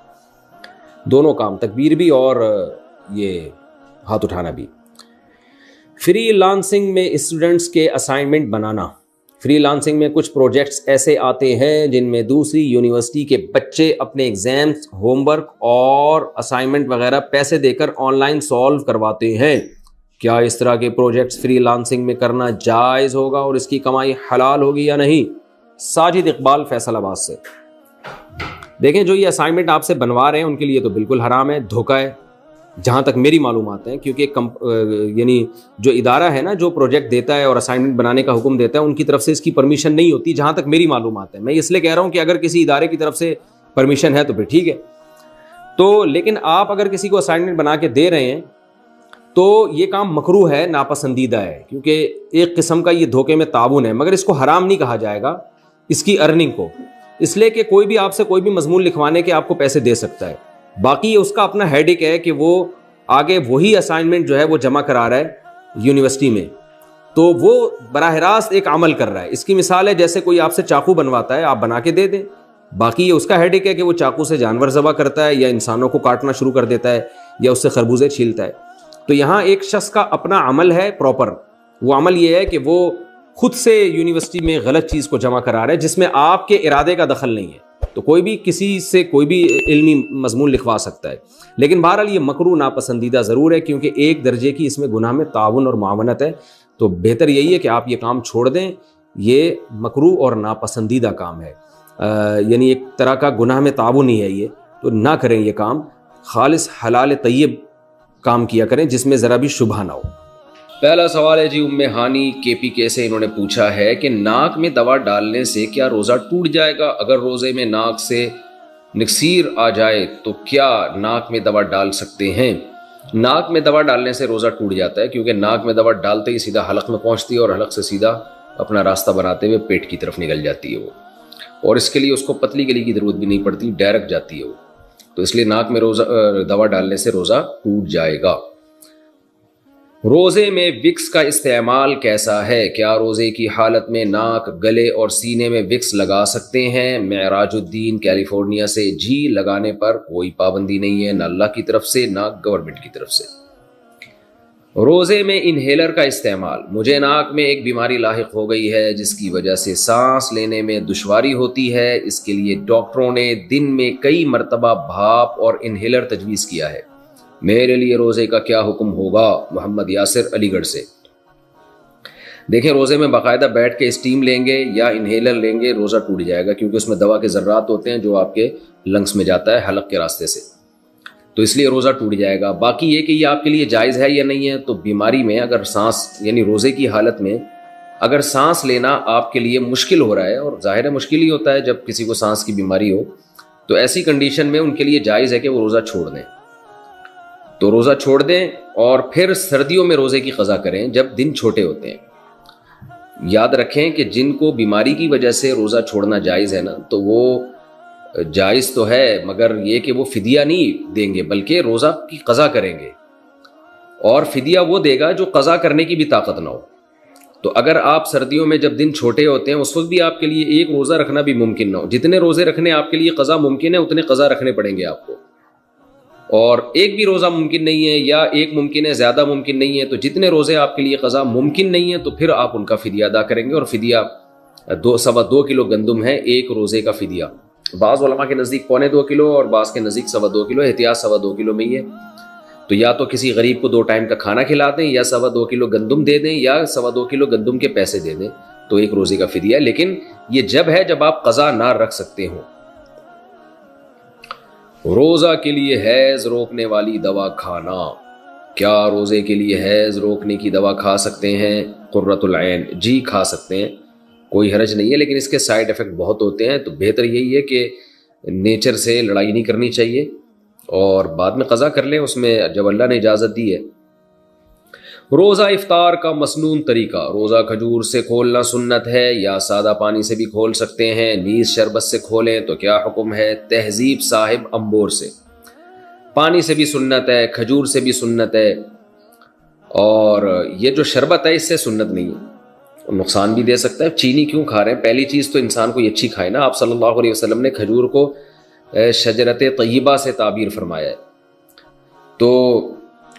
دونوں کام, تکبیر بھی اور یہ ہاتھ اٹھانا بھی. فری لانسنگ میں اسٹوڈنٹس کے اسائنمنٹ بنانا. فری لانسنگ میں کچھ پروجیکٹس ایسے آتے ہیں جن میں دوسری یونیورسٹی کے بچے اپنے ایگزامز, ہوم ورک اور اسائنمنٹ وغیرہ پیسے دے کر آن لائن سالو کرواتے ہیں. کیا اس طرح کے پروجیکٹس فری لانسنگ میں کرنا جائز ہوگا اور اس کی کمائی حلال ہوگی یا نہیں؟ ساجد اقبال فیصل آباد سے. دیکھیں جو یہ اسائنمنٹ آپ سے بنوا رہے ہیں ان کے لیے تو بالکل حرام ہے, دھوکہ ہے. جہاں تک میری معلومات ہیں, کیونکہ یعنی جو ادارہ ہے نا جو پروجیکٹ دیتا ہے اور اسائنمنٹ بنانے کا حکم دیتا ہے, ان کی طرف سے اس کی پرمیشن نہیں ہوتی, جہاں تک میری معلومات ہے. میں اس لیے کہہ رہا ہوں کہ اگر کسی ادارے کی طرف سے پرمیشن ہے تو پھر ٹھیک ہے. تو لیکن آپ اگر کسی کو اسائنمنٹ بنا کے دے رہے ہیں تو یہ کام مکروہ ہے, ناپسندیدہ ہے, کیونکہ ایک قسم کا یہ دھوکے میں تعاون ہے, مگر اس کو حرام نہیں کہا جائے گا اس کی ارننگ کو, اس لیے کہ کوئی بھی آپ سے کوئی بھی مضمون لکھوانے کے آپ کو پیسے دے سکتا ہے. باقی یہ اس کا اپنا ہیڈک ہے کہ وہ آگے وہی اسائنمنٹ جو ہے وہ جمع کرا رہا ہے یونیورسٹی میں, تو وہ براہ راست ایک عمل کر رہا ہے. اس کی مثال ہے جیسے کوئی آپ سے چاقو بنواتا ہے, آپ بنا کے دے دیں, باقی یہ اس کا ہیڈک ہے کہ وہ چاقو سے جانور ذبح کرتا ہے یا انسانوں کو کاٹنا شروع کر دیتا ہے یا اس سے خربوزے چھیلتا ہے. تو یہاں ایک شخص کا اپنا عمل ہے پراپر, وہ عمل یہ ہے کہ وہ خود سے یونیورسٹی میں غلط چیز کو جمع کرا رہا ہے جس میں آپ کے ارادے کا دخل نہیں ہے. تو کوئی بھی کسی سے کوئی بھی علمی مضمون لکھوا سکتا ہے, لیکن بہرحال یہ مکروہ ناپسندیدہ ضرور ہے, کیونکہ ایک درجے کی اس میں گناہ میں تعاون اور معاونت ہے. تو بہتر یہی ہے کہ آپ یہ کام چھوڑ دیں, یہ مکروہ اور ناپسندیدہ کام ہے, یعنی ایک طرح کا گناہ میں تعاون ہی ہے یہ, تو نہ کریں یہ کام. خالص حلال طیب کام کیا کریں جس میں ذرا بھی شبہ نہ ہو. پہلا سوال ہے جی ام ہانی KPK سے, انہوں نے پوچھا ہے کہ ناک میں دوا ڈالنے سے کیا روزہ ٹوٹ جائے گا؟ اگر روزے میں ناک سے نکسیر آ جائے تو کیا ناک میں دوا ڈال سکتے ہیں؟ ناک میں دوا ڈالنے سے روزہ ٹوٹ جاتا ہے, کیونکہ ناک میں دوا ڈالتے ہی سیدھا حلق میں پہنچتی ہے اور حلق سے سیدھا اپنا راستہ بناتے ہوئے پیٹ کی طرف نکل جاتی ہے وہ, اور اس کے لیے اس کو پتلی گلی کی ضرورت بھی نہیں پڑتی, ڈائریکٹ جاتی ہے وہ. تو اس لیے ناک میں دوا ڈالنے سے روزہ ٹوٹ جائے گا. روزے میں وکس کا استعمال کیسا ہے؟ کیا روزے کی حالت میں ناک, گلے اور سینے میں وکس لگا سکتے ہیں؟ معراج الدین کیلیفورنیا سے, جی لگانے پر کوئی پابندی نہیں ہے, نہ اللہ کی طرف سے نہ گورنمنٹ کی طرف سے. روزے میں انہیلر کا استعمال, مجھے ناک میں ایک بیماری لاحق ہو گئی ہے جس کی وجہ سے سانس لینے میں دشواری ہوتی ہے. اس کے لیے ڈاکٹروں نے دن میں کئی مرتبہ بھاپ اور انہیلر تجویز کیا ہے. میرے لیے روزے کا کیا حکم ہوگا؟ محمد یاسر علی گڑھ سے. دیکھیں, روزے میں باقاعدہ بیٹھ کے اسٹیم لیں گے یا انہیلر لیں گے, روزہ ٹوٹ جائے گا, کیونکہ اس میں دوا کے ذرات ہوتے ہیں جو آپ کے لنگس میں جاتا ہے حلق کے راستے سے, تو اس لیے روزہ ٹوٹ جائے گا. باقی یہ کہ یہ آپ کے لیے جائز ہے یا نہیں ہے, تو بیماری میں اگر سانس یعنی روزے کی حالت میں اگر سانس لینا آپ کے لیے مشکل ہو رہا ہے, اور ظاہر ہے مشکل ہی ہوتا ہے جب کسی کو سانس کی بیماری ہو, تو ایسی کنڈیشن میں ان کے لیے جائز ہے کہ وہ روزہ چھوڑ دیں. تو روزہ چھوڑ دیں اور پھر سردیوں میں روزے کی قضا کریں جب دن چھوٹے ہوتے ہیں. یاد رکھیں کہ جن کو بیماری کی وجہ سے روزہ چھوڑنا جائز ہے نا, تو وہ جائز تو ہے, مگر یہ کہ وہ فدیہ نہیں دیں گے بلکہ روزہ کی قضا کریں گے, اور فدیہ وہ دے گا جو قضا کرنے کی بھی طاقت نہ ہو. تو اگر آپ سردیوں میں جب دن چھوٹے ہوتے ہیں اس وقت بھی آپ کے لیے ایک روزہ رکھنا بھی ممکن نہ ہو, جتنے روزے رکھنے آپ کے لیے قضا ممکن ہے اتنے قضا رکھنے پڑیں گے آپ کو, اور ایک بھی روزہ ممکن نہیں ہے یا ایک ممکن ہے زیادہ ممکن نہیں ہے, تو جتنے روزے آپ کے لیے قضا ممکن نہیں ہے تو پھر آپ ان کا فدیہ ادا کریں گے. اور فدیہ 2.25 کلو گندم ہے ایک روزے کا فدیہ. بعض علماء کے نزدیک 2.25 کلو اور بعض کے نزدیک 2.25 کلو, احتیاط 2.25 کلو میں ہی ہے. تو یا تو کسی غریب کو 2 ٹائم کا کھانا کھلا دیں, یا 2.25 کلو گندم دے دیں, یا 2.25 کلو گندم کے پیسے دے دیں, تو ایک روزے کا فدیہ ہے. لیکن یہ جب ہے جب آپ قضا نہ رکھ سکتے ہوں. روزہ کے لیے حیض روکنے والی دوا کھانا, کیا روزے کے لیے حیض روکنے کی دوا کھا سکتے ہیں؟ قرۃ العین, جی کھا سکتے ہیں, کوئی حرج نہیں ہے, لیکن اس کے سائیڈ ایفیکٹ بہت ہوتے ہیں. تو بہتر یہی ہے کہ نیچر سے لڑائی نہیں کرنی چاہیے اور بعد میں قضا کر لیں اس میں جب اللہ نے اجازت دی ہے. روزہ افطار کا مسنون طریقہ, روزہ کھجور سے کھولنا سنت ہے یا سادہ پانی سے بھی کھول سکتے ہیں؟ نیز شربت سے کھولیں تو کیا حکم ہے؟ تہذیب صاحب امبور سے. پانی سے بھی سنت ہے, کھجور سے بھی سنت ہے, اور یہ جو شربت ہے اس سے سنت نہیں ہے, نقصان بھی دے سکتا ہے. چینی کیوں کھا رہے ہیں؟ پہلی چیز تو انسان کو یہ اچھی کھائے نا. آپ صلی اللہ علیہ وسلم نے کھجور کو شجرت طیبہ سے تعبیر فرمایا ہے, تو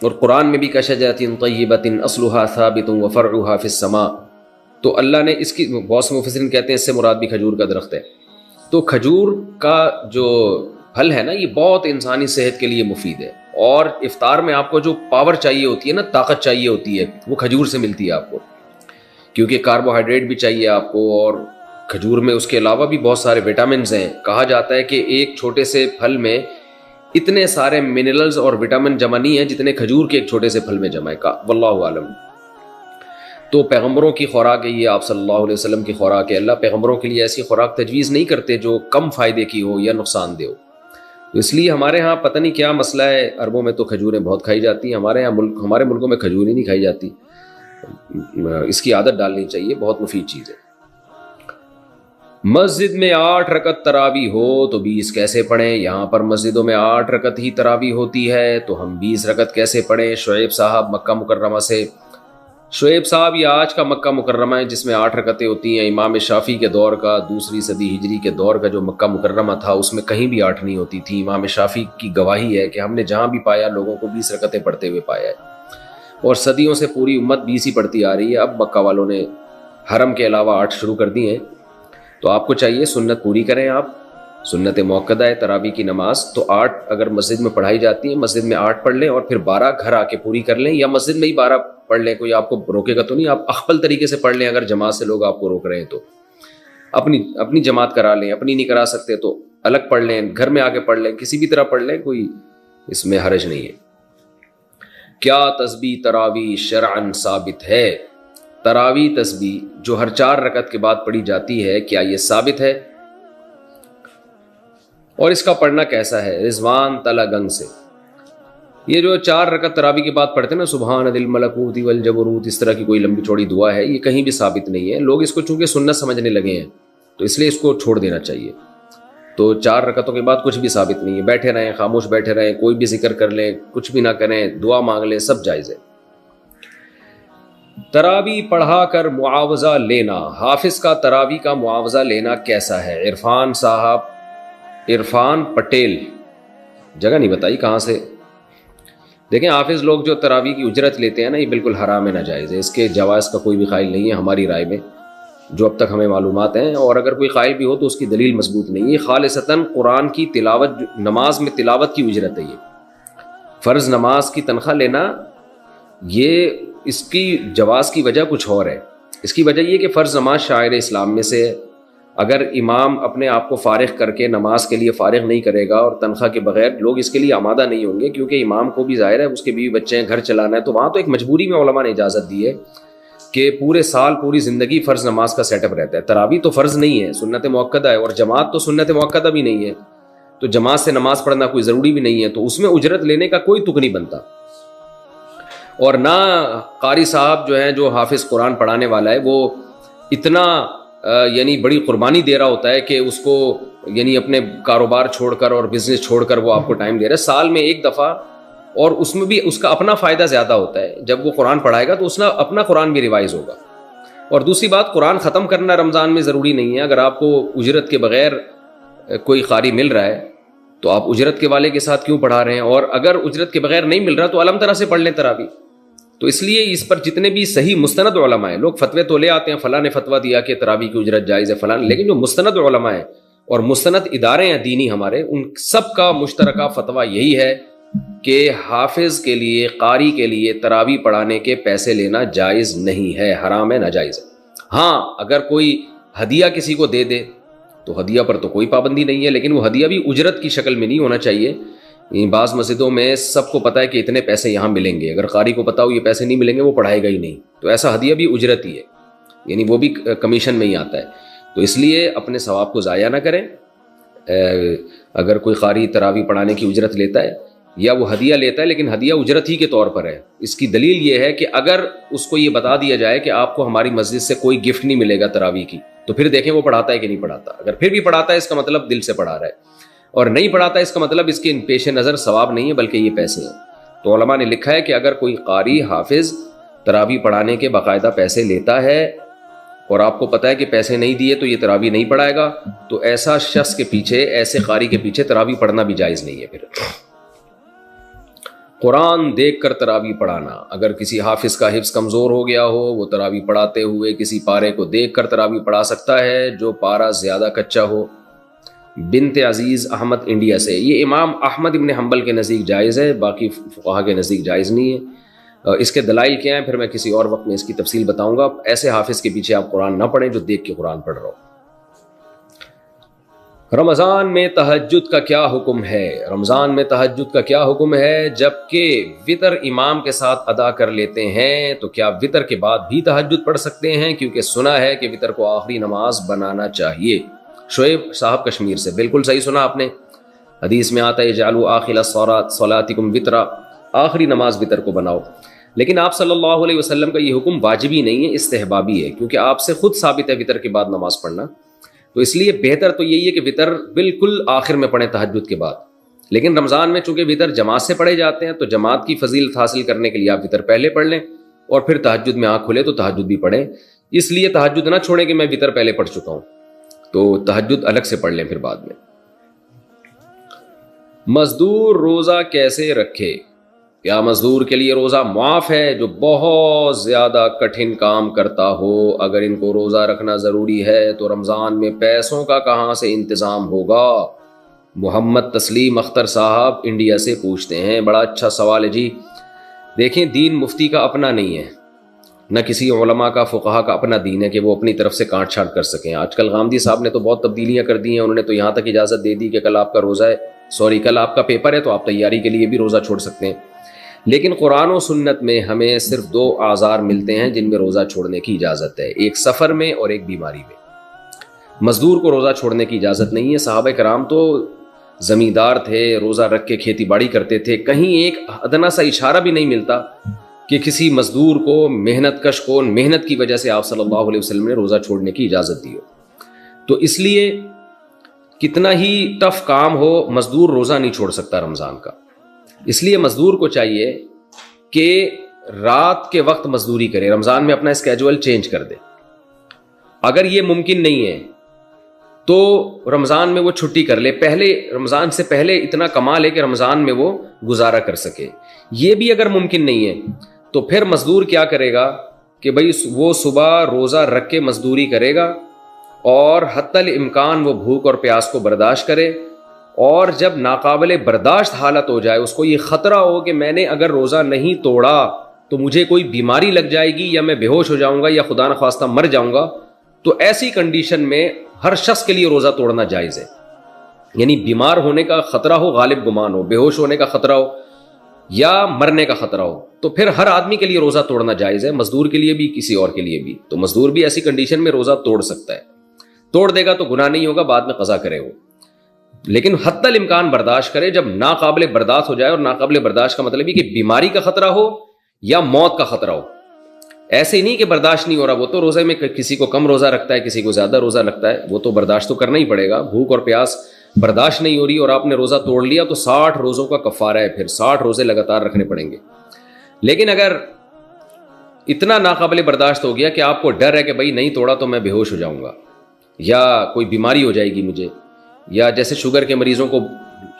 اور قرآن میں بھی کشجرۃ طیبۃ اصلھا ثابت وفرعھا فی السماء. تو اللہ نے اس کی بہت سے مفسرین کہتے ہیں اس سے مراد بھی کھجور کا درخت ہے. تو کھجور کا جو پھل ہے نا یہ بہت انسانی صحت کے لیے مفید ہے, اور افطار میں آپ کو جو پاور چاہیے ہوتی ہے نا, طاقت چاہیے ہوتی ہے, وہ کھجور سے ملتی ہے آپ کو, کیونکہ کاربوہائیڈریٹ بھی چاہیے آپ کو, اور کھجور میں اس کے علاوہ بھی بہت سارے وٹامنز ہیں. کہا جاتا ہے کہ ایک چھوٹے سے پھل میں اتنے سارے منرلز اور وٹامن جمع نہیں ہیں جتنے کھجور کے ایک چھوٹے سے پھل میں جمع ہے. واللہ عالم. تو پیغمبروں کی خوراک ہے یہ، آپ صلی اللہ علیہ وسلم کی خوراک ہے. اللہ پیغمبروں کے لیے ایسی خوراک تجویز نہیں کرتے جو کم فائدے کی ہو یا نقصان دہ ہو. تو اس لیے ہمارے ہاں پتہ نہیں کیا مسئلہ ہے، عربوں میں تو کھجوریں بہت کھائی جاتی ہیں، ہمارے ملکوں میں کھجور ہی نہیں کھائی جاتی. اس کی عادت ڈالنی چاہیے، بہت مفید چیز ہے. مسجد میں 8 رکعت تراویح ہو تو 20 کیسے پڑھیں؟ یہاں پر مسجدوں میں 8 رکعت ہی تراویح ہوتی ہے تو ہم 20 رکعت کیسے پڑھیں؟ شعیب صاحب مکہ مکرمہ سے. شعیب صاحب یہ آج کا مکہ مکرمہ ہے جس میں 8 رکعتیں ہوتی ہیں. امام شافعی کے دور کا، 2 صدی ہجری کے دور کا جو مکہ مکرمہ تھا اس میں کہیں بھی 8 نہیں ہوتی تھی. امام شافعی کی گواہی ہے کہ ہم نے جہاں بھی پایا لوگوں کو 20 رکعتیں پڑھتے ہوئے پایا ہے، اور صدیوں سے پوری امت 20 ہی پڑھتی آ رہی ہے. اب مکہ والوں نے حرم کے علاوہ 8 شروع کر دی ہیں. تو آپ کو چاہیے سنت پوری کریں. آپ سنت موقدہ ہے تراویح کی نماز، تو 8 اگر مسجد میں پڑھائی جاتی ہے مسجد میں 8 پڑھ لیں، اور پھر 12 گھر آ کے پوری کر لیں، یا مسجد میں ہی 12 پڑھ لیں. کوئی آپ کو روکے گا تو نہیں، آپ اخفل طریقے سے پڑھ لیں. اگر جماعت سے لوگ آپ کو روک رہے ہیں تو اپنی جماعت کرا لیں، اپنی نہیں کرا سکتے تو الگ پڑھ لیں، گھر میں آ کے پڑھ لیں، کسی بھی طرح پڑھ لیں، کوئی اس میں حرج نہیں ہے. کیا تسبیح تراویح شرعاً ثابت ہے؟ تراویح تسبیح جو ہر 4 رکعت کے بعد پڑھی جاتی ہے، کیا یہ ثابت ہے؟ اور اس کا پڑھنا کیسا ہے؟ رضوان تلا گنگ سے. یہ جو 4 رکعت تراویح کے بعد پڑھتے ہیں نا، سبحان ذی الملکوت والجبروت، اس طرح کی کوئی لمبی چوڑی دعا ہے، یہ کہیں بھی ثابت نہیں ہے. لوگ اس کو چونکہ سنت سمجھنے لگے ہیں تو اس لیے اس کو چھوڑ دینا چاہیے. تو 4 رکعتوں کے بعد کچھ بھی ثابت نہیں ہے. بیٹھے رہیں، خاموش بیٹھے رہیں، کوئی بھی ذکر کر لیں، کچھ بھی نہ کریں، دعا مانگ لیں، سب جائز ہے. تراویح پڑھا کر معاوضہ لینا، حافظ کا تراویح کا معاوضہ لینا کیسا ہے؟ عرفان پٹیل، جگہ نہیں بتائی کہاں سے. دیکھیں حافظ لوگ جو تراویح کی اجرت لیتے ہیں نا، یہ بالکل حرام ہے، ناجائز ہے. اس کے جواز کا کوئی بھی قائل نہیں ہے ہماری رائے میں، جو اب تک ہمیں معلومات ہیں. اور اگر کوئی قائل بھی ہو تو اس کی دلیل مضبوط نہیں ہے. خالصتاً قرآن کی تلاوت، نماز میں تلاوت کی اجرت ہے. یہ فرض نماز کی تنخواہ لینا، یہ اس کی جواز کی وجہ کچھ اور ہے. اس کی وجہ یہ کہ فرض نماز شاعر اسلام میں سے ہے. اگر امام اپنے آپ کو فارغ کر کے نماز کے لیے فارغ نہیں کرے گا اور تنخواہ کے بغیر، لوگ اس کے لیے آمادہ نہیں ہوں گے، کیونکہ امام کو بھی ظاہر ہے اس کے بیوی بچے ہیں، گھر چلانا ہے. تو وہاں تو ایک مجبوری میں علماء نے اجازت دی ہے کہ پورے سال پوری زندگی فرض نماز کا سیٹ اپ رہتا ہے. تراویح تو فرض نہیں ہے، سنت موقدہ ہے، اور جماعت تو سنت موقدہ بھی نہیں ہے، تو جماعت سے نماز پڑھنا کوئی ضروری بھی نہیں ہے. تو اس میں اجرت لینے کا کوئی تک نہیں بنتا. اور نہ قاری صاحب جو ہیں، جو حافظ قرآن پڑھانے والا ہے، وہ اتنا یعنی بڑی قربانی دے رہا ہوتا ہے کہ اس کو یعنی اپنے کاروبار چھوڑ کر اور بزنس چھوڑ کر وہ آپ کو ٹائم دے رہا ہے سال میں ایک دفعہ، اور اس میں بھی اس کا اپنا فائدہ زیادہ ہوتا ہے. جب وہ قرآن پڑھائے گا تو اس نے اپنا قرآن بھی ریوائز ہوگا. اور دوسری بات، قرآن ختم کرنا رمضان میں ضروری نہیں ہے. اگر آپ کو اجرت کے بغیر کوئی قاری مل رہا ہے تو آپ اجرت کے والے کے ساتھ کیوں پڑھا رہے ہیں؟ اور اگر اجرت کے بغیر نہیں مل رہا تو الحمد للہ سے پڑھ لیں تراویح. تو اس لیے اس پر جتنے بھی صحیح مستند علماء ہیں، لوگ فتوے تو لے آتے ہیں، فلاں نے فتویٰ دیا کہ تراویح کی اجرت جائز ہے فلاں، لیکن جو مستند علماء ہیں اور مستند ادارے ہیں دینی ہمارے، ان سب کا مشترکہ فتویٰ یہی ہے کہ حافظ کے لیے، قاری کے لیے تراویح پڑھانے کے پیسے لینا جائز نہیں ہے، حرام ہے، ناجائز ہے. ہاں اگر کوئی ہدیہ کسی کو دے دے تو ہدیہ پر تو کوئی پابندی نہیں ہے، لیکن وہ ہدیہ بھی اجرت کی شکل میں نہیں ہونا چاہیے. بعض مسجدوں میں سب کو پتہ ہے کہ اتنے پیسے یہاں ملیں گے، اگر قاری کو پتہ ہو یہ پیسے نہیں ملیں گے وہ پڑھائے گا ہی نہیں، تو ایسا ہدیہ بھی اجرت ہی ہے، یعنی وہ بھی کمیشن میں ہی آتا ہے. تو اس لیے اپنے ثواب کو ضائع نہ کریں. اگر کوئی قاری تراویح پڑھانے کی اجرت لیتا ہے یا وہ ہدیہ لیتا ہے، لیکن ہدیہ اجرت ہی کے طور پر ہے. اس کی دلیل یہ ہے کہ اگر اس کو یہ بتا دیا جائے کہ آپ کو ہماری مسجد سے کوئی گفٹ نہیں ملے گا تراویح کی، تو پھر دیکھیں وہ پڑھاتا ہے کہ نہیں پڑھاتا. اگر پھر بھی پڑھاتا ہے اس کا مطلب دل سے پڑھا رہا ہے، اور نہیں پڑھاتا اس کا مطلب اس کے پیش نظر ثواب نہیں ہے بلکہ یہ پیسے ہیں. تو علماء نے لکھا ہے کہ اگر کوئی قاری حافظ تراویح پڑھانے کے باقاعدہ پیسے لیتا ہے اور آپ کو پتہ ہے کہ پیسے نہیں دیے تو یہ تراویح نہیں پڑھائے گا، تو ایسا شخص کے پیچھے، ایسے قاری کے پیچھے تراویح پڑھنا بھی جائز نہیں ہے. پھر قرآن دیکھ کر تراویح پڑھانا، اگر کسی حافظ کا حفظ کمزور ہو گیا ہو، وہ تراویح پڑھاتے ہوئے کسی پارے کو دیکھ کر تراویح پڑھا سکتا ہے جو پارا زیادہ کچا ہو. بنت عزیز احمد انڈیا سے، یہ امام احمد ابن حنبل کے نزدیک جائز ہے، باقی فقہا کے نزدیک جائز نہیں ہے. اس کے دلائل کیا ہیں پھر میں کسی اور وقت میں اس کی تفصیل بتاؤں گا. ایسے حافظ کے پیچھے آپ قرآن نہ پڑھیں جو دیکھ کے قرآن پڑھ رہا ہو. رمضان میں تہجد کا کیا حکم ہے؟ رمضان میں تہجد کا کیا حکم ہے؟ جبکہ وطر امام کے ساتھ ادا کر لیتے ہیں تو کیا وطر کے بعد بھی تہجد پڑھ سکتے ہیں؟ کیونکہ سنا ہے کہ وطر کو آخری نماز بنانا چاہیے۔ شعیب صاحب کشمیر سے، بالکل صحیح سنا آپ نے۔ حدیث میں آتا ہے اجعلوا آخر صلاتکم وطرا، آخری نماز وطر کو بناؤ۔ لیکن آپ صلی اللہ علیہ وسلم کا یہ حکم واجبی نہیں ہے، استحبابی ہے، کیونکہ آپ سے خود ثابت ہے وطر کے بعد نماز پڑھنا۔ تو اس لیے بہتر تو یہی ہے کہ وطر بالکل آخر میں پڑھیں تہجد کے بعد۔ لیکن رمضان میں چونکہ وطر جماعت سے پڑھے جاتے ہیں تو جماعت کی فضیلت حاصل کرنے کے لیے آپ وطر پہلے پڑھ لیں اور پھر تہجد میں آنکھ کھلے تو تہجد بھی پڑھیں۔ اس لیے تہجد نہ چھوڑیں کہ میں وطر پہلے پڑھ چکا ہوں، تو تہجد الگ سے پڑھ لیں پھر بعد میں۔ مزدور روزہ کیسے رکھے؟ کیا مزدور کے لیے روزہ معاف ہے جو بہت زیادہ کٹھن کام کرتا ہو؟ اگر ان کو روزہ رکھنا ضروری ہے تو رمضان میں پیسوں کا کہاں سے انتظام ہوگا؟ محمد تسلیم اختر صاحب انڈیا سے پوچھتے ہیں۔ بڑا اچھا سوال ہے جی۔ دیکھیں، دین مفتی کا اپنا نہیں ہے، نہ کسی علماء کا فقہا کا اپنا دین ہے کہ وہ اپنی طرف سے کاٹ چھانٹ کر سکیں۔ آج کل غامدی صاحب نے تو بہت تبدیلیاں کر دی ہیں، انہوں نے تو یہاں تک اجازت دے دی کہ کل آپ کا روزہ ہے، کل آپ کا پیپر ہے تو آپ تیاری کے لیے بھی روزہ چھوڑ سکتے ہیں۔ لیکن قرآن و سنت میں ہمیں صرف 2 اعذار ملتے ہیں جن میں روزہ چھوڑنے کی اجازت ہے، ایک سفر میں اور ایک بیماری میں۔ مزدور کو روزہ چھوڑنے کی اجازت نہیں ہے۔ صحابہ کرام تو زمیندار تھے، روزہ رکھ کے کھیتی باڑی کرتے تھے، کہیں ایک ادنا سا اشارہ بھی نہیں ملتا کہ کسی مزدور کو، محنت کش کو، محنت کی وجہ سے آپ صلی اللہ علیہ وسلم نے روزہ چھوڑنے کی اجازت دی ہو۔ تو اس لیے کتنا ہی ٹف کام ہو، مزدور روزہ نہیں چھوڑ سکتا رمضان کا۔ اس لیے مزدور کو چاہیے کہ رات کے وقت مزدوری کرے، رمضان میں اپنا اسکیجول چینج کر دے۔ اگر یہ ممکن نہیں ہے تو رمضان میں وہ چھٹی کر لے، پہلے رمضان سے پہلے اتنا کما لے کہ رمضان میں وہ گزارا کر سکے۔ یہ بھی اگر ممکن نہیں ہے تو پھر مزدور کیا کرے گا کہ بھئی وہ صبح روزہ رکھ کے مزدوری کرے گا اور حتی الامکان وہ بھوک اور پیاس کو برداشت کرے، اور جب ناقابل برداشت حالت ہو جائے، اس کو یہ خطرہ ہو کہ میں نے اگر روزہ نہیں توڑا تو مجھے کوئی بیماری لگ جائے گی یا میں بے ہوش ہو جاؤں گا یا خدا نخواستہ مر جاؤں گا، تو ایسی کنڈیشن میں ہر شخص کے لیے روزہ توڑنا جائز ہے۔ یعنی بیمار ہونے کا خطرہ ہو، غالب گمان ہو، بے ہوش ہونے کا خطرہ ہو یا مرنے کا خطرہ ہو، تو پھر ہر آدمی کے لیے روزہ توڑنا جائز ہے، مزدور کے لیے بھی، کسی اور کے لیے بھی۔ تو مزدور بھی ایسی کنڈیشن میں روزہ توڑ سکتا ہے، توڑ دے گا تو گناہ نہیں ہوگا، بعد میں قضا کرے وہ، لیکن حتی الامکان برداشت کرے۔ جب ناقابل برداشت ہو جائے، اور ناقابل برداشت کا مطلب یہ کہ بیماری کا خطرہ ہو یا موت کا خطرہ ہو، ایسے نہیں کہ برداشت نہیں ہو رہا، وہ تو روزے میں کسی کو کم روزہ رکھتا ہے، کسی کو زیادہ روزہ رکھتا ہے، وہ تو برداشت تو کرنا ہی پڑے گا۔ بھوک اور پیاس برداشت نہیں ہو رہی اور آپ نے روزہ توڑ لیا تو 60 روزوں کا کفارہ ہے، پھر 60 روزے لگاتار رکھنے پڑیں گے۔ لیکن اگر اتنا ناقابل برداشت ہو گیا کہ آپ کو ڈر ہے کہ بھائی نہیں توڑا تو میں بے ہوش ہو جاؤں گا یا کوئی بیماری ہو جائے گی مجھے، یا جیسے شوگر کے مریضوں کو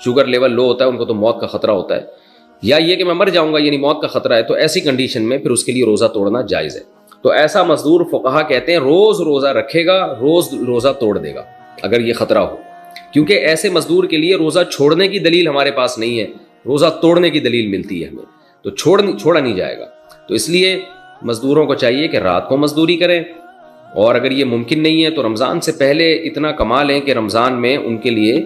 شوگر لیول لو ہوتا ہے، ان کو تو موت کا خطرہ ہوتا ہے، یا یہ کہ میں مر جاؤں گا یعنی موت کا خطرہ ہے، تو ایسی کنڈیشن میں پھر اس کے لیے روزہ توڑنا جائز ہے۔ تو ایسا مزدور فقہا کہتے ہیں روز روزہ رکھے گا، روز روزہ توڑ دے گا اگر یہ خطرہ ہو، کیونکہ ایسے مزدور کے لیے روزہ چھوڑنے کی دلیل ہمارے پاس نہیں ہے، روزہ توڑنے کی دلیل ملتی ہے ہمیں، تو چھوڑا نہیں جائے گا۔ تو اس لیے مزدوروں کو چاہیے کہ رات کو مزدوری کریں، اور اگر یہ ممکن نہیں ہے تو رمضان سے پہلے اتنا کما لیں کہ رمضان میں ان کے لیے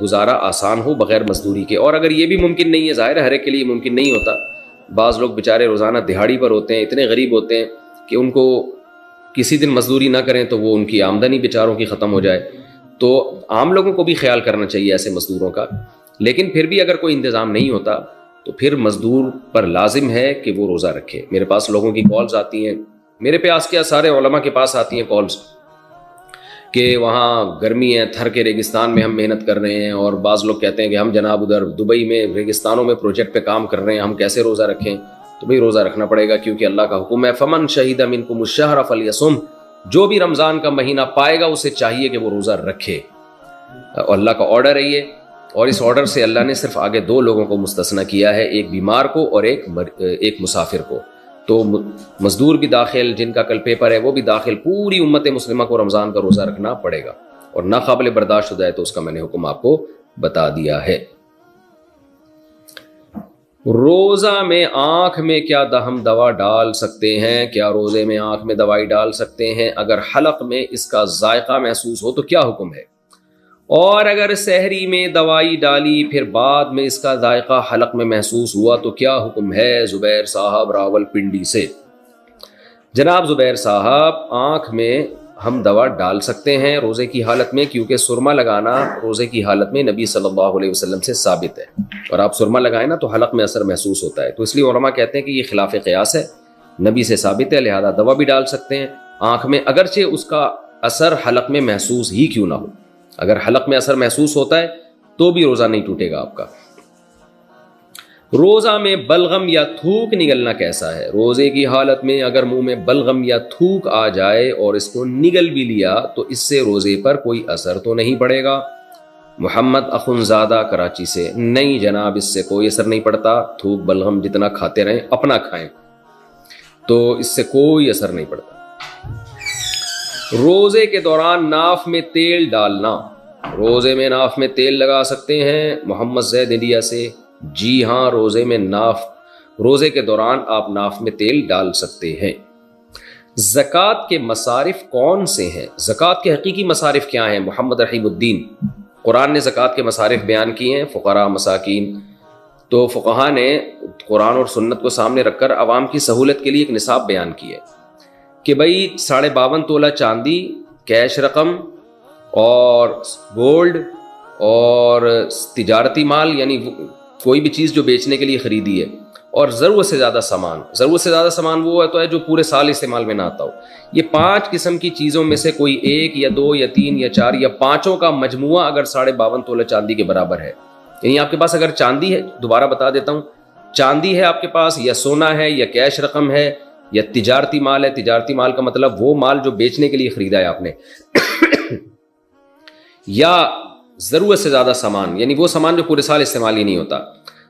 گزارا آسان ہو بغیر مزدوری کے۔ اور اگر یہ بھی ممکن نہیں ہے، ظاہر ہے ہر ایک کے لیے ممکن نہیں ہوتا، بعض لوگ بیچارے روزانہ دہاڑی پر ہوتے ہیں، اتنے غریب ہوتے ہیں کہ ان کو کسی دن مزدوری نہ کریں تو وہ ان کی آمدنی بیچاروں کی ختم ہو جائے، تو عام لوگوں کو بھی خیال کرنا چاہیے ایسے مزدوروں کا۔ لیکن پھر بھی اگر کوئی انتظام نہیں ہوتا تو پھر مزدور پر لازم ہے کہ وہ روزہ رکھے۔ میرے پاس لوگوں کی کالز آتی ہیں، میرے پاس کیا سارے علماء کے پاس آتی ہیں کالز کہ وہاں گرمی ہے، تھر کے ریگستان میں ہم محنت کر رہے ہیں، اور بعض لوگ کہتے ہیں کہ ہم جناب ادھر دبئی میں ریگستانوں میں پروجیکٹ پہ کام کر رہے ہیں، ہم کیسے روزہ رکھیں؟ تو بھئی روزہ رکھنا پڑے گا، کیونکہ اللہ کا حکم ہے فمن شہید منکم الشہر فلیصم، جو بھی رمضان کا مہینہ پائے گا اسے چاہیے کہ وہ روزہ رکھے، اور اللہ کا آرڈر ہے یہ، اور اس آرڈر سے اللہ نے صرف آگے 2 لوگوں کو مستثنی کیا ہے، ایک بیمار کو اور ایک مسافر کو۔ تو مزدور بھی داخل، جن کا کل پیپر ہے وہ بھی داخل، پوری امت مسلمہ کو رمضان کا روزہ رکھنا پڑے گا، اور ناقابل برداشت ہو جائے تو اس کا میں نے حکم آپ کو بتا دیا ہے۔ روزہ میں آنکھ میں کیا ہم دوا ڈال سکتے ہیں؟ کیا روزے میں آنکھ میں دوائی ڈال سکتے ہیں؟ اگر حلق میں اس کا ذائقہ محسوس ہو تو کیا حکم ہے؟ اور اگر سحری میں دوائی ڈالی پھر بعد میں اس کا ذائقہ حلق میں محسوس ہوا تو کیا حکم ہے؟ زبیر صاحب راول پنڈی سے۔ جناب زبیر صاحب، آنکھ میں ہم دوا ڈال سکتے ہیں روزے کی حالت میں، کیونکہ سرما لگانا روزے کی حالت میں نبی صلی اللہ علیہ وسلم سے ثابت ہے، اور آپ سرما لگائیں نا تو حلق میں اثر محسوس ہوتا ہے، تو اس لیے علماء کہتے ہیں کہ یہ خلاف قیاس ہے، نبی سے ثابت ہے، لہذا دوا بھی ڈال سکتے ہیں آنکھ میں، اگرچہ اس کا اثر حلق میں محسوس ہی کیوں نہ ہو۔ اگر حلق میں اثر محسوس ہوتا ہے تو بھی روزہ نہیں ٹوٹے گا آپ کا۔ روزہ میں بلغم یا تھوک نگلنا کیسا ہے؟ روزے کی حالت میں اگر منہ میں بلغم یا تھوک آ جائے اور اس کو نگل بھی لیا تو اس سے روزے پر کوئی اثر تو نہیں پڑے گا؟ محمد اخنزادہ کراچی سے۔ نہیں جناب، اس سے کوئی اثر نہیں پڑتا، تھوک بلغم جتنا کھاتے رہیں، اپنا کھائیں، تو اس سے کوئی اثر نہیں پڑتا۔ روزے کے دوران ناف میں تیل ڈالنا، روزے میں ناف میں تیل لگا سکتے ہیں؟ محمد زید انڈیا سے۔ جی ہاں، روزے کے دوران آپ ناف میں تیل ڈال سکتے ہیں۔ زکوٰۃ کے مصارف کون سے ہیں؟ زکوٰۃ کے حقیقی مصارف کیا ہیں؟ محمد رحیم الدین۔ قرآن نے زکوٰۃ کے مصارف بیان کیے ہیں، فقراء مساکین، تو فقہا نے قرآن اور سنت کو سامنے رکھ کر عوام کی سہولت کے لیے ایک نصاب بیان کیا ہے کہ بھائی 52.5 تولہ چاندی، کیش رقم اور گولڈ اور تجارتی مال، یعنی کوئی بھی چیز جو بیچنے کے لیے خریدی ہے، اور ضرورت سے زیادہ سامان۔ ضرورت سے زیادہ سامان وہ ہوتا ہے جو پورے سال استعمال میں نہ آتا ہو۔ یہ 5 قسم کی چیزوں میں سے کوئی 1 یا 2 یا 3 یا 4 یا 5 کا مجموعہ اگر 52.5 تولہ چاندی کے برابر ہے، یعنی آپ کے پاس اگر چاندی ہے، دوبارہ بتا دیتا ہوں، چاندی ہے آپ کے پاس، یا سونا ہے، یا کیش رقم ہے، یا تجارتی مال ہے۔ تجارتی مال کا مطلب وہ مال جو بیچنے کے لیے خریدا ہے آپ نے، یا ضرورت سے زیادہ سامان، یعنی وہ سامان جو پورے سال استعمال ہی نہیں ہوتا،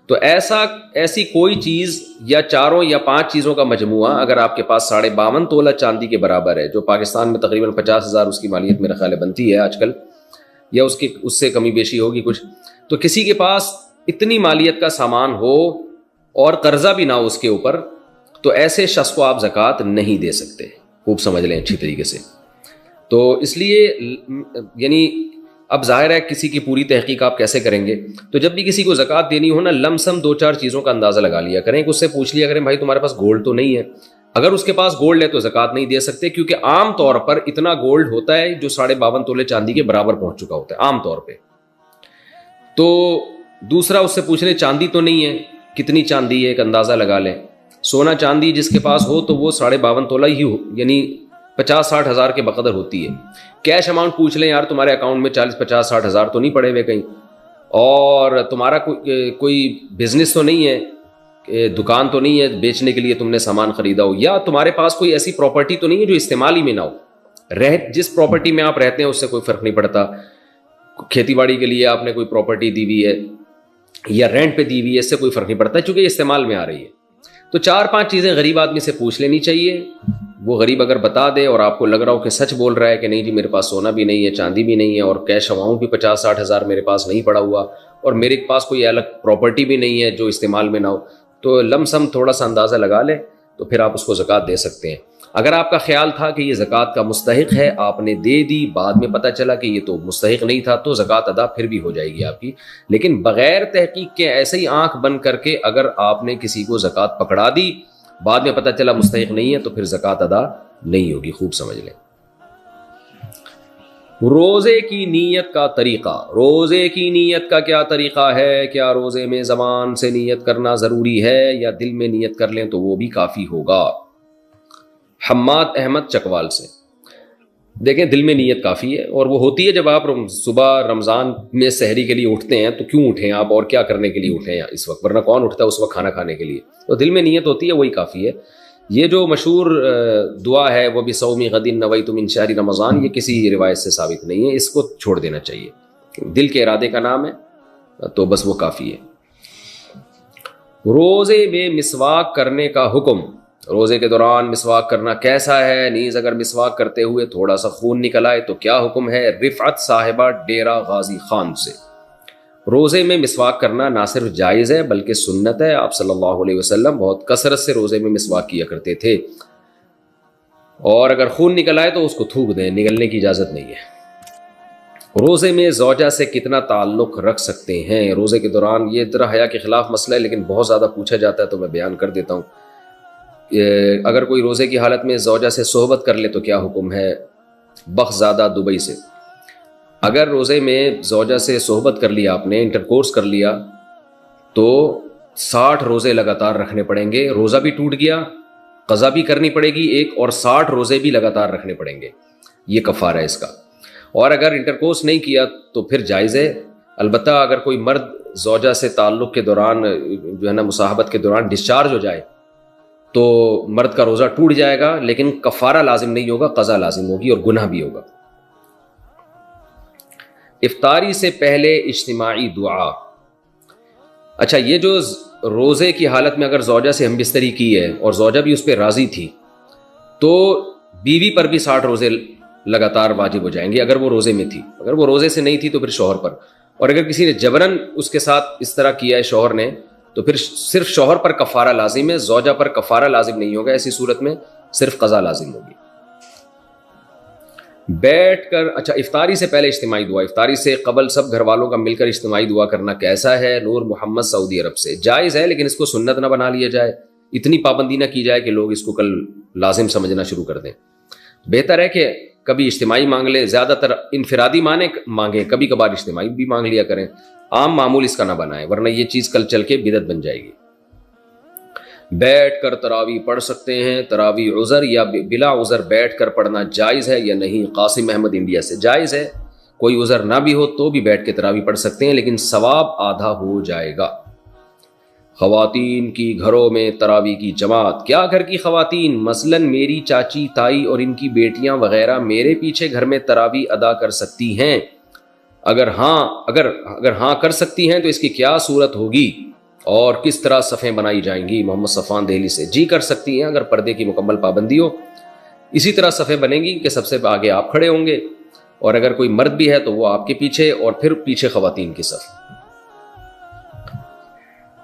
تو ایسی کوئی چیز یا 4 یا 5 چیزوں کا مجموعہ اگر آپ کے پاس 52.5 تولہ چاندی کے برابر ہے، جو پاکستان میں تقریباً 50,000 اس کی مالیت میرا خیال بنتی ہے آج کل، یا اس سے کمی بیشی ہوگی کچھ، تو کسی کے پاس اتنی مالیت کا سامان ہو اور قرضہ بھی نہ ہو اس کے اوپر، تو ایسے شخص کو آپ زکوٰۃ نہیں دے سکتے۔ خوب سمجھ لیں اچھی طریقے سے۔ تو اس لیے یعنی اب ظاہر ہے کسی کی پوری تحقیق آپ کیسے کریں گے، تو جب بھی کسی کو زکوٰۃ دینی ہو نا، لم سم 2-4 چیزوں کا اندازہ لگا لیا کریں، اس سے پوچھ لیا کریں بھائی تمہارے پاس گولڈ تو نہیں ہے؟ اگر اس کے پاس گولڈ ہے تو زکوٰۃ نہیں دے سکتے، کیونکہ عام طور پر اتنا گولڈ ہوتا ہے جو 52.5 تولے چاندی کے برابر پہنچ چکا ہوتا ہے عام طور پہ۔ تو دوسرا اس سے پوچھ لیں چاندی تو نہیں ہے، کتنی چاندی ہے ایک اندازہ لگا لیں۔ سونا چاندی جس کے پاس ہو تو وہ 52.5 تولہ ہی ہو، یعنی 50-60 ہزار کے بقدر ہوتی ہے۔ کیش اماؤنٹ پوچھ لیں، یار تمہارے اکاؤنٹ میں 40-50-60 ہزار تو نہیں پڑے ہوئے کہیں، اور تمہارا کوئی بزنس تو نہیں ہے، دکان تو نہیں ہے بیچنے کے لیے تم نے سامان خریدا ہو، یا تمہارے پاس کوئی ایسی پراپرٹی تو نہیں ہے جو استعمال ہی میں نہ ہو۔ جس پراپرٹی میں آپ رہتے ہیں اس سے کوئی فرق نہیں پڑتا، کھیتی باڑی کے لیے آپ نے کوئی پراپرٹی دی ہوئی ہے یا رینٹ پہ دی ہوئی ہے، اس سے کوئی فرق نہیں پڑتا چونکہ یہ استعمال میں آ رہی ہے۔ تو 4-5 چیزیں غریب آدمی سے پوچھ لینی چاہیے، وہ غریب اگر بتا دے اور آپ کو لگ رہا ہو کہ سچ بول رہا ہے کہ نہیں جی میرے پاس سونا بھی نہیں ہے، چاندی بھی نہیں ہے، اور کیش اماؤنٹ بھی 50-60 ہزار میرے پاس نہیں پڑا ہوا، اور میرے پاس کوئی الگ پراپرٹی بھی نہیں ہے جو استعمال میں نہ ہو، تو لم سم تھوڑا سا اندازہ لگا لیں تو پھر آپ اس کو زکوٰۃ دے سکتے ہیں۔ اگر آپ کا خیال تھا کہ یہ زکوٰۃ کا مستحق ہے، آپ نے دے دی، بعد میں پتہ چلا کہ یہ تو مستحق نہیں تھا، تو زکوٰۃ ادا پھر بھی ہو جائے گی آپ کی۔ لیکن بغیر تحقیق کے ایسے ہی آنکھ بند کر کے اگر آپ نے کسی کو زکوٰۃ پکڑا دی، بعد میں پتہ چلا مستحق نہیں ہے، تو پھر زکوٰۃ ادا نہیں ہوگی۔ خوب سمجھ لیں۔ روزے کی نیت کا طریقہ، روزے کی نیت کا کیا طریقہ ہے؟ کیا روزے میں زبان سے نیت کرنا ضروری ہے یا دل میں نیت کر لیں تو وہ بھی کافی ہوگا؟ حماد احمد چکوال سے۔ دیکھیں دل میں نیت کافی ہے، اور وہ ہوتی ہے جب آپ صبح رمضان میں سحری کے لیے اٹھتے ہیں، تو کیوں اٹھیں آپ اور کیا کرنے کے لیے اٹھیں اس وقت، ورنہ کون اٹھتا ہے اس وقت کھانا کھانے کے لیے؟ تو دل میں نیت ہوتی ہے، وہی کافی ہے۔ یہ جو مشہور دعا ہے وہ بِصَوْمِ غَدٍ نَوَيْتُ مِنْ شَهْرِ رمضان، یہ کسی روایت سے ثابت نہیں ہے، اس کو چھوڑ دینا چاہیے، دل کے ارادے کا نام ہے، تو بس وہ کافی ہے۔ روزے میں مسواک کرنے کا حکم، روزے کے دوران مسواک کرنا کیسا ہے؟ نیز اگر مسواک کرتے ہوئے تھوڑا سا خون نکل آئے تو کیا حکم ہے؟ رفعت صاحبہ ڈیرہ غازی خان سے۔ روزے میں مسواک کرنا نہ صرف جائز ہے بلکہ سنت ہے، آپ صلی اللہ علیہ وسلم بہت کثرت سے روزے میں مسواک کیا کرتے تھے، اور اگر خون نکل آئے تو اس کو تھوک دیں، نگلنے کی اجازت نہیں ہے۔ روزے میں زوجہ سے کتنا تعلق رکھ سکتے ہیں روزے کے دوران؟ یہ ذرا حیا کے خلاف مسئلہ ہے لیکن بہت زیادہ پوچھا جاتا ہے تو میں بیان کر دیتا ہوں. اگر کوئی روزے کی حالت میں زوجہ سے صحبت کر لے تو کیا حکم ہے؟ بخزادہ دبئی سے. اگر روزے میں زوجہ سے صحبت کر لیا، آپ نے انٹرکورس کر لیا، تو 60 روزے لگاتار رکھنے پڑیں گے. روزہ بھی ٹوٹ گیا، قضا بھی کرنی پڑے گی ایک، اور 60 روزے بھی لگاتار رکھنے پڑیں گے. یہ کفارہ ہے اس کا. اور اگر انٹرکورس نہیں کیا تو پھر جائز ہے. البتہ اگر کوئی مرد زوجہ سے تعلق کے دوران جو ہے نا مصاحبت کے دوران ڈسچارج ہو جائے تو مرد کا روزہ ٹوٹ جائے گا، لیکن کفارہ لازم نہیں ہوگا، قضا لازم ہوگی اور گناہ بھی ہوگا. افطاری سے پہلے اجتماعی دعا. اچھا، یہ جو روزے کی حالت میں اگر زوجہ سے ہم بستری کی ہے اور زوجہ بھی اس پہ راضی تھی تو بیوی پر بھی 60 روزے لگاتار واجب ہو جائیں گے اگر وہ روزے میں تھی. اگر وہ روزے سے نہیں تھی تو پھر شوہر پر. اور اگر کسی نے جبراً اس کے ساتھ اس طرح کیا ہے شوہر نے تو پھر صرف شوہر پر کفارہ لازم ہے، زوجہ پر کفارہ لازم نہیں ہوگا. ایسی صورت میں صرف قضا لازم ہوگی. بیٹھ کر، اچھا افطاری سے پہلے اجتماعی دعا، افطاری سے قبل سب گھر والوں کا مل کر اجتماعی دعا کرنا کیسا ہے؟ نور محمد سعودی عرب سے. جائز ہے لیکن اس کو سنت نہ بنا لیا جائے، اتنی پابندی نہ کی جائے کہ لوگ اس کو کل لازم سمجھنا شروع کر دیں. بہتر ہے کہ کبھی اجتماعی مانگ لیں، زیادہ تر انفرادی مانگیں، کبھی کبھار اجتماعی بھی مانگ لیا کریں. عام معمول اس کا نہ بنائیں ورنہ یہ چیز کل چل کے بدعت بن جائے گی. بیٹھ کر تراویح پڑھ سکتے ہیں؟ تراویح عذر یا بلا عذر بیٹھ کر پڑھنا جائز ہے یا نہیں؟ قاسم احمد انڈیا سے. جائز ہے، کوئی عذر نہ بھی ہو تو بھی بیٹھ کے تراویح پڑھ سکتے ہیں، لیکن ثواب آدھا ہو جائے گا. خواتین کی گھروں میں تراویح کی جماعت. کیا گھر کی خواتین مثلا میری چاچی، تائی اور ان کی بیٹیاں وغیرہ میرے پیچھے گھر میں تراویح ادا کر سکتی ہیں؟ اگر ہاں کر سکتی ہیں تو اس کی کیا صورت ہوگی اور کس طرح صفیں بنائی جائیں گی؟ محمد صفان دہلی سے. جی کر سکتی ہیں اگر پردے کی مکمل پابندی ہو. اسی طرح صفیں بنیں گی کہ سب سے آگے آپ کھڑے ہوں گے، اور اگر کوئی مرد بھی ہے تو وہ آپ کے پیچھے، اور پھر پیچھے خواتین کی صف.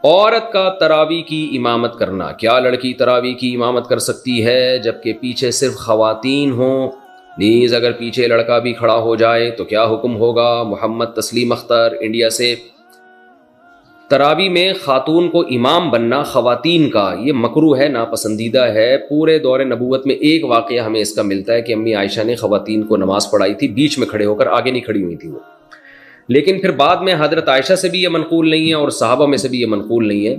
عورت کا تراویح کی امامت کرنا. کیا لڑکی تراویح کی امامت کر سکتی ہے جبکہ پیچھے صرف خواتین ہوں؟ نیز اگر پیچھے لڑکا بھی کھڑا ہو جائے تو کیا حکم ہوگا؟ محمد تسلیم اختر انڈیا سے. تراویح میں خاتون کو امام بننا خواتین کا یہ مکروہ ہے، ناپسندیدہ ہے. پورے دور نبوت میں ایک واقعہ ہمیں اس کا ملتا ہے کہ امی عائشہ نے خواتین کو نماز پڑھائی تھی، بیچ میں کھڑے ہو کر، آگے نہیں کھڑی ہوئی تھی وہ. لیکن پھر بعد میں حضرت عائشہ سے بھی یہ منقول نہیں ہے اور صحابہ میں سے بھی یہ منقول نہیں ہے.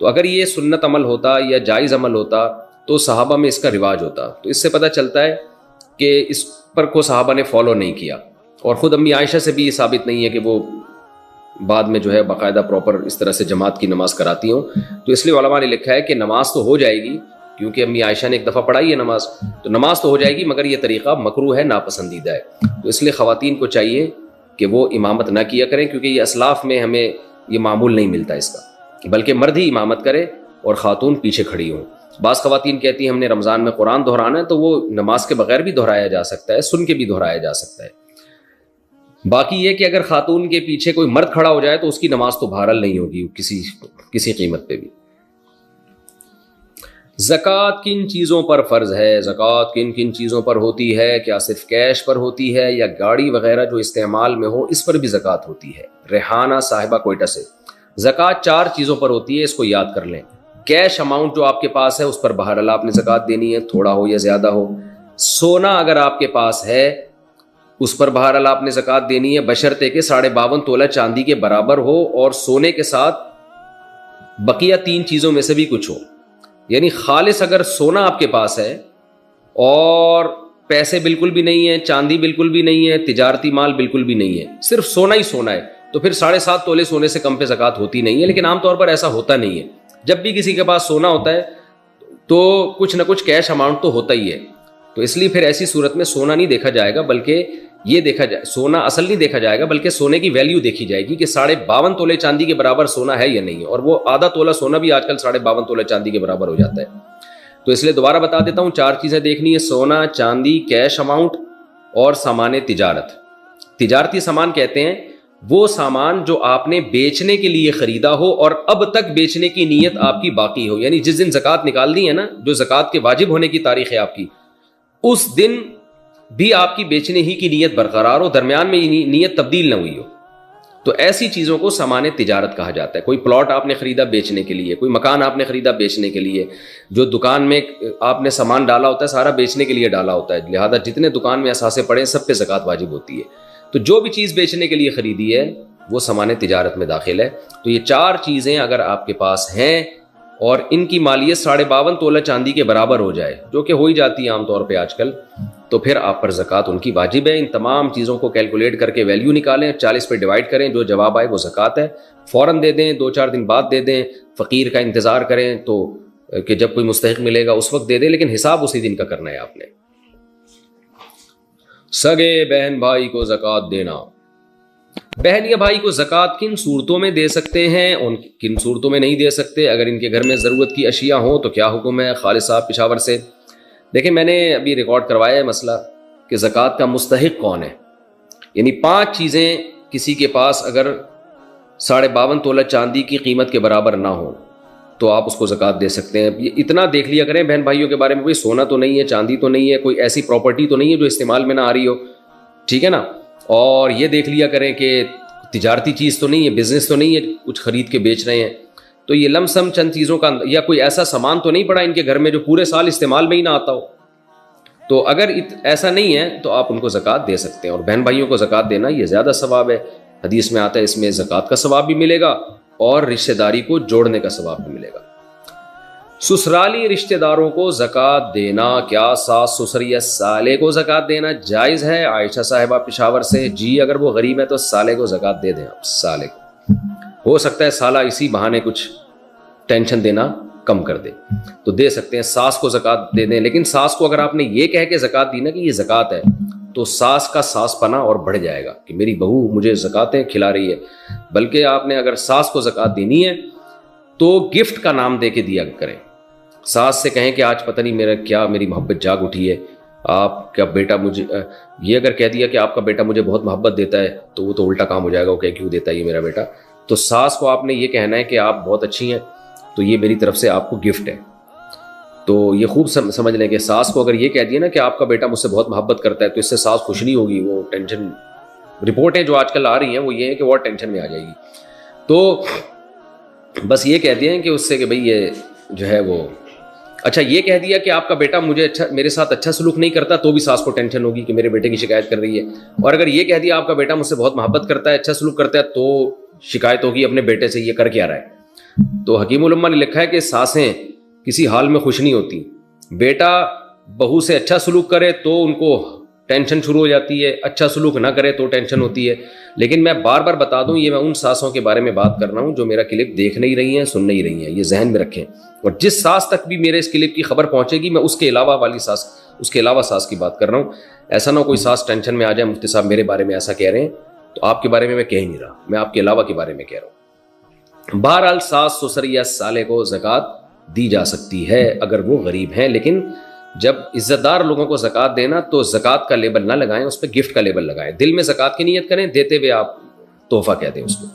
تو اگر یہ سنت عمل ہوتا یا جائز عمل ہوتا تو صحابہ میں اس کا رواج ہوتا. تو اس سے پتہ چلتا ہے کہ اس پر کو صحابہ نے فالو نہیں کیا، اور خود امی عائشہ سے بھی یہ ثابت نہیں ہے کہ وہ بعد میں جو ہے باقاعدہ پراپر اس طرح سے جماعت کی نماز کراتی ہوں. تو اس لیے علماء نے لکھا ہے کہ نماز تو ہو جائے گی، کیونکہ امی عائشہ نے ایک دفعہ پڑھائی ہے نماز، تو نماز تو ہو جائے گی، مگر یہ طریقہ مکروہ ہے، ناپسندیدہ ہے. تو اس لیے خواتین کو چاہیے کہ وہ امامت نہ کیا کریں، کیونکہ یہ اسلاف میں ہمیں یہ معمول نہیں ملتا اس کا، بلکہ مرد ہی امامت کرے اور خاتون پیچھے کھڑی ہوں. بعض خواتین کہتی ہیں ہم نے رمضان میں قرآن دہرانا ہے، تو وہ نماز کے بغیر بھی دہرایا جا سکتا ہے، سن کے بھی دہرایا جا سکتا ہے. باقی یہ کہ اگر خاتون کے پیچھے کوئی مرد کھڑا ہو جائے تو اس کی نماز تو بہرحال نہیں ہوگی کسی قیمت پہ بھی. زکوٰۃ کن چیزوں پر فرض ہے؟ زکوٰۃ کن کن چیزوں پر ہوتی ہے؟ کیا صرف کیش پر ہوتی ہے یا گاڑی وغیرہ جو استعمال میں ہو اس پر بھی زکوٰۃ ہوتی ہے؟ ریحانہ صاحبہ کوئٹہ سے. زکوٰۃ 4 چیزوں پر ہوتی ہے، اس کو یاد کر لیں. کیش اماؤنٹ جو آپ کے پاس ہے اس پر بہرحال آپ نے زکوٰۃ دینی ہے، تھوڑا ہو یا زیادہ ہو. سونا اگر آپ کے پاس ہے اس پر بہرحال آپ نے زکوٰۃ دینی ہے، بشرطے کہ 52.5 تولہ چاندی کے برابر ہو اور سونے کے ساتھ بقیہ 3 چیزوں میں سے بھی کچھ ہو. یعنی خالص اگر سونا آپ کے پاس ہے اور پیسے بالکل بھی نہیں ہے، چاندی بالکل بھی نہیں ہے، تجارتی مال بالکل بھی نہیں ہے، صرف سونا ہی سونا ہے، تو پھر 7.5 تولے سونے سے کم پہ زکوٰۃ ہوتی نہیں ہے. لیکن عام طور پر ایسا ہوتا نہیں ہے. جب بھی کسی کے پاس سونا ہوتا ہے تو کچھ نہ کچھ کیش اماؤنٹ تو ہوتا ہی ہے. تو اس لیے پھر ایسی صورت میں سونا نہیں دیکھا جائے گا، بلکہ یہ دیکھا جائے، سونا اصل نہیں دیکھا جائے گا بلکہ سونے کی ویلیو دیکھی جائے گی کہ 52.5 تولے چاندی کے برابر سونا ہے یا نہیں ہے. اور وہ آدھا تولہ سونا بھی آج کل 52.5 تولے چاندی کے برابر ہو جاتا ہے. تو اس لیے دوبارہ بتا دیتا ہوں، 4 چیزیں دیکھنی ہے: سونا، چاندی، کیش اماؤنٹ اور سامان تجارت. تجارتی سامان کہتے ہیں وہ سامان جو آپ نے بیچنے کے لیے خریدا ہو اور اب تک بیچنے کی نیت آپ کی باقی ہو. یعنی جس دن زکوٰۃ نکال دی ہے نا، جو زکوٰۃ کے واجب ہونے کی تاریخ ہے آپ کی، اس دن بھی آپ کی بیچنے ہی کی نیت برقرار ہو, درمیان میں نیت تبدیل نہ ہوئی ہو, تو ایسی چیزوں کو سامان تجارت کہا جاتا ہے. کوئی پلاٹ آپ نے خریدا بیچنے کے لیے, کوئی مکان آپ نے خریدا بیچنے کے لیے, جو دکان میں آپ نے سامان ڈالا ہوتا ہے سارا بیچنے کے لیے ڈالا ہوتا ہے, لہذا جتنے دکان میں اثاثے پڑے ہیں سب پہ زکوٰۃ واجب ہوتی ہے. تو جو بھی چیز بیچنے کے لیے خریدی ہے وہ سامان تجارت میں داخل ہے. تو یہ 4 چیزیں اگر آپ کے پاس ہیں اور ان کی مالیت 52.5 تولہ چاندی کے برابر ہو جائے, جو کہ ہو ہی جاتی ہے عام طور پہ آج کل, تو پھر آپ پر زکوٰۃ ان کی واجب ہے. ان تمام چیزوں کو کیلکولیٹ کر کے ویلیو نکالیں, 40 پہ ڈیوائڈ کریں, جو جواب آئے وہ زکوٰۃ ہے. فوراً دے دیں, 2-4 دن بعد دے دیں, فقیر کا انتظار کریں تو کہ جب کوئی مستحق ملے گا اس وقت دے دیں, لیکن حساب اسی دن کا کرنا ہے آپ نے. سگے بہن بھائی کو زکوٰۃ دینا. بہن یا بھائی کو زکوٰۃ کن صورتوں میں دے سکتے ہیں اور کن صورتوں میں نہیں دے سکتے؟ اگر ان کے گھر میں ضرورت کی اشیاء ہوں تو کیا حکم ہے؟ خالد صاحب پشاور سے. دیکھیں میں نے ابھی ریکارڈ کروایا ہے مسئلہ کہ زکوٰۃ کا مستحق کون ہے. یعنی 5 چیزیں کسی کے پاس اگر 52.5 تولہ چاندی کی قیمت کے برابر نہ ہو تو آپ اس کو زکوٰۃ دے سکتے ہیں. یہ اتنا دیکھ لیا کریں بہن بھائیوں کے بارے میں, کوئی سونا تو نہیں ہے, چاندی تو نہیں ہے, کوئی ایسی پراپرٹی تو نہیں ہے جو استعمال میں نہ آ رہی ہو, ٹھیک ہے نا. اور یہ دیکھ لیا کریں کہ تجارتی چیز تو نہیں ہے, بزنس تو نہیں ہے, کچھ خرید کے بیچ رہے ہیں. تو یہ لم سم چند چیزوں کا, یا کوئی ایسا سامان تو نہیں پڑا ان کے گھر میں جو پورے سال استعمال میں ہی نہ آتا ہو. تو اگر ایسا نہیں ہے تو آپ ان کو زکوٰۃ دے سکتے ہیں. اور بہن بھائیوں کو زکوٰۃ دینا یہ زیادہ ثواب ہے. حدیث میں آتا ہے اس میں زکوٰۃ کا ثواب بھی ملے گا اور رشتہ داری کو جوڑنے کا ثواب بھی ملے گا. سسرالی رشتہ داروں کو زکوٰۃ دینا, کیا ساس سسر یا سالے کو زکوٰۃ دینا جائز ہے؟ عائشہ صاحبہ پشاور سے. جی اگر وہ غریب ہے تو سالے کو زکوٰۃ دے دیں آپ. سالے کو ہو سکتا ہے سالہ اسی بہانے کچھ ٹینشن دینا کم کر دے تو دے سکتے ہیں. ساس کو زکوٰۃ دے دیں, لیکن ساس کو اگر آپ نے یہ کہہ کے زکوٰۃ دی نا کہ یہ زکوٰۃ ہے تو ساس کا ساس پنا اور بڑھ جائے گا کہ میری بہو مجھے زکوٰۃیں کھلا رہی ہے. بلکہ آپ نے اگر ساس کو زکوٰۃ دینی ہے تو گفٹ کا نام دے کے دیا کریں. ساس سے کہیں کہ آج پتہ نہیں میری محبت جاگ اٹھی ہے, آپ کا بیٹا مجھے, یہ اگر کہہ دیا کہ آپ کا بیٹا مجھے بہت محبت دیتا ہے تو وہ تو الٹا کام ہو جائے گا, وہ کہ کیوں دیتا ہے یہ میرا بیٹا. تو ساس کو آپ نے یہ کہنا ہے کہ آپ بہت اچھی ہیں تو یہ میری طرف سے آپ کو گفٹ ہے. تو یہ خوب سمجھ لیں کہ ساس کو اگر یہ کہہ دیا نا کہ آپ کا بیٹا مجھ سے بہت محبت کرتا ہے تو اس سے ساس خوش نہیں ہوگی, وہ ٹینشن, رپورٹیں جو آج کل آ رہی ہیں وہ یہ ہے کہ وہ ٹینشن میں آ جائے گی. تو بس یہ کہہ دیا کہ اس سے کہ بھئی یہ جو ہے وہ, اچھا یہ کہہ دیا کہ آپ کا بیٹا میرے ساتھ اچھا سلوک نہیں کرتا تو بھی ساس کو ٹینشن ہوگی کہ میرے بیٹے کی شکایت کر رہی ہے. اور اگر یہ کہہ دیا آپ کا بیٹا مجھ سے بہت محبت کرتا ہے, اچھا سلوک کرتا ہے, تو شکایت ہوگی اپنے بیٹے سے, یہ کر کے آ رہا ہے. تو حکیم الامہ نے لکھا ہے کہ ساسیں کسی حال میں خوش نہیں ہوتی. بیٹا بہو سے اچھا سلوک کرے تو ان کو ٹینشن شروع ہو جاتی ہے, اچھا سلوک نہ کرے تو ٹینشن ہوتی ہے. لیکن میں بار بار بتا دوں, یہ میں ان ساسوں کے بارے میں بات کر رہا ہوں جو میرا کلپ دیکھ نہیں رہی ہیں, سن نہیں رہی ہیں, یہ ذہن میں رکھیں. اور جس ساس تک بھی میرے اس کلپ کی خبر پہنچے گی میں اس کے علاوہ ساس کی بات کر رہا ہوں. ایسا نہ کوئی ساس ٹینشن میں آ جائے, مفتی صاحب میرے بارے میں ایسا کہہ رہے ہیں, تو آپ کے بارے میں کہہ ہی نہیں رہا, میں آپ کے علاوہ کے بارے میں کہہ رہا ہوں. بہرحال ساس سسر یا سالے کو زکوٰۃ دی جا سکتی ہے اگر وہ غریب ہیں, لیکن جب عزت دار لوگوں کو زکوٰۃ دینا تو زکوٰۃ کا لیبل نہ لگائیں, اس پہ گفٹ کا لیبل لگائیں. دل میں زکوٰۃ کی نیت کریں, دیتے ہوئے آپ تحفہ کہہ دیں اس کو.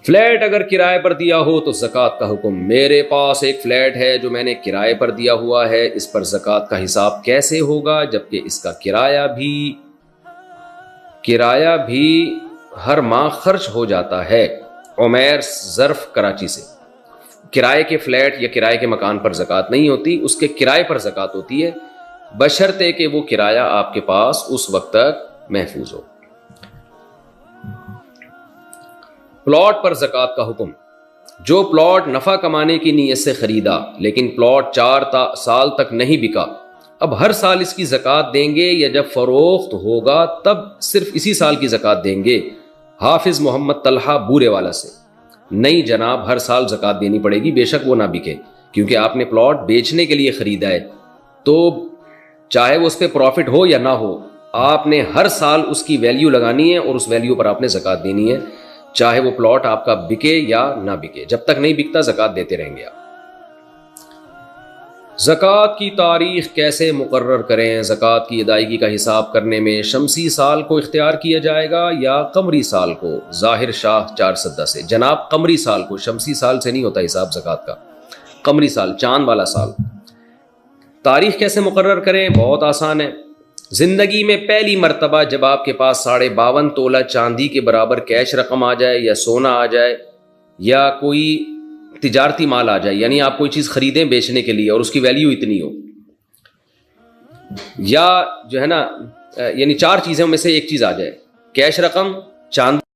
فلیٹ اگر کرائے پر دیا ہو تو زکوٰۃ کا حکم. میرے پاس ایک فلیٹ ہے جو میں نے کرائے پر دیا ہوا ہے, اس پر زکوٰۃ کا حساب کیسے ہوگا جبکہ اس کا کرایہ بھی ہر ماہ خرچ ہو جاتا ہے؟ عمیر ظرف کراچی سے. کرائے کے فلیٹ یا کرائے کے مکان پر زکوٰۃ نہیں ہوتی, اس کے کرائے پر زکوٰۃ ہوتی ہے بشرطے کہ وہ کرایہ آپ کے پاس اس وقت تک محفوظ ہو. پلاٹ پر زکوٰۃ کا حکم. جو پلاٹ نفع کمانے کی نیت سے خریدا لیکن پلاٹ 4 سال تک نہیں بکا, اب ہر سال اس کی زکوٰۃ دیں گے یا جب فروخت ہوگا تب صرف اسی سال کی زکوٰۃ دیں گے؟ حافظ محمد طلحہ بورے والا سے. نہیں جناب, ہر سال زکوٰۃ دینی پڑے گی, بے شک وہ نہ بکے, کیونکہ آپ نے پلاٹ بیچنے کے لیے خریدا ہے تو چاہے وہ اس پہ پروفٹ ہو یا نہ ہو, آپ نے ہر سال اس کی ویلیو لگانی ہے اور اس ویلیو پر آپ نے زکوٰۃ دینی ہے, چاہے وہ پلاٹ آپ کا بکے یا نہ بکے. جب تک نہیں بکتا زکوٰۃ دیتے رہیں گے آپ. زکوٰۃ کی تاریخ کیسے مقرر کریں؟ زکوٰۃ کی ادائیگی کا حساب کرنے میں شمسی سال کو اختیار کیا جائے گا یا قمری سال کو؟ ظاہر شاہ 4 سدہ سے. جناب قمری سال کو, شمسی سال سے نہیں ہوتا حساب زکوٰۃ کا, قمری سال, چاند والا سال. تاریخ کیسے مقرر کریں؟ بہت آسان ہے. زندگی میں پہلی مرتبہ جب آپ کے پاس 52.5 تولہ چاندی کے برابر کیش رقم آ جائے یا سونا آ جائے یا کوئی تجارتی مال آ جائے، یعنی آپ کوئی چیز خریدیں بیچنے کے لیے اور اس کی ویلیو اتنی ہو، یا جو ہے نا یعنی 4 چیزوں میں سے ایک چیز آ جائے، کیش رقم، چاندی